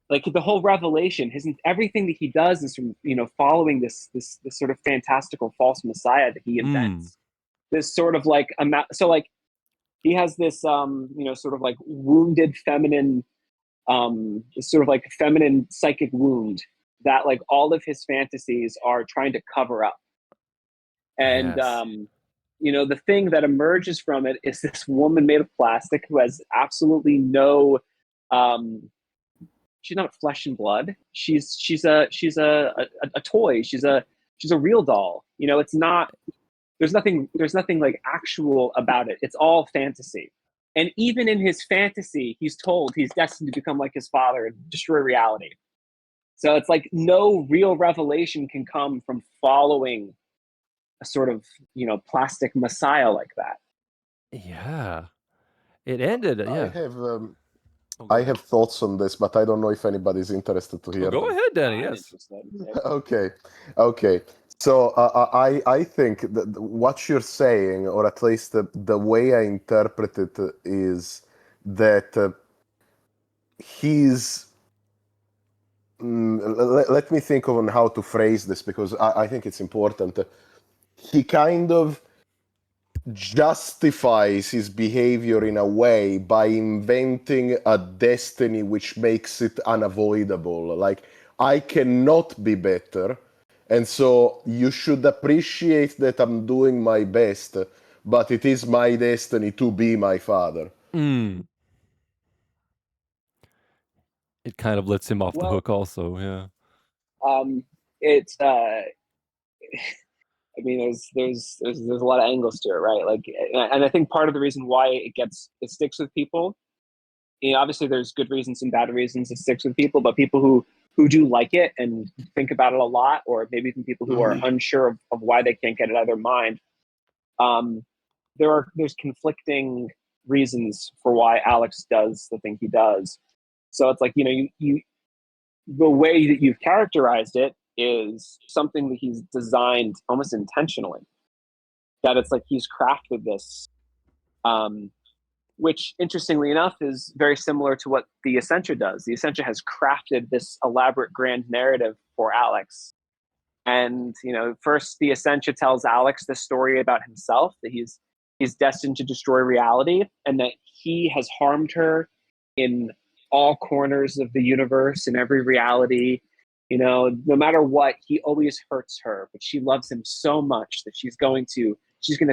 like, the whole revelation, everything that he does is from, you know, following this sort of fantastical false messiah that he invents. This sort of like so like he has this you know, sort of like wounded feminine sort of like feminine psychic wound that like all of his fantasies are trying to cover up. And Yes. you know, the thing that emerges from it is this woman made of plastic who has absolutely no she's not flesh and blood. She's a toy. She's a real doll. You know, it's not, there's nothing like actual about it. It's all fantasy. And even in his fantasy, he's told he's destined to become like his father and destroy reality. So it's like no real revelation can come from following a sort of, you know, plastic messiah like that. Yeah. It ended. Yeah. I have thoughts on this, but I don't know if anybody's interested to hear Go them. ahead, Danny. Yes. Okay. So I think that what you're saying, or at least the way I interpret it, is that he's. Let me think on how to phrase this, because I think it's important. He kind of justifies his behavior in a way by inventing a destiny which makes it unavoidable. Like, I cannot be better, and so you should appreciate that I'm doing my best, but it is my destiny to be my father. It kind of lets him off the hook also, yeah. It's I mean, there's a lot of angles to it, right? Like, and I think part of the reason why it sticks with people, you know, obviously there's good reasons and bad reasons it sticks with people, but people who do like it and think about it a lot, or maybe even people who are unsure of why they can't get it out of their mind, there's conflicting reasons for why Alex does the thing he does. So it's like, you know, you the way that you've characterized it is something that he's designed almost intentionally. That it's like he's crafted this, which interestingly enough is very similar to what the Essentia does. The Essentia has crafted this elaborate grand narrative for Alex. And, you know, first the Essentia tells Alex the story about himself, that he's destined to destroy reality, and that he has harmed her in all corners of the universe, in every reality. You know, no matter what, he always hurts her, but she loves him so much that she's going to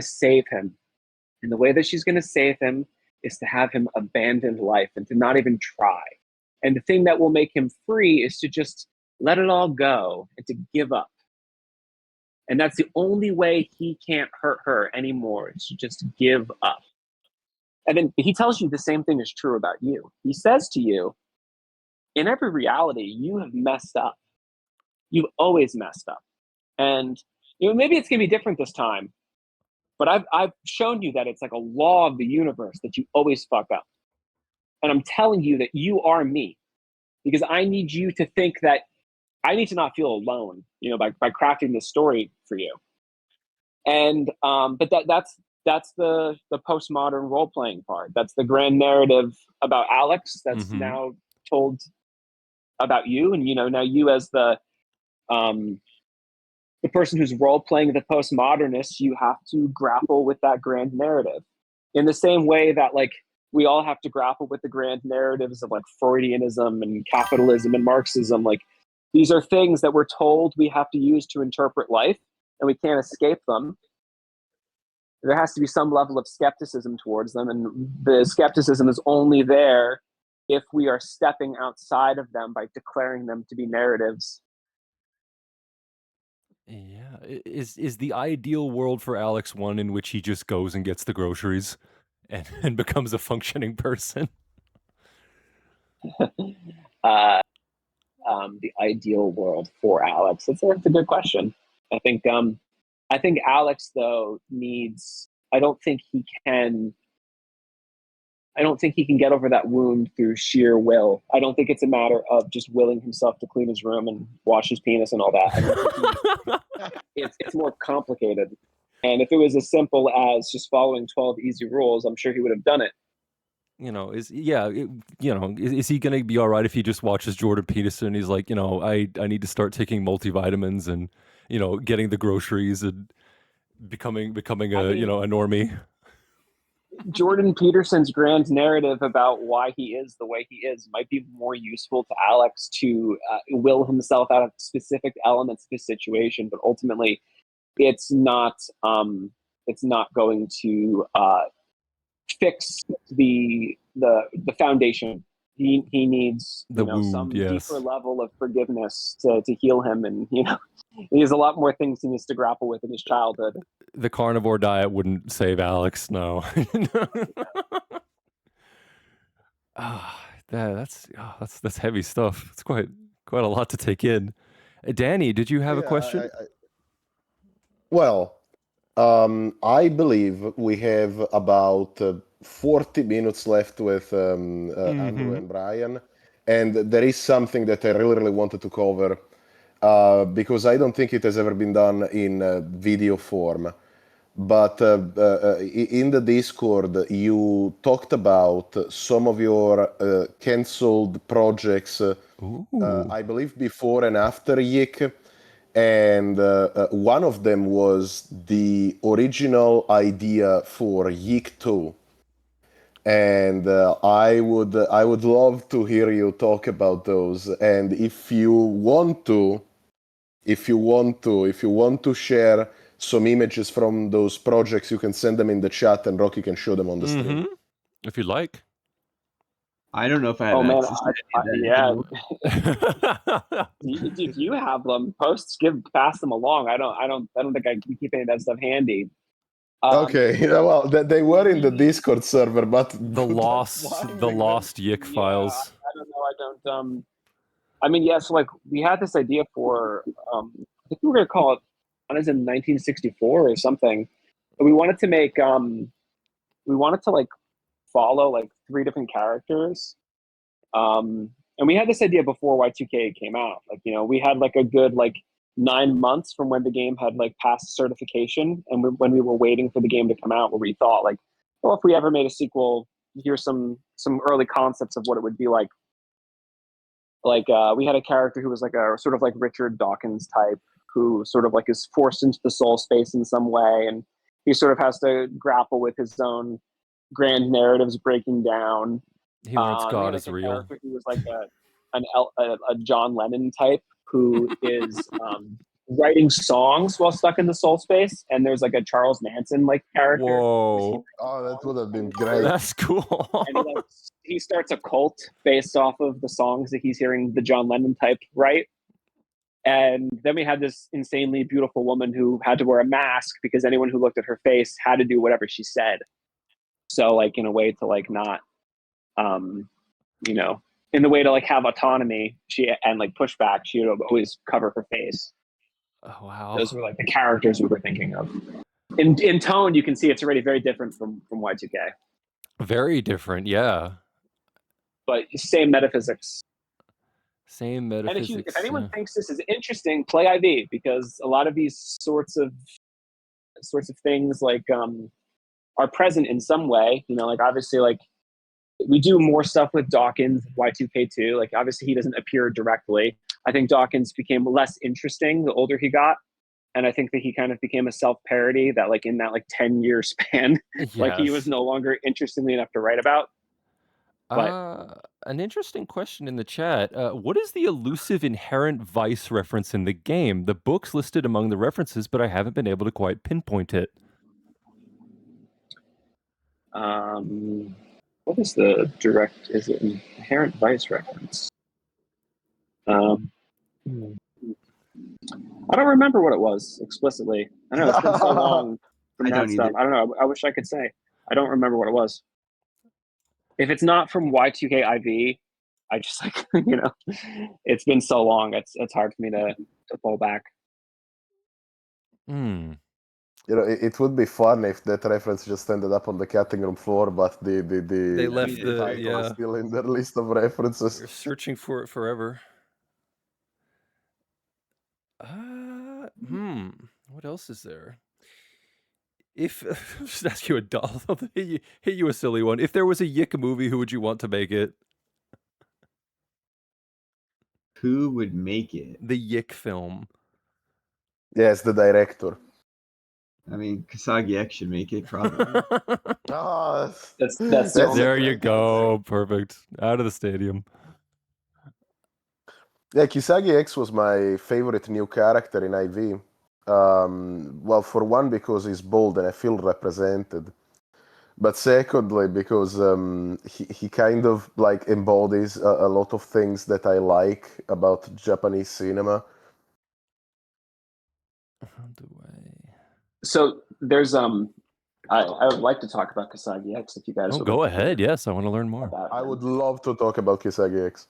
save him. And the way that she's going to save him is to have him abandon life and to not even try. And the thing that will make him free is to just let it all go and to give up. And that's the only way he can't hurt her anymore, is to just give up. And then he tells you the same thing is true about you. He says to you, in every reality, you have messed up. You've always messed up. And maybe it's going to be different this time, but I've shown you that it's like a law of the universe that you always fuck up. And I'm telling you that you are me, because I need you to think that I need to not feel alone, by crafting this story for you. And but that's the postmodern role playing part. That's the grand narrative about Alex that's now told about you, and now you as the person who's role playing the postmodernist, you have to grapple with that grand narrative in the same way that we all have to grapple with the grand narratives of Freudianism and capitalism and Marxism. These are things that we're told we have to use to interpret life, and we can't escape them. There has to be some level of skepticism towards them, and the skepticism is only there if we are stepping outside of them by declaring them to be narratives. Yeah. Is the ideal world for Alex one in which he just goes and gets the groceries and becomes a functioning person? The ideal world for Alex. That's a good question. I think Alex though needs. I don't think he can get over that wound through sheer will. I don't think it's a matter of just willing himself to clean his room and wash his penis and all that. It's more complicated. And if it was as simple as just following 12 easy rules, I'm sure he would have done it. Is he going to be all right if he just watches Jordan Peterson? He's like, I need to start taking multivitamins and, getting the groceries and becoming a normie. Jordan Peterson's grand narrative about why he is the way he is might be more useful to Alex to will himself out of specific elements of his situation, but ultimately it's not going to fix the foundation. He needs some deeper level of forgiveness to heal him, and he has a lot more things he needs to grapple with in his childhood. The carnivore diet wouldn't save Alex, no. That's heavy stuff. It's quite a lot to take in. Danny, did you have a question? I believe we have about 40 minutes left with Andrew and Brian, and there is something that I really wanted to cover because I don't think it has ever been done in video form. But in the Discord, you talked about some of your cancelled projects, I believe before and after YIIK. And one of them was the original idea for YIIK 2. And I would love to hear you talk about those. And if you want to share some images from those projects, you can send them in the chat and Rocky can show them on the stream. If you'd like. I don't know if I have access to any of that. If you have them, pass them along. I don't think I can keep any of that stuff handy. Okay, well, they were in the Discord server, but the lost YIIK files. I don't know. I don't. I mean, yes. We had this idea for. I think we were gonna call it. I was in 1964 or something. We wanted to make. We wanted to follow 3 different characters. And we had this idea before Y2K came out. We had a good 9 months from when the game had passed certification, and when we were waiting for the game to come out, where we thought well, if we ever made a sequel, here's some early concepts of what it would be like. We had a character who was a sort of Richard Dawkins type, who sort of is forced into the soul space in some way, and he sort of has to grapple with his own grand narratives breaking down. He learns God is real. He was a John Lennon type who is writing songs while stuck in the soul space, and there's like a Charles Manson like character. Whoa, Oh, that would have been great. that's cool. And he starts a cult based off of the songs that he's hearing the John Lennon type write. And then we had this insanely beautiful woman who had to wear a mask because anyone who looked at her face had to do whatever she said. So like in a way to like not, you know, in the way to like have autonomy, and like pushback, she would always cover her face. Oh, wow. Those were like the characters we were thinking of. In tone, you can see it's already very different from Y2K. Very different, yeah. But same metaphysics. Same metaphysics. And if anyone thinks this is interesting, play IV, because a lot of these sorts of things like are present in some way. You know, like obviously, like we do more stuff with Dawkins, Y2K2. Like obviously, he doesn't appear directly. I think Dawkins became less interesting the older he got, and I think that he kind of became a self-parody that, like in that like 10-year span, like he was no longer interestingly enough to write about. But an interesting question in the chat. What is the elusive inherent vice reference in the game? The book's listed among the references, but I haven't been able to quite pinpoint it. What is the direct? Is it an inherent vice reference? I don't remember what it was explicitly. I don't know. It's been so long from I that don't stuff. either. I don't know. I wish I could say. I don't remember what it was. If it's not from Y2K IV, I just like, you know, it's been so long. It's hard for me to pull back. Hmm. You know, it would be fun if that reference just ended up on the cutting room floor, but They left the title is still in their list of references. You're searching for it forever. What else is there? If I'll just ask you hit you a silly one. If there was a YIIK movie, who would you want to make it? Who would make it? The YIIK film. Yes, the director. I mean, YIIK should make it, probably. Oh, That's there you go. Perfect. Out of the stadium. Yeah, YIIK was my favorite new character in IV. Well, for one, because he's bold and I feel represented. But secondly, because he kind of like embodies a lot of things that I like about Japanese cinema. So there's I would like to talk about YIIK if you guys would go like to ahead. hear Yes, I want to learn more. about I him. would love to talk about YIIK.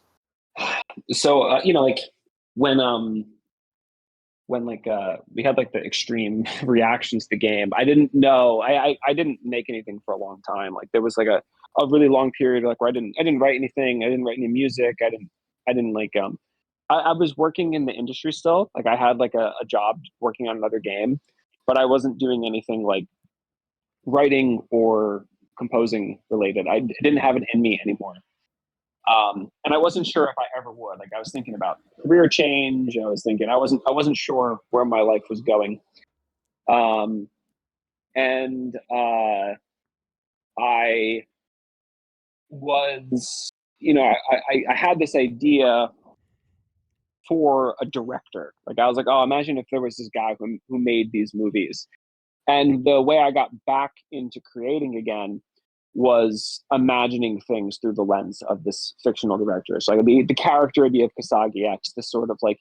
So you know, like when like we had like the extreme reactions to the game, I didn't know, I didn't make anything for a long time. Like there was like a really long period like where I didn't write anything, I didn't write any music, I didn't like I was working in the industry still. Like I had like a job working on another game, but I wasn't doing anything like writing or composing related. I didn't have it in me anymore. And I wasn't sure if I ever would. Like I was thinking about career change. I wasn't sure where my life was going. And I was, you know, I had this idea for a director. Like I was like, oh, imagine if there was this guy who made these movies. And the way I got back into creating again was imagining things through the lens of this fictional director. So like the character idea of YIIK, this sort of like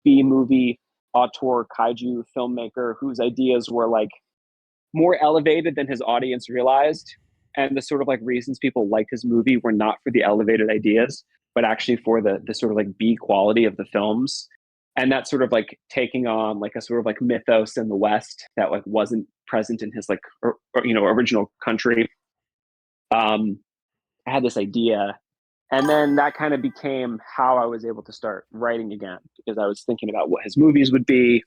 B-movie auteur kaiju filmmaker whose ideas were like more elevated than his audience realized. And the sort of like reasons people liked his movie were not for the elevated ideas, but actually for the sort of like B quality of the films. And that sort of like taking on like a sort of like mythos in the West that like wasn't present in his like, you know, original country. I had this idea, and then that kind of became how I was able to start writing again, because I was thinking about what his movies would be.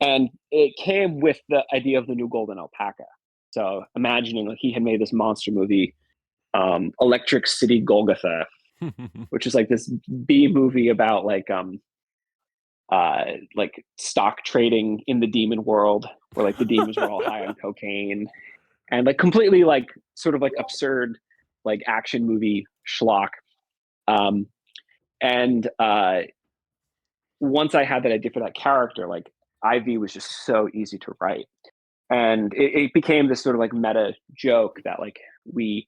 And it came with the idea of the new golden alpaca. So imagining like he had made this monster movie, Electric City Golgotha, which is like this B movie about like stock trading in the demon world, where like the demons were all high on cocaine, and like completely like sort of like absurd like action movie schlock. And once I had that idea for that character, like IV was just so easy to write. And it became this sort of like meta joke that like we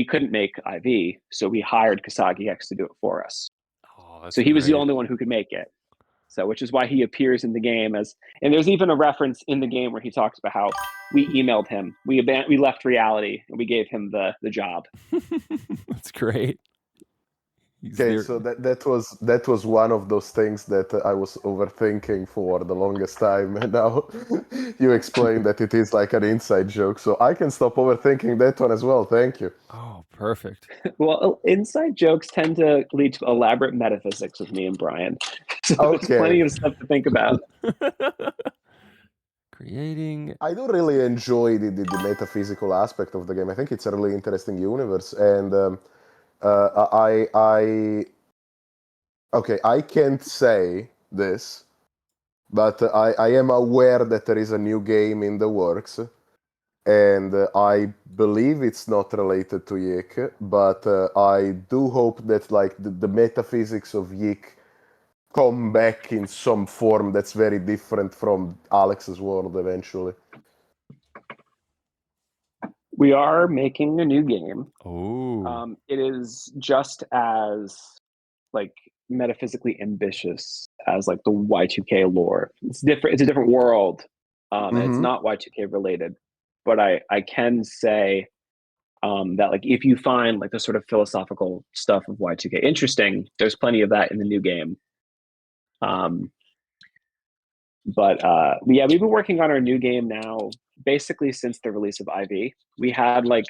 couldn't make IV, so we hired KasagiX to do it for us. Oh, that's So he was the great. only one who could make it. So, which is why he appears in the game as, and there's even a reference in the game where he talks about how we emailed him, we left reality, and we gave him the job. That's great. Okay, so that was one of those things that I was overthinking for the longest time, and now you explained that it is like an inside joke, so I can stop overthinking that one as well. Thank you. Oh, perfect. Well, inside jokes tend to lead to elaborate metaphysics with me and Brian. So there's Okay. plenty of stuff to think about. Creating. I do really enjoy the metaphysical aspect of the game. I think it's a really interesting universe, and I can't say this, but I am aware that there is a new game in the works, and I believe it's not related to YIIK, but I do hope that like the metaphysics of YIIK come back in some form that's very different from Alex's world eventually. We are making a new game. Oh. It is just as like metaphysically ambitious as like the Y2K lore. It's different. It's a different world. And it's not Y2K related. But I can say that like if you find like the sort of philosophical stuff of Y2K interesting, there's plenty of that in the new game. But yeah, we've been working on our new game now basically since the release of IV. We had like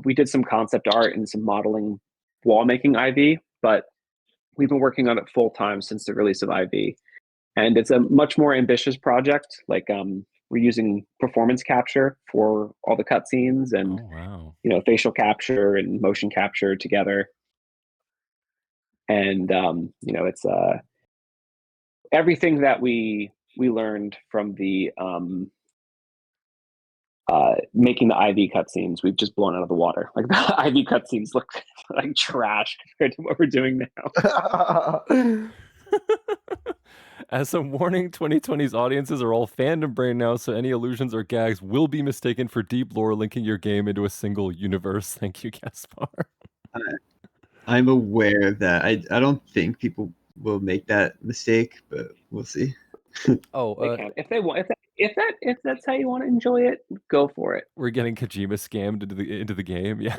we did some concept art and some modeling wall making IV, but we've been working on it full time since the release of IV. And it's a much more ambitious project. Like we're using performance capture for all the cutscenes and facial capture and motion capture together. And it's everything that we learned from the making the IV cutscenes, we've just blown out of the water. Like the IV cutscenes look like trash compared to what we're doing now. As a warning, 2020's audiences are all fandom brain now, so any illusions or gags will be mistaken for deep lore linking your game into a single universe. Thank you, Gaspar. I'm aware of that. I don't think people will make that mistake, but we'll see. They can. If they want, if that's how you want to enjoy it, go for it. We're getting Kojima scammed into the game. Yeah.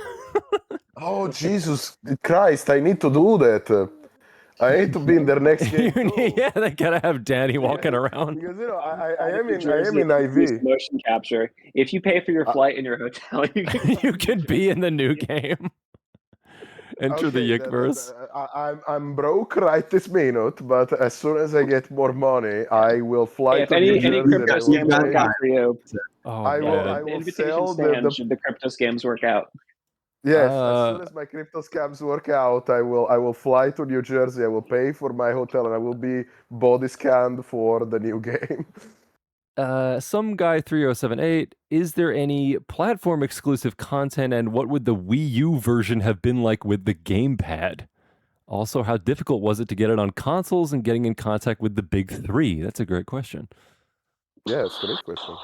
Oh Jesus Christ! I need to do that. I need to be in their next game. Yeah, they gotta have Danny walking around. Because I am in IV. Motion capture. If you pay for your flight and your hotel, you can be in the new game. Enter the YIIKverse. I'm broke right this minute, but as soon as I get more money, I will fly to New Jersey. Any crypto scams work out for you? I will sell should the crypto scams work out. Yes, as soon as my crypto scams work out, I will fly to New Jersey. I will pay for my hotel, and I will be body scanned for the new game. Some guy 3078, is there any platform exclusive content, and what would the Wii U version have been like with the gamepad? Also, how difficult was it to get it on consoles and getting in contact with the big three? That's a great question. Yeah, it's a great question.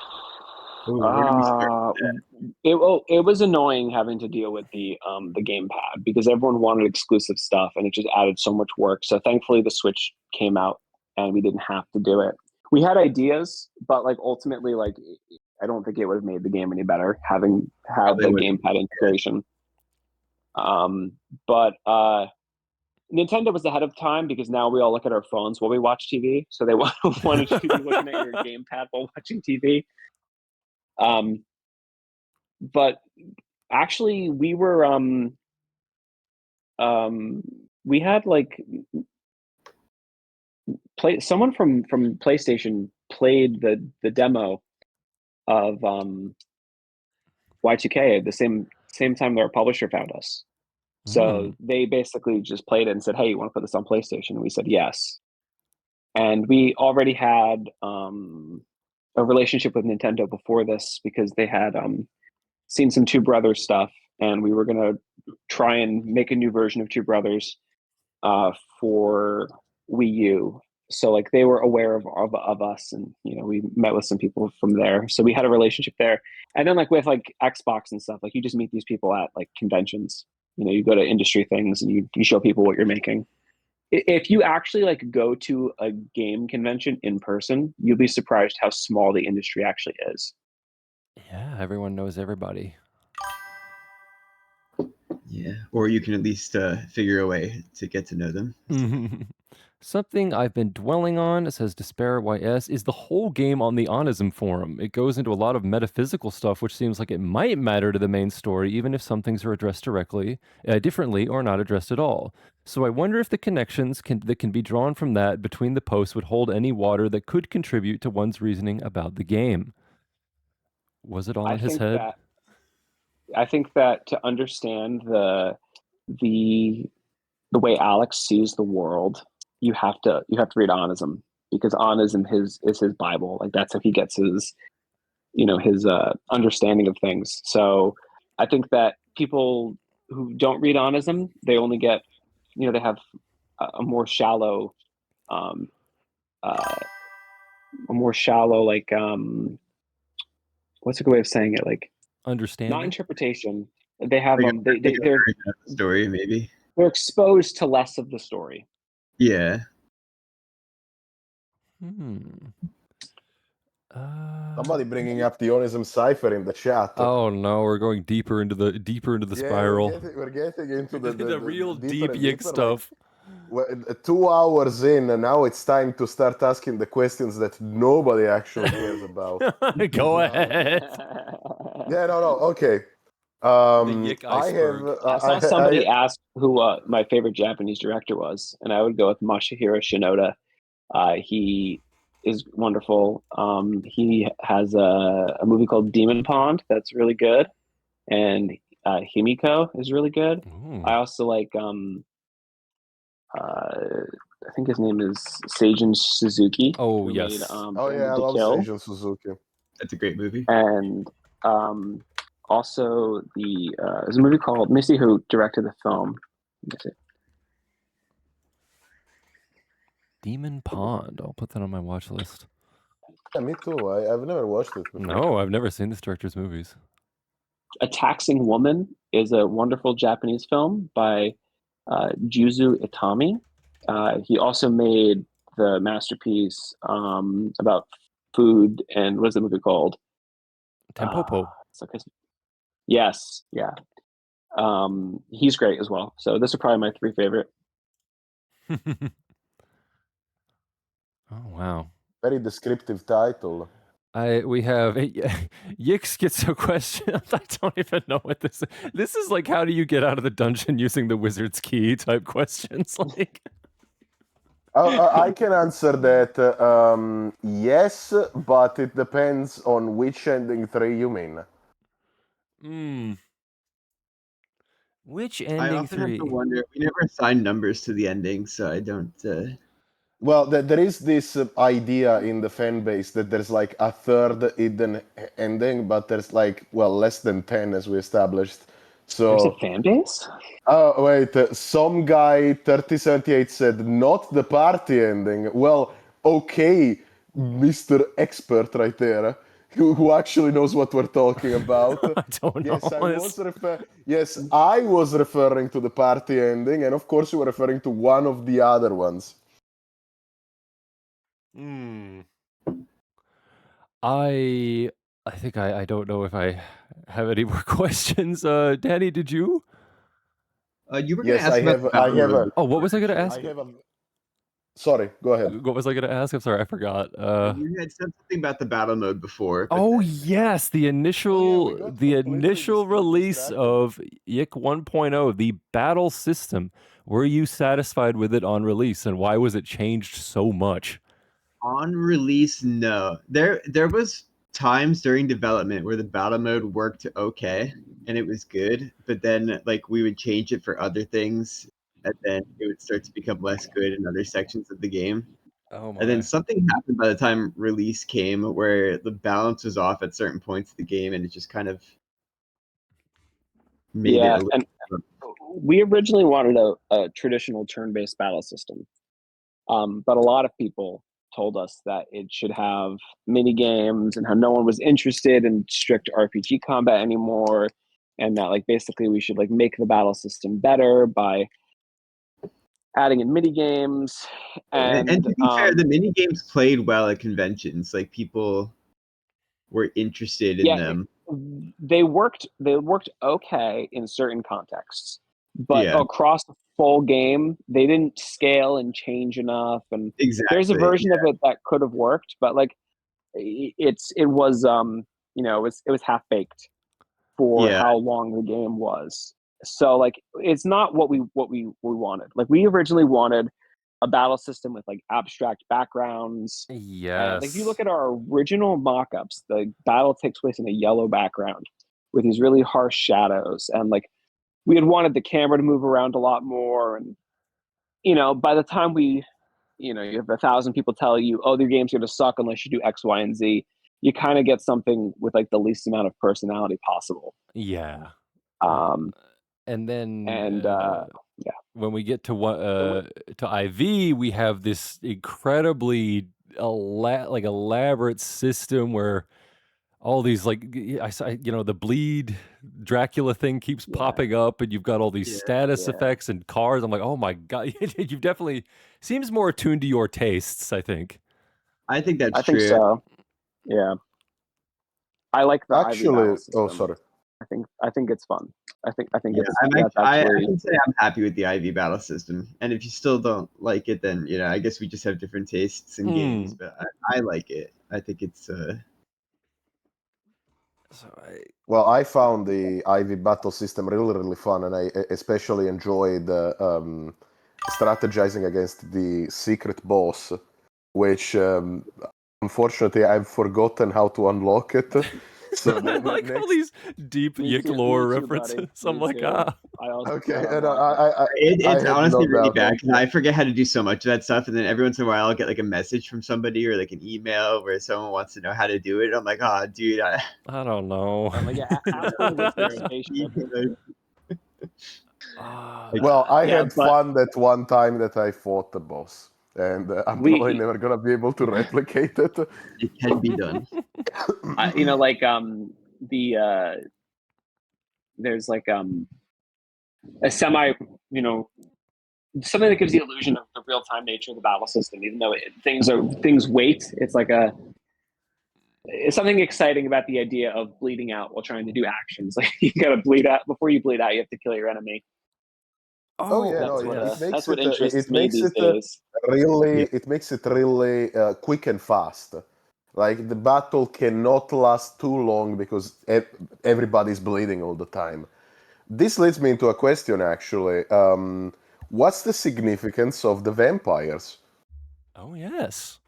It was annoying having to deal with the gamepad because everyone wanted exclusive stuff and it just added so much work. So thankfully the Switch came out and we didn't have to do it. We had ideas, but like ultimately, like I don't think it would have made the game any better having had the gamepad integration. But Nintendo was ahead of time because now we all look at our phones while we watch TV. So they wanted you to be looking at your gamepad while watching TV. But actually we were we had like someone from PlayStation played the demo of Y2K the same time that our publisher found us. So they basically just played it and said, "Hey, you want to put this on PlayStation?" And we said yes. And we already had a relationship with Nintendo before this because they had seen some Two Brothers stuff, and we were going to try and make a new version of Two Brothers for Wii U So like they were aware of us, and we met with some people from there. So we had a relationship there. And then like with like Xbox and stuff, like you just meet these people at like conventions. You go to industry things and you show people what you're making. If you actually like go to a game convention in person, you'll be surprised how small the industry actually is. Yeah, everyone knows everybody. Yeah, or you can at least figure a way to get to know them. Something I've been dwelling on, says Despair YS, is the whole game on the Onism forum. It goes into a lot of metaphysical stuff, which seems like it might matter to the main story, even if some things are addressed differently, or not addressed at all. So I wonder if the connections that can be drawn from that between the posts would hold any water that could contribute to one's reasoning about the game. Was it all in his head? I think that to understand the way Alex sees the world, you have to read Onism, because Onism is his Bible. Like that's how he gets his understanding of things. So I think that people who don't read Onism, they only get they have a more shallow like what's a good way of saying it, like Understanding, not interpretation. They have Like they're story, maybe. They're exposed to less of the story. Yeah. Somebody bringing up the Onism cipher in the chat. Oh no, we're going deeper into the spiral. We're getting into the real deeper deep and YIIK deeper, stuff. Like, 2 hours in, and now it's time to start asking the questions that nobody actually cares about. Go ahead. Yeah, no, okay. YIIK iceberg. I saw somebody ask who my favorite Japanese director was, and I would go with Masahiro Shinoda. He is wonderful. He has a movie called Demon Pond that's really good, and Himiko is really good. Ooh. I also like I think his name is Seijun Suzuki. Oh yes. Made, I love Seijun Suzuki. That's a great movie. And also there's a movie called Missy who directed the film. Demon Pond. I'll put that on my watch list. Yeah, me too. I've never watched it before. No, I've never seen this director's movies. A Taxing Woman is a wonderful Japanese film by Juzu Itami. He also made the masterpiece about food, and what's the movie called? Tempopo. Yes, yeah. He's great as well. So this are probably my 3 favorite. Oh wow. Very descriptive title. We have YIIK's gets a question. I don't even know what this is. This is like, how do you get out of the dungeon using the wizard's key type questions? Like, I can answer that. Yes, but it depends on which ending 3 you mean. Which I ending often 3? have to wonder. We never assign numbers to the ending, so I don't. Well, there is this idea in the fan base that there's like a third hidden ending, but there's like, less than 10 as we established. So there's a fan base? Oh, wait, some guy 3078 said not the party ending. Well, okay, Mr. Expert right there, who actually knows what we're talking about. I don't know. Yes, I was referring to the party ending, and of course you were referring to one of the other ones. I think I don't know if I have any more questions. Danny, did you? You were going to ask about I have a. Oh, what was I going to ask? Sorry, go ahead. What was I going to ask? I'm sorry, I forgot. You had said something about the battle mode before. Oh yes, the initial release of YIIK 1.0, the battle system. Were you satisfied with it on release, and why was it changed so much? On release, no. There was times during development where the battle mode worked okay and it was good, but then like we would change it for other things, and then it would start to become less good in other sections of the game. Oh my. And then something happened by the time release came where the balance was off at certain points of the game, and it just kind of made it a little. And we originally wanted a traditional turn-based battle system. But a lot of people told us that it should have mini games and how no one was interested in strict RPG combat anymore, and that like basically we should like make the battle system better by adding in mini games. And to be fair, the mini games played well at conventions. Like people were interested in them. They worked okay in certain contexts, but across the full game, they didn't scale and change enough. And there's a version of it that could have worked, but like it was it was half baked for how long the game was. So like it's not what we wanted. Like we originally wanted a battle system with like abstract backgrounds. Yes. Like if you look at our original mock-ups, the battle takes place in a yellow background with these really harsh shadows, and like we had wanted the camera to move around a lot more. And by the time you have 1,000 people tell you, oh, your game's gonna suck unless you do X, Y, and Z, you kind of get something with like the least amount of personality possible. Yeah. And then when we get to IV, we have this incredibly elaborate system where all these the bleed Dracula thing keeps popping up, and you've got all these status effects and cars. I'm like, oh my god, you've definitely seems more attuned to your tastes. I think that's true. Think so. Yeah, I like the actually. Oh, sorry. I think it's fun. I think it's. I can say I'm happy with the IV battle system, and if you still don't like it, then I guess we just have different tastes in games. But I like it. I think it's. Well, I found the IV battle system really fun, and I especially enjoyed strategizing against the secret boss, which unfortunately I've forgotten how to unlock it. So I like all these deep YIIK lore references. I'm like, okay. It's honestly really bad because I forget how to do so much of that stuff, and then every once in a while I'll get like a message from somebody or like an email where someone wants to know how to do it. I'm like, oh, dude, I don't know. Well, I had fun that one time that I fought the boss, and I'm probably never gonna be able to replicate it. It can be done. There's like a semi, something that gives the illusion of the real time nature of the battle system, even though things wait. It's like it's something exciting about the idea of bleeding out while trying to do actions. Like you gotta bleed out before you bleed out. You have to kill your enemy. That's what interests me these days. It makes it really quick and fast. Like the battle cannot last too long because everybody's bleeding all the time. This leads me into a question, actually. What's the significance of the vampires? Oh, yes.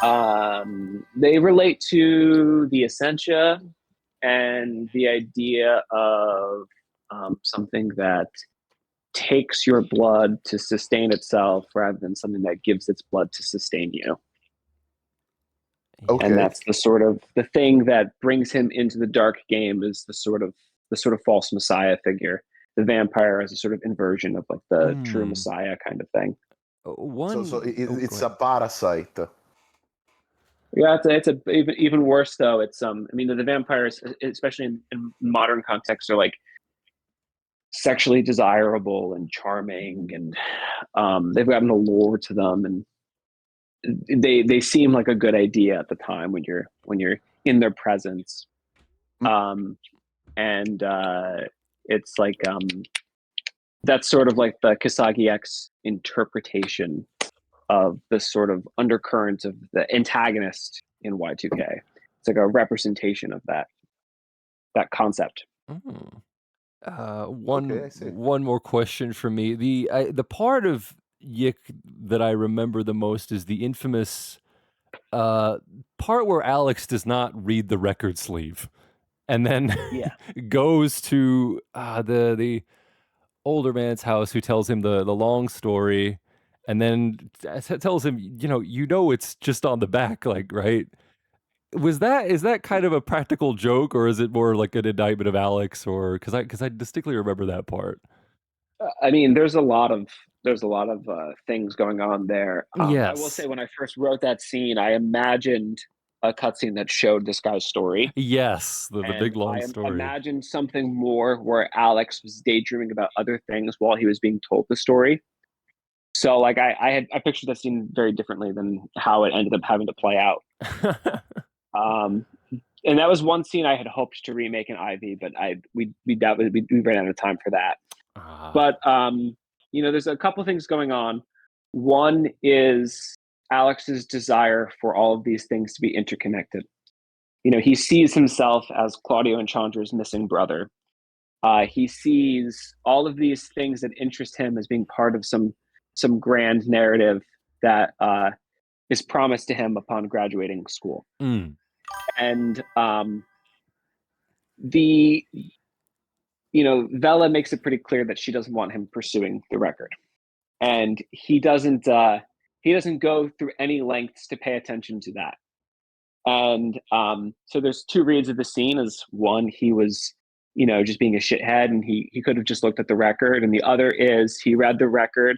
They relate to the essentia and the idea of something that takes your blood to sustain itself rather than something that gives its blood to sustain you. Okay. And that's the thing that brings him into the dark game is the sort of false messiah figure. The vampire as a sort of inversion of like the true messiah kind of thing. It's a parasite. Yeah, it's even worse though. It's the vampires, especially in modern context, are like sexually desirable and charming, and they've gotten a lure to them, and they seem like a good idea at the time when you're in their presence. It's like that's sort of like the Kasagi X interpretation of the sort of undercurrent of the antagonist in Y2K. It's like a representation of that concept. One more question for me. The part of YIIK that I remember the most is the infamous part where Alex does not read the record sleeve, and then goes to the older man's house who tells him the long story, and then tells him, it's just on the back, like, right? Is that kind of a practical joke, or is it more like an indictment of Alex? Or because I distinctly remember that part. There's a lot of there's a lot of things going on there. I will Yes. say, when I first wrote that scene, I imagined a cutscene that showed this guy's story. Yes, the big long story. Imagined something more where Alex was daydreaming about other things while he was being told the story. So like I pictured that scene very differently than how it ended up having to play out. And that was one scene I had hoped to remake in Ivy, but we ran out of time for that. But there's a couple things going on. One is Alex's desire for all of these things to be interconnected. He sees himself as Claudio and Chandra's missing brother. He sees all of these things that interest him as being part of some grand narrative that is promised to him upon graduating school. And Vela makes it pretty clear that she doesn't want him pursuing the record, and he doesn't go through any lengths to pay attention to that. And so there's two reads of the scene. As one, he was just being a shithead, and he could have just looked at the record, and the other is he read the record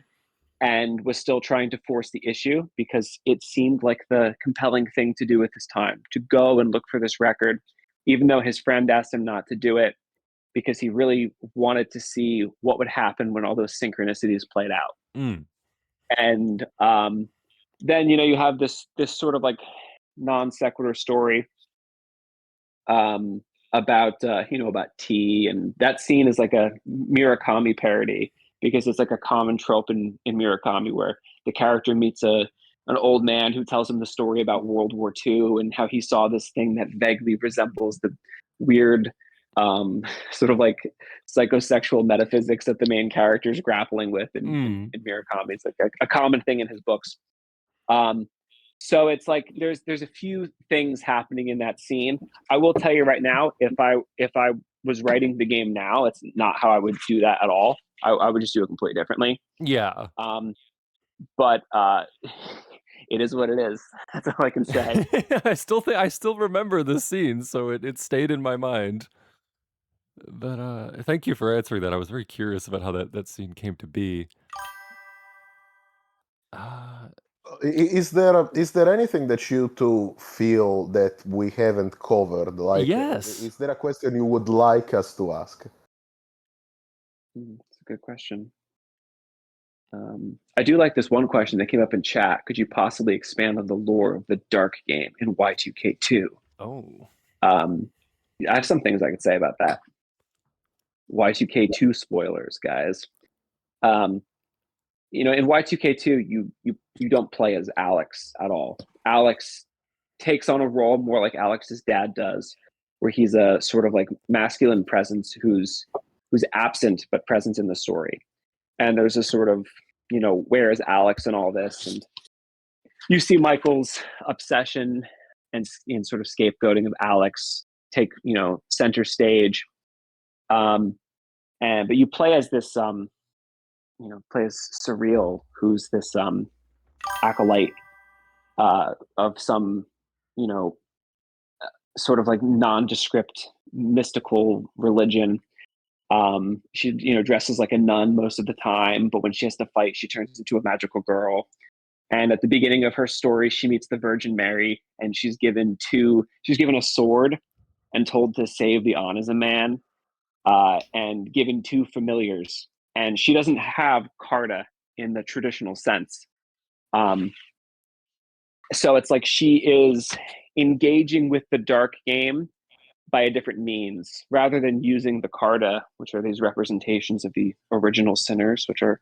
and was still trying to force the issue because it seemed like the compelling thing to do at this time, to go and look for this record, even though his friend asked him not to do it, because he really wanted to see what would happen when all those synchronicities played out. And then you have this sort of like non sequitur story about tea, and that scene is like a Murakami parody, because it's like a common trope in Murakami where the character meets an old man who tells him the story about World War II and how he saw this thing that vaguely resembles the weird sort of like psychosexual metaphysics that the main character is grappling with in Murakami. It's like a common thing in his books. So it's like there's a few things happening in that scene. I will tell you right now, if I was writing the game now, it's not how I would do that at all. I would just do it completely differently. Yeah. But it is what it is. That's all I can say. I still remember the scene, so it stayed in my mind. But thank you for answering that. I was very curious about how that scene came to be. Is there anything that you two feel that we haven't covered? Like, yes. Is there a question you would like us to ask? That's a good question. I do like this one question that came up in chat. Could you possibly expand on the lore of the Dark game in Y2K2? Oh. I have some things I could say about that. Y2K2 spoilers, guys. In Y2K2, you don't play as Alex at all. Alex takes on a role more like Alex's dad does, where he's a sort of like masculine presence who's absent but present in the story. And there's a sort of, where is Alex in all this? And you see Michael's obsession and sort of scapegoating of Alex take, center stage. But you play as this, play as Surreal, who's this acolyte of some, sort of like nondescript mystical religion. She dresses like a nun most of the time, but when she has to fight, she turns into a magical girl. And at the beginning of her story, she meets the Virgin Mary, and she's given a sword and told to save the Onism man, and given 2 familiars. And she doesn't have Carta in the traditional sense. So it's like she is engaging with the Dark game by a different means, rather than using the Carta, which are these representations of the original sinners, which are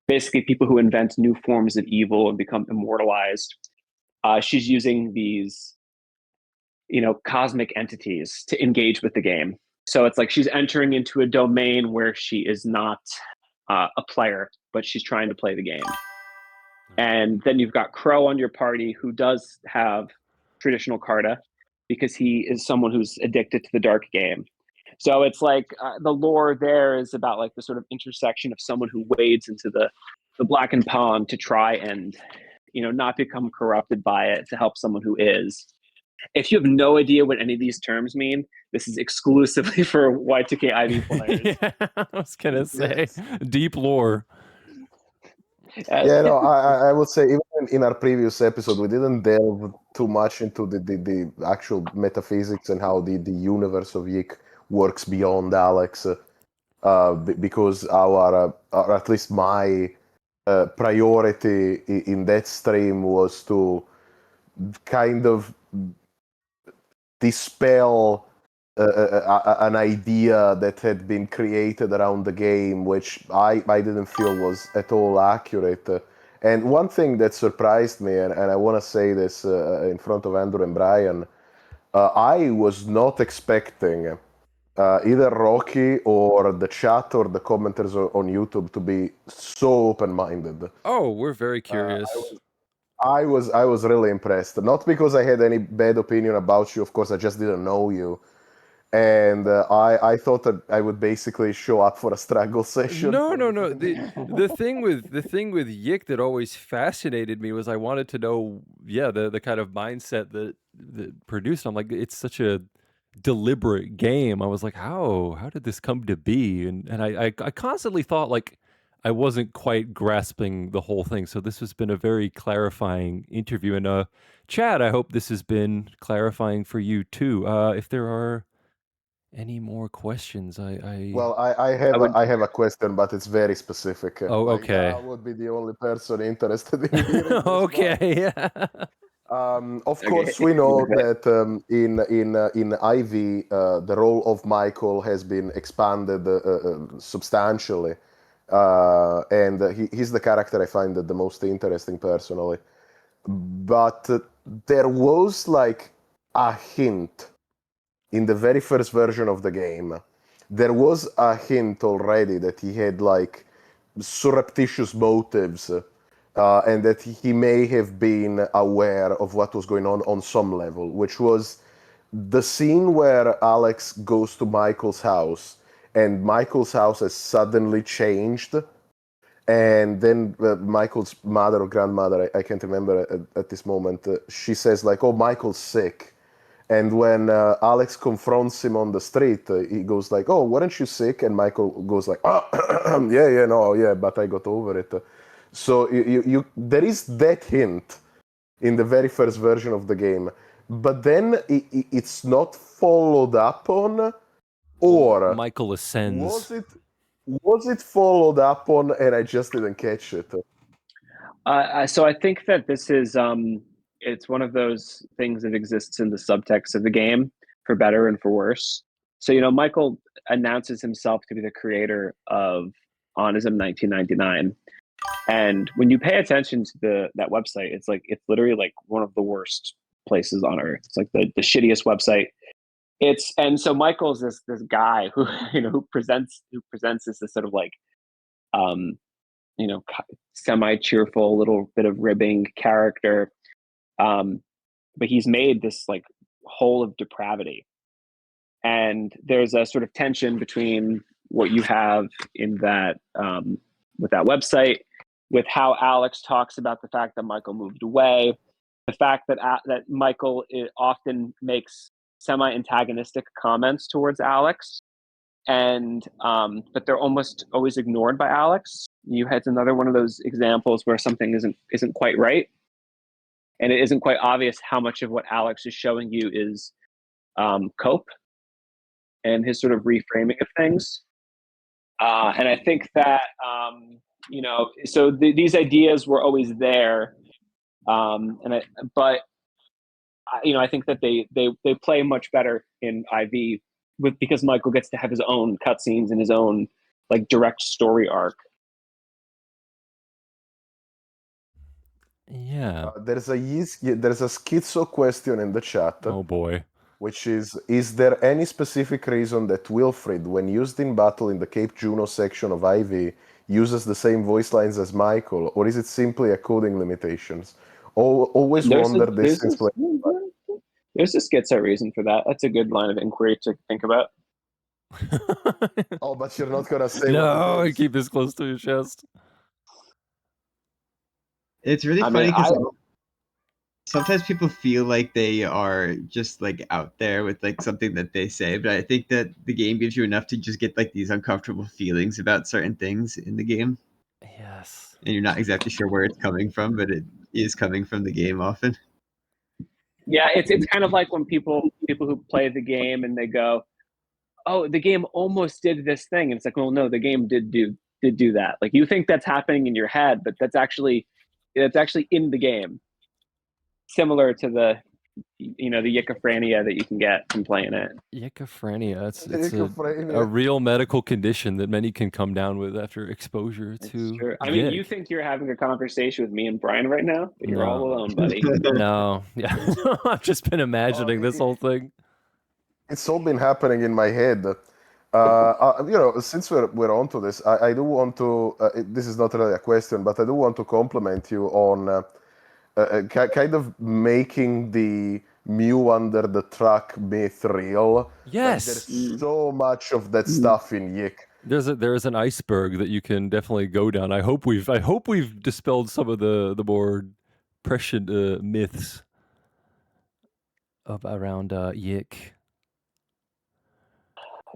basically people who invent new forms of evil and become immortalized. She's using these, cosmic entities to engage with the game. So it's like she's entering into a domain where she is not a player, but she's trying to play the game. And then you've got Crow on your party, who does have traditional Carta, because he is someone who's addicted to the Dark game. So it's like the lore there is about like the sort of intersection of someone who wades into the blackened pond to try and, not become corrupted by it, to help someone who is. If you have no idea what any of these terms mean, this is exclusively for Y2K IV players. Yeah, I was going to say, deep lore. Yeah, no, I would say even in our previous episode, we didn't delve too much into the actual metaphysics and how the universe of YIIK works beyond Alex, because our or at least my priority in that stream was to kind of dispel an idea that had been created around the game, which I didn't feel was at all accurate. And one thing that surprised me, and I want to say this in front of Andrew and Brian, I was not expecting either Rocky or the chat or the commenters on YouTube to be so open-minded. Oh, we're very curious. I was really impressed. Not because I had any bad opinion about you, of course, I just didn't know you. And I thought that I would basically show up for a struggle session. No. The thing with YIIK that always fascinated me was I wanted to know, the kind of mindset that produced. I'm like, it's such a deliberate game. I was like, how did this come to be? And I constantly thought like I wasn't quite grasping the whole thing. So this has been a very clarifying interview. And Chad, I hope this has been clarifying for you too. If there are any more questions, Well, I have a question, but it's very specific. Oh, okay. I would be the only person interested in hearing this. Okay, yeah. Of course, we know that in IV, the role of Michael has been expanded substantially, and he's the character I find the most interesting personally. But there was like a hint in the very first version of the game. There was a hint already that he had like surreptitious motives, and that he may have been aware of what was going on some level, which was the scene where Alex goes to Michael's house, and Michael's house has suddenly changed, and then Michael's mother or grandmother, I can't remember at this moment, she says like, "Oh, Michael's sick." And when Alex confronts him on the street, he goes like, "Oh, weren't you sick?" And Michael goes like, "Oh, yeah, but I got over it." So you there is that hint in the very first version of the game, but then it's not followed up on, or Michael ascends. Was it followed up on and I just didn't catch it? So I think that this is it's one of those things that exists in the subtext of the game, for better and for worse. So Michael announces himself to be the creator of Onism 1999, and when you pay attention to that website, it's literally like one of the worst places on earth. It's like the shittiest website. And so Michael's this guy who who presents as this sort of like semi-cheerful little bit of ribbing character, but he's made this like hole of depravity, and there's a sort of tension between what you have in that with that website, with how Alex talks about the fact that Michael moved away, the fact that Michael often makes semi-antagonistic comments towards Alex, and but they're almost always ignored by Alex. You had another one of those examples where something isn't quite right, and it isn't quite obvious how much of what Alex is showing you is cope and his sort of reframing of things. And I think that so these ideas were always there, but I think that they play much better in IV because Michael gets to have his own cutscenes and his own like direct story arc. Yeah. There's a schizo question in the chat. Oh boy. Which is there any specific reason that Wilfred, when used in battle in the Cape Juno section of IV, uses the same voice lines as Michael, or is it simply a coding limitations? Always wondered this since playing. There's a schizo reason for that. That's a good line of inquiry to think about. Oh, but you're not gonna say. No, keep this close to your chest. It's really funny because sometimes people feel like they are just like out there with like something that they say, but I think that the game gives you enough to just get like these uncomfortable feelings about certain things in the game. Yes. and you're not exactly sure where it's coming from, but it is coming from the game often. Yeah, it's kind of like when people who play the game and they go, "Oh, the game almost did this thing," and it's like, "Well, no, the game did do that." Like you think that's happening in your head, but that's actually in the game. Similar to the YIIKophrenia that you can get from playing it. YIIKophrenia. It's YIIKophrenia. a real medical condition that many can come down with after exposure to True. I mean, you YIIK. think you're having a conversation with me and Brian right now, but you're all No. alone, buddy. No, yeah, I've just been imagining this whole thing. It's all been happening in my head. Since we're onto this, I do want to. This is not really a question, but I do want to compliment you on kind of making the Mew under the truck myth real. Yes. Like, there's so much of that stuff in YIIK. There's an iceberg that you can definitely go down. I hope we've dispelled some of the more prescient myths around YIIK.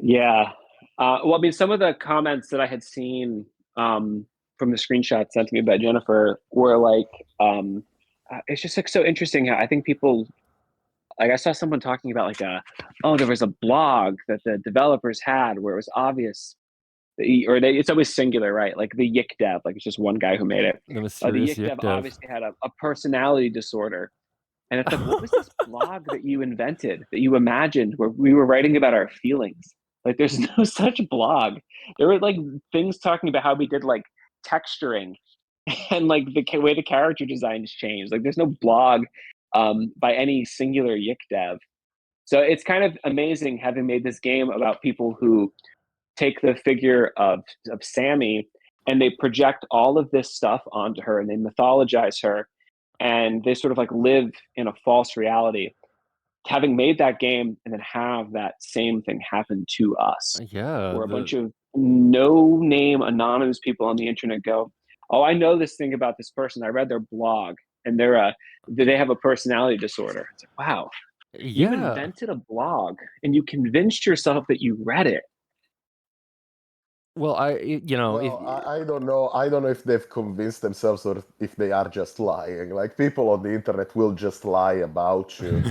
Yeah. Well, I mean, some of the comments that I had seen from the screenshot sent to me by Jennifer were like, it's just like so interesting how I think people, like I saw someone talking about like there was a blog that the developers had where it was obvious, it's always singular, right? Like the YIIK dev, like it's just one guy who made it. The mysterious the YIIK dev dev obviously had a personality disorder. And it's like, what was this blog that you invented, that you imagined, where we were writing about our feelings? Like, there's no such blog. There were like things talking about how we did like texturing and like the way the character designs changed. Like, there's no blog by any singular YIIK dev. So it's kind of amazing having made this game about people who take the figure of Sammy and they project all of this stuff onto her and they mythologize her. And they sort of like live in a false reality, having made that game and then have that same thing happen to us. Yeah. Where a bunch of no-name anonymous people on the internet go, "Oh, I know this thing about this person. I read their blog and they have a personality disorder." It's like, wow, you invented a blog and you convinced yourself that you read it. Well, I don't know. I don't know if they've convinced themselves or if they are just lying. Like, people on the internet will just lie about you.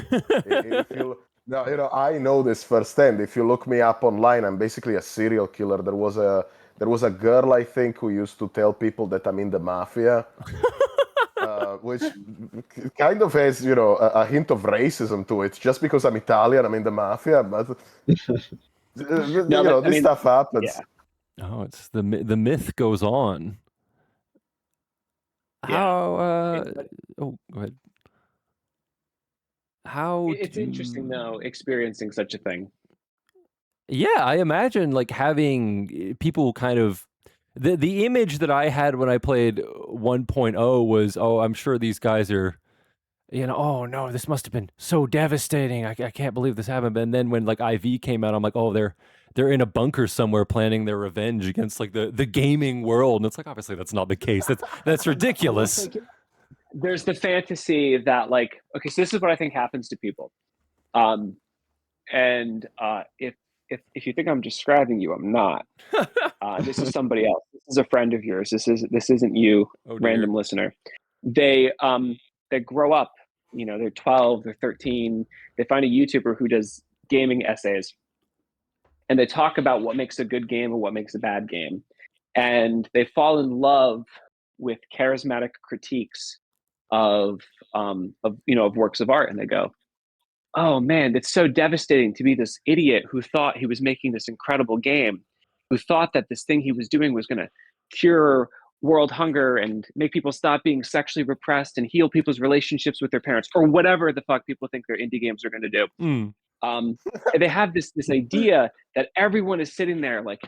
I know this firsthand. If you look me up online, I'm basically a serial killer. There was a girl, I think, who used to tell people that I'm in the mafia, which kind of has, a hint of racism to it. Just because I'm Italian, I'm in the mafia, but this stuff happens. Yeah. Oh, it's the myth goes on. Yeah. How? Go ahead. How? It's interesting though, experiencing such a thing. Yeah, I imagine like having people kind of the image that I had when I played 1.0 was, oh, I'm sure these guys are, oh no, this must have been so devastating. I can't believe this happened. And then when like IV came out, I'm like, oh, they're in a bunker somewhere planning their revenge against like the gaming world. And it's like, obviously that's not the case. That's ridiculous. There's the fantasy that like, okay, so this is what I think happens to people. If you think I'm describing you, I'm not. This is somebody else. This is a friend of yours. This isn't you, random listener. They grow up, they're 12, they're 13. They find a YouTuber who does gaming essays. And they talk about what makes a good game and what makes a bad game. And they fall in love with charismatic critiques of works of art. And they go, "Oh man, it's so devastating to be this idiot who thought he was making this incredible game, who thought that this thing he was doing was going to cure world hunger and make people stop being sexually repressed and heal people's relationships with their parents," or whatever the fuck people think their indie games are going to do. And they have this idea that everyone is sitting there like,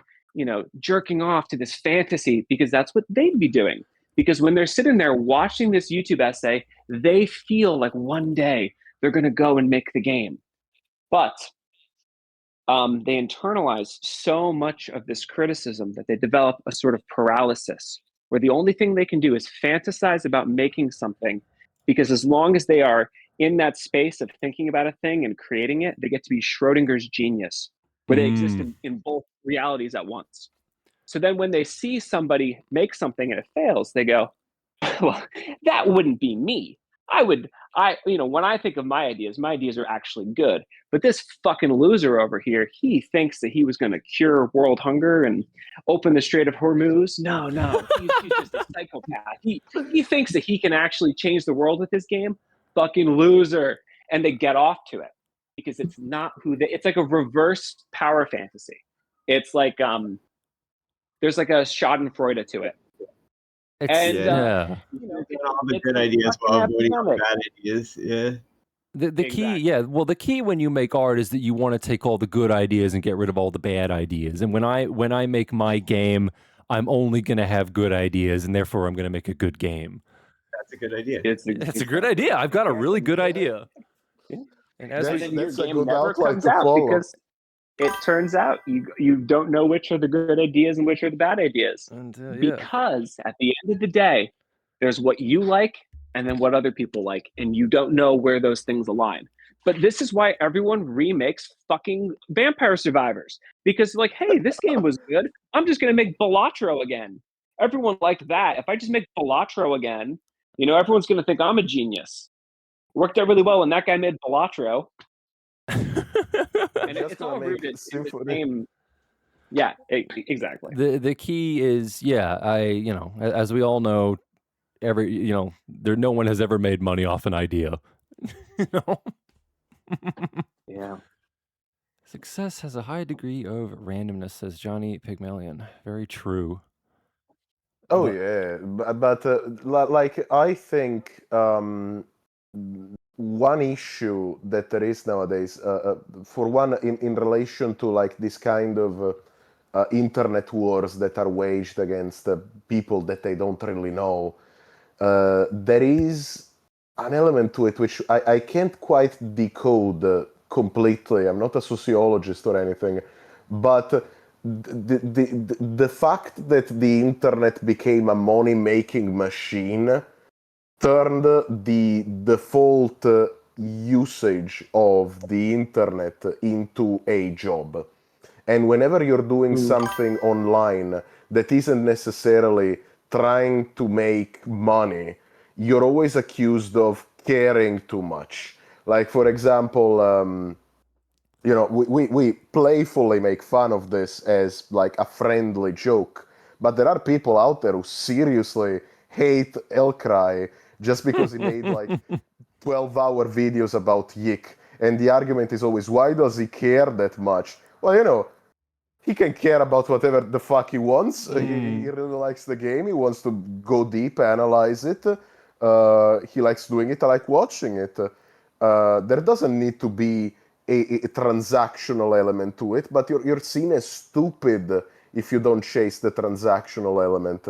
jerking off to this fantasy because that's what they'd be doing. Because when they're sitting there watching this YouTube essay, they feel like one day they're going to go and make the game. But they internalize so much of this criticism that they develop a sort of paralysis where the only thing they can do is fantasize about making something, because as long as they are in that space of thinking about a thing and creating it, they get to be Schrodinger's genius, where they exist in both realities at once. So then when they see somebody make something and it fails, they go, well, that wouldn't be me. When I think of my ideas are actually good. But this fucking loser over here, he thinks that he was going to cure world hunger and open the Strait of Hormuz. No, he's just a psychopath. He thinks that he can actually change the world with his game. Fucking loser. And they get off to it because it's not it's like a reverse power fantasy. It's like, there's like a Schadenfreude to it. All the good ideas while avoiding all the bad ideas. Yeah. The key, the key when you make art is that you want to take all the good ideas and get rid of all the bad ideas. And when I make my game, I'm only going to have good ideas, and therefore I'm going to make a good game. That's a good idea. That's a good idea. I've got a really good idea. Yeah. And then your game never comes out because it turns out you don't know which are the good ideas and which are the bad ideas. Because at the end of the day, there's what you like and then what other people like, and you don't know where those things align. But this is why everyone remakes fucking Vampire Survivors. Because like, hey, this game was good. I'm just going to make Balatro again. Everyone liked that. If I just make Balatro again, everyone's going to think I'm a genius. Worked out really well when that guy made Balatro. And it's all rooted in the same. Yeah, exactly. The key is, as we all know, no one has ever made money off an idea. Yeah. Success has a high degree of randomness, says Johnny Pygmalion. Very true. Oh, yeah. But I think one issue that there is nowadays, for one, in relation to like this kind of internet wars that are waged against people that they don't really know, there is an element to it which I can't quite decode completely. I'm not a sociologist or anything, but the fact that the internet became a money-making machine turned the default usage of the internet into a job. And whenever you're doing something online that isn't necessarily trying to make money, you're always accused of caring too much. Like, for example, we playfully make fun of this as like a friendly joke, but there are people out there who seriously hate ACKK just because he made like 12-hour videos about YIIK. And the argument is always, why does he care that much? Well, he can care about whatever the fuck he wants. He really likes the game. He wants to go deep, analyze it. He likes doing it. I like watching it. There doesn't need to be a transactional element to it, but you're seen as stupid if you don't chase the transactional element.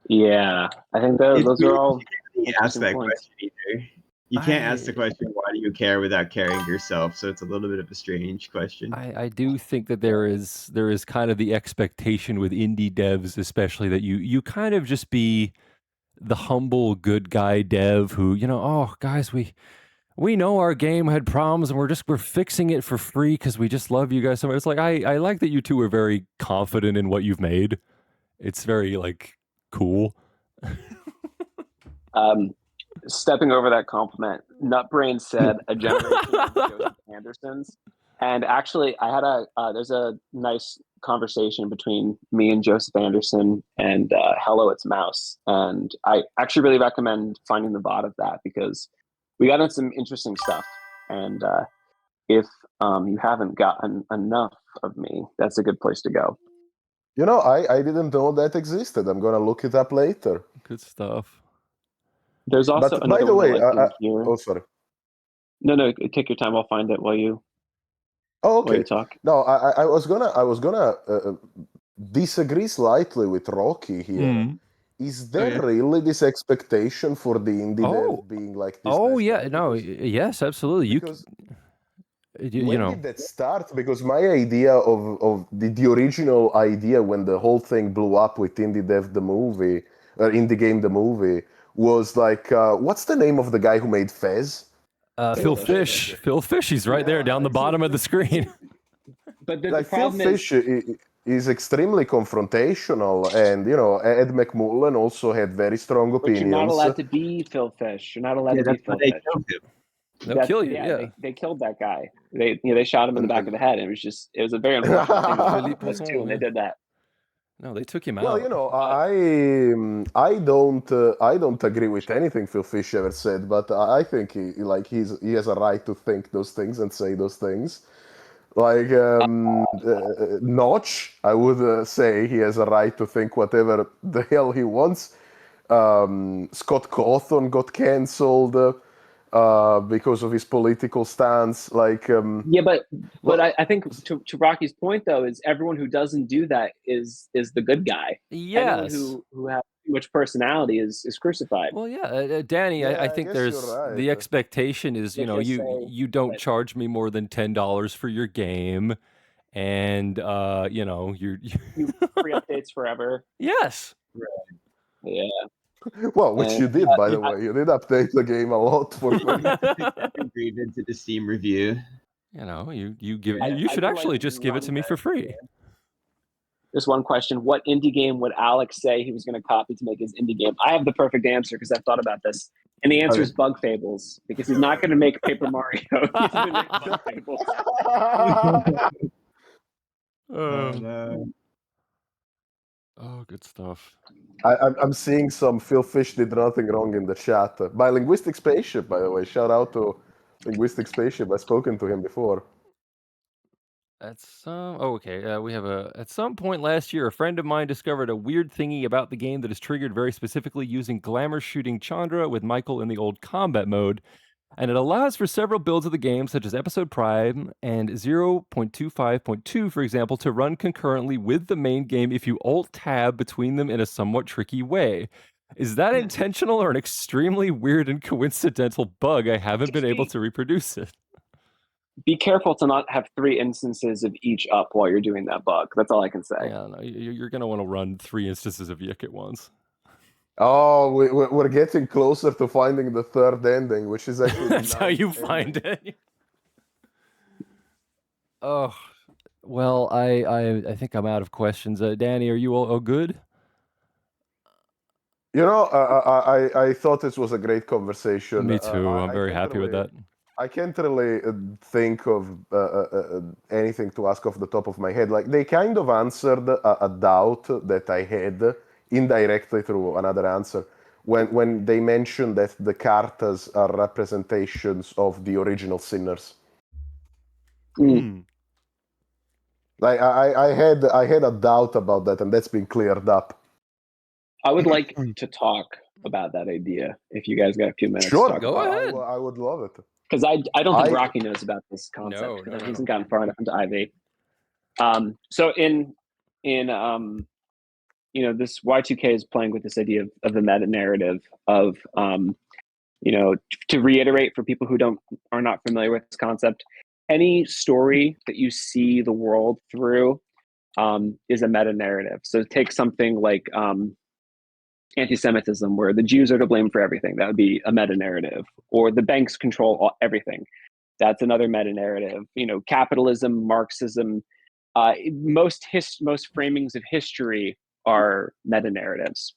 Yeah, I think those are all. You can't ask that question either. You can't ask the question, why do you care, without caring yourself? So it's a little bit of a strange question. I do think that there is kind of the expectation with indie devs, especially, that you kind of just be the humble good guy dev who, oh guys, we know our game had problems and we're fixing it for free because we just love you guys so much. It's like I like that you two are very confident in what you've made. It's very like cool. Stepping over that compliment, Nutbrain said a generation of Joseph Andersons. And actually, I had there's a nice conversation between me and Joseph Anderson and Hello, It's Mouse. And I actually really recommend finding the VOD of that because we got into some interesting stuff. And if you haven't gotten enough of me, that's a good place to go. I didn't know that existed. I'm going to look it up later. Good stuff. There's also but by the way, oh, sorry. No, take your time. I'll find it while you. Oh, okay. While you talk. No, I was gonna disagree slightly with Rocky here. Is there really this expectation for the indie dev being like this? Oh yeah, no, yes, absolutely. When did that start? Because my idea of the original idea when the whole thing blew up with Indie Dev the movie, or Indie Game the movie, was like, what's the name of the guy who made Fez? Phil Fish. Phil Fish, he's right there down the bottom of the screen. But the Like Phil problem is, Fish is extremely confrontational, and Ed McMullen also had very strong but opinions. you're not allowed to be Phil Fish. You're not allowed to be that's why Phil they Fish. killed him. They'll kill you. Yeah. They killed that guy. They shot him in the back of the head. It was a very unfortunate thing Philippe to do Poisson, when they did that. No, they took him Well, out. I don't agree with anything Phil Fish ever said, but I think he has a right to think those things and say those things. Like Notch, I would say he has a right to think whatever the hell he wants. Scott Cawthon got cancelled because of his political stance. Yeah, but I think to Rocky's point though is everyone who doesn't do that is the good guy. Yes. Anyone who has too much personality is crucified. Well, yeah, Danny, Yeah, I I think guess there's you're right. the expectation is, Let's just say you don't that- charge me more than $10 for your game, and you're You free updates forever. yes. Yeah. Well, which And, you did, by the way. You did update the game a lot for free. Agreed into the Steam review. You give I- you I should would actually like to just give it run to me that for free. There's one question. What indie game would Alex say he was going to copy to make his indie game? I have the perfect answer because I've thought about this. And the answer is Bug Fables, because he's not going to make Paper Mario. He's going to make Bug Fables. Oh, good stuff. I'm seeing some Phil Fish did nothing wrong in the chat. By Linguistic Spaceship, by the way. Shout out to Linguistic Spaceship. I've spoken to him before. At some point last year, a friend of mine discovered a weird thingy about the game that is triggered very specifically using glamour shooting Chandra with Michael in the old combat mode. And it allows for several builds of the game, such as Episode Prime and 0.25.2, for example, to run concurrently with the main game if you Alt-Tab between them in a somewhat tricky way. Is that intentional or an extremely weird and coincidental bug? I haven't been able to reproduce it. Be careful to not have 3 instances of each up while you're doing that bug. That's all I can say. Yeah, no, you're going to want to run 3 instances of YIIK at once. Oh, we're getting closer to finding the third ending, which is actually That's how you find it. Oh, well, I think I'm out of questions. Danny, are you all good? I thought this was a great conversation. Me too. I'm very happy with that. I can't really think of anything to ask off the top of my head. Like, they kind of answered a doubt that I had indirectly through another answer when they mentioned that the cartas are representations of the original sinners. Like, I had a doubt about that, and that's been cleared up. I would like to talk about that idea if you guys got a few minutes. Sure, to talk go about ahead. I would love it. Because I don't think Rocky knows about this concept. No. He hasn't gotten far enough into IV. So in this Y2K is playing with this idea of the meta narrative of to reiterate for people who are not familiar with this concept, any story that you see the world through is a meta narrative. So take something like anti-Semitism, where the Jews are to blame for everything. That would be a meta narrative. Or the banks control everything. That's another meta narrative. Capitalism, Marxism, most framings of history are meta narratives.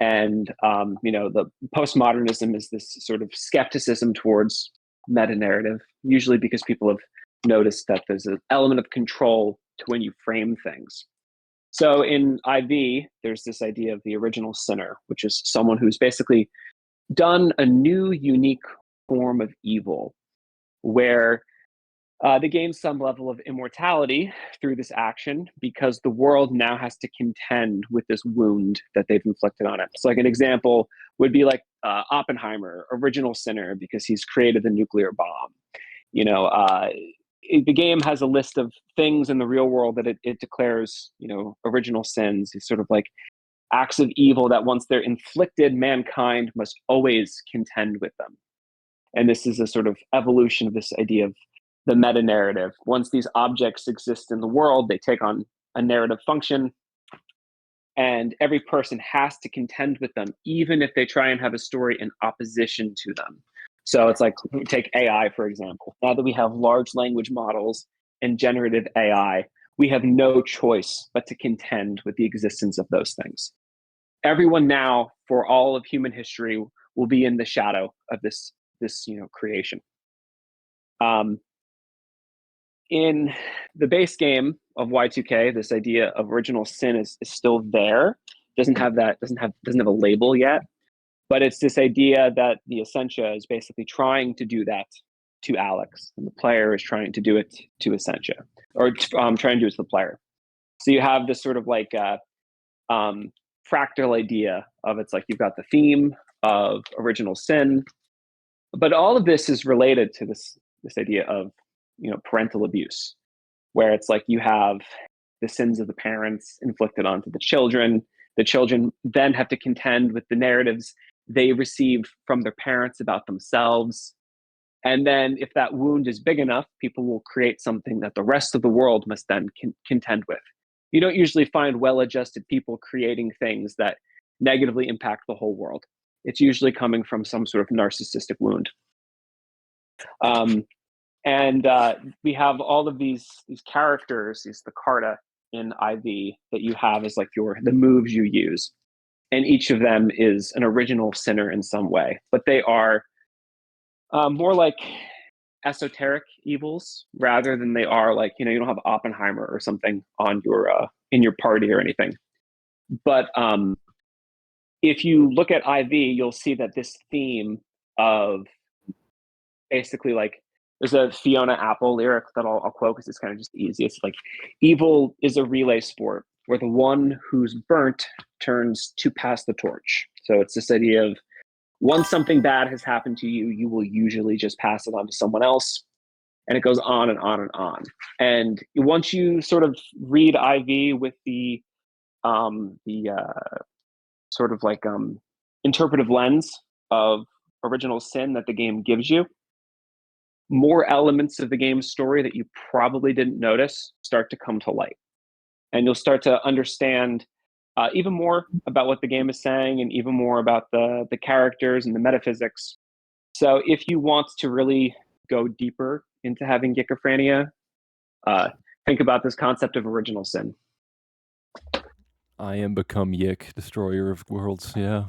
And the postmodernism is this sort of skepticism towards meta narrative, usually because people have noticed that there's an element of control to when you frame things. So in IV, there's this idea of the original sinner, which is someone who's basically done a new, unique form of evil, where they gain some level of immortality through this action because the world now has to contend with this wound that they've inflicted on it. So like an example would be like Oppenheimer, original sinner, because he's created the nuclear bomb. The game has a list of things in the real world that it declares, original sins. It's sort of like acts of evil that once they're inflicted, mankind must always contend with them. And this is a sort of evolution of this idea of the meta narrative. Once these objects exist in the world, they take on a narrative function, and every person has to contend with them, even if they try and have a story in opposition to them. So it's like, take AI, for example. Now that we have large language models and generative AI, we have no choice but to contend with the existence of those things. Everyone now, for all of human history, will be in the shadow of this creation. In the base game of Y2K, this idea of original sin is still there. Doesn't have a label yet, but it's this idea that the Essentia is basically trying to do that to Alex, and the player is trying to do it to Essentia, or trying to do it to the player. So you have this sort of like fractal idea of, it's like you've got the theme of original sin, but all of this is related to this idea of parental abuse, where it's like you have the sins of the parents inflicted onto the children. The children then have to contend with the narratives they received from their parents about themselves. And then if that wound is big enough, people will create something that the rest of the world must then contend with. You don't usually find well-adjusted people creating things that negatively impact the whole world. It's usually coming from some sort of narcissistic wound. And we have all of these characters, the Carta in IV that you have as like the moves you use. And each of them is an original sinner in some way, but they are more like esoteric evils rather than they are like, you don't have Oppenheimer or something on your in your party or anything. But if you look at IV, you'll see that this theme of basically like, there's a Fiona Apple lyric that I'll quote because it's kind of just easy. It's like, evil is a relay sport where the one who's burnt turns to pass the torch. So it's this idea of, once something bad has happened to you, you will usually just pass it on to someone else. And it goes on and on and on. And once you sort of read IV with the sort of like interpretive lens of original sin that the game gives you, more elements of the game's story that you probably didn't notice start to come to light. And you'll start to understand even more about what the game is saying, and even more about the characters and the metaphysics. So if you want to really go deeper into having YIIKophhrenia, think about this concept of original sin. I am become YIIK, destroyer of worlds. Yeah.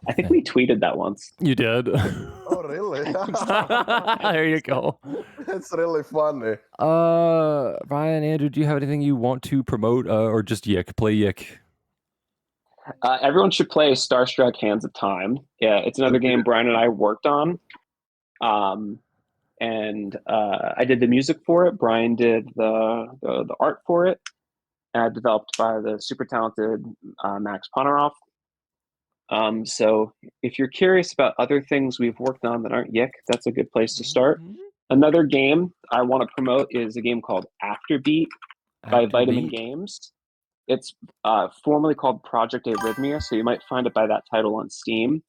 I think we tweeted that once. You did. Oh, really? There you go. That's really funny. Ryan, Andrew, do you have anything you want to promote, or just YIIK? Play YIIK. Everyone should play Starstruck Hands of Time. Yeah, it's another game Brian and I worked on. And I did the music for it. Brian did the art for it. Developed by the super talented Max Ponaroff. So if you're curious about other things we've worked on that aren't YIIK, that's a good place to start. Another game I want to promote is a game called Afterbeat by Vitamin Games. It's formerly called Project Arrhythmia, so you might find it by that title on Steam.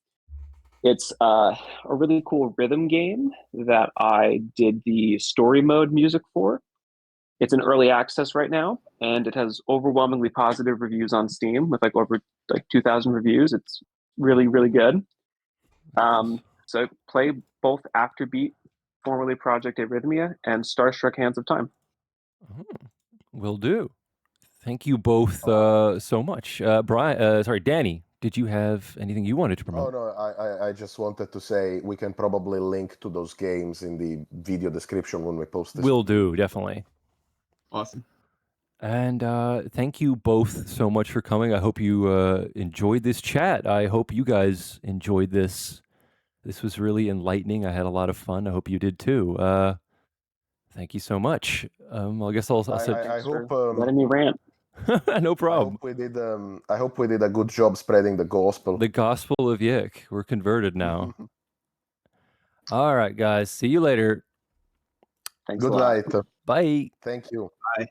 It's a really cool rhythm game that I did the story mode music for. It's in early access right now, and it has overwhelmingly positive reviews on Steam with over 2,000 reviews. It's really, really good. So play both Afterbeat, formerly Project Arrhythmia, and Starstruck Hands of Time. Will do. Thank you both so much. Danny, did you have anything you wanted to promote? Oh, no, I just wanted to say we can probably link to those games in the video description when we post this. Will do, definitely. Awesome. And thank you both so much for coming. I hope you enjoyed this chat. I hope you guys enjoyed this. This was really enlightening. I had a lot of fun. I hope you did too. Thank you so much. I guess I'll say. I hope letting me rant. No problem. I hope we did a good job spreading the gospel. The gospel of YIIK. We're converted now. All right, guys. See you later. Thanks Good a lot. night. Bye. Thank you. Bye.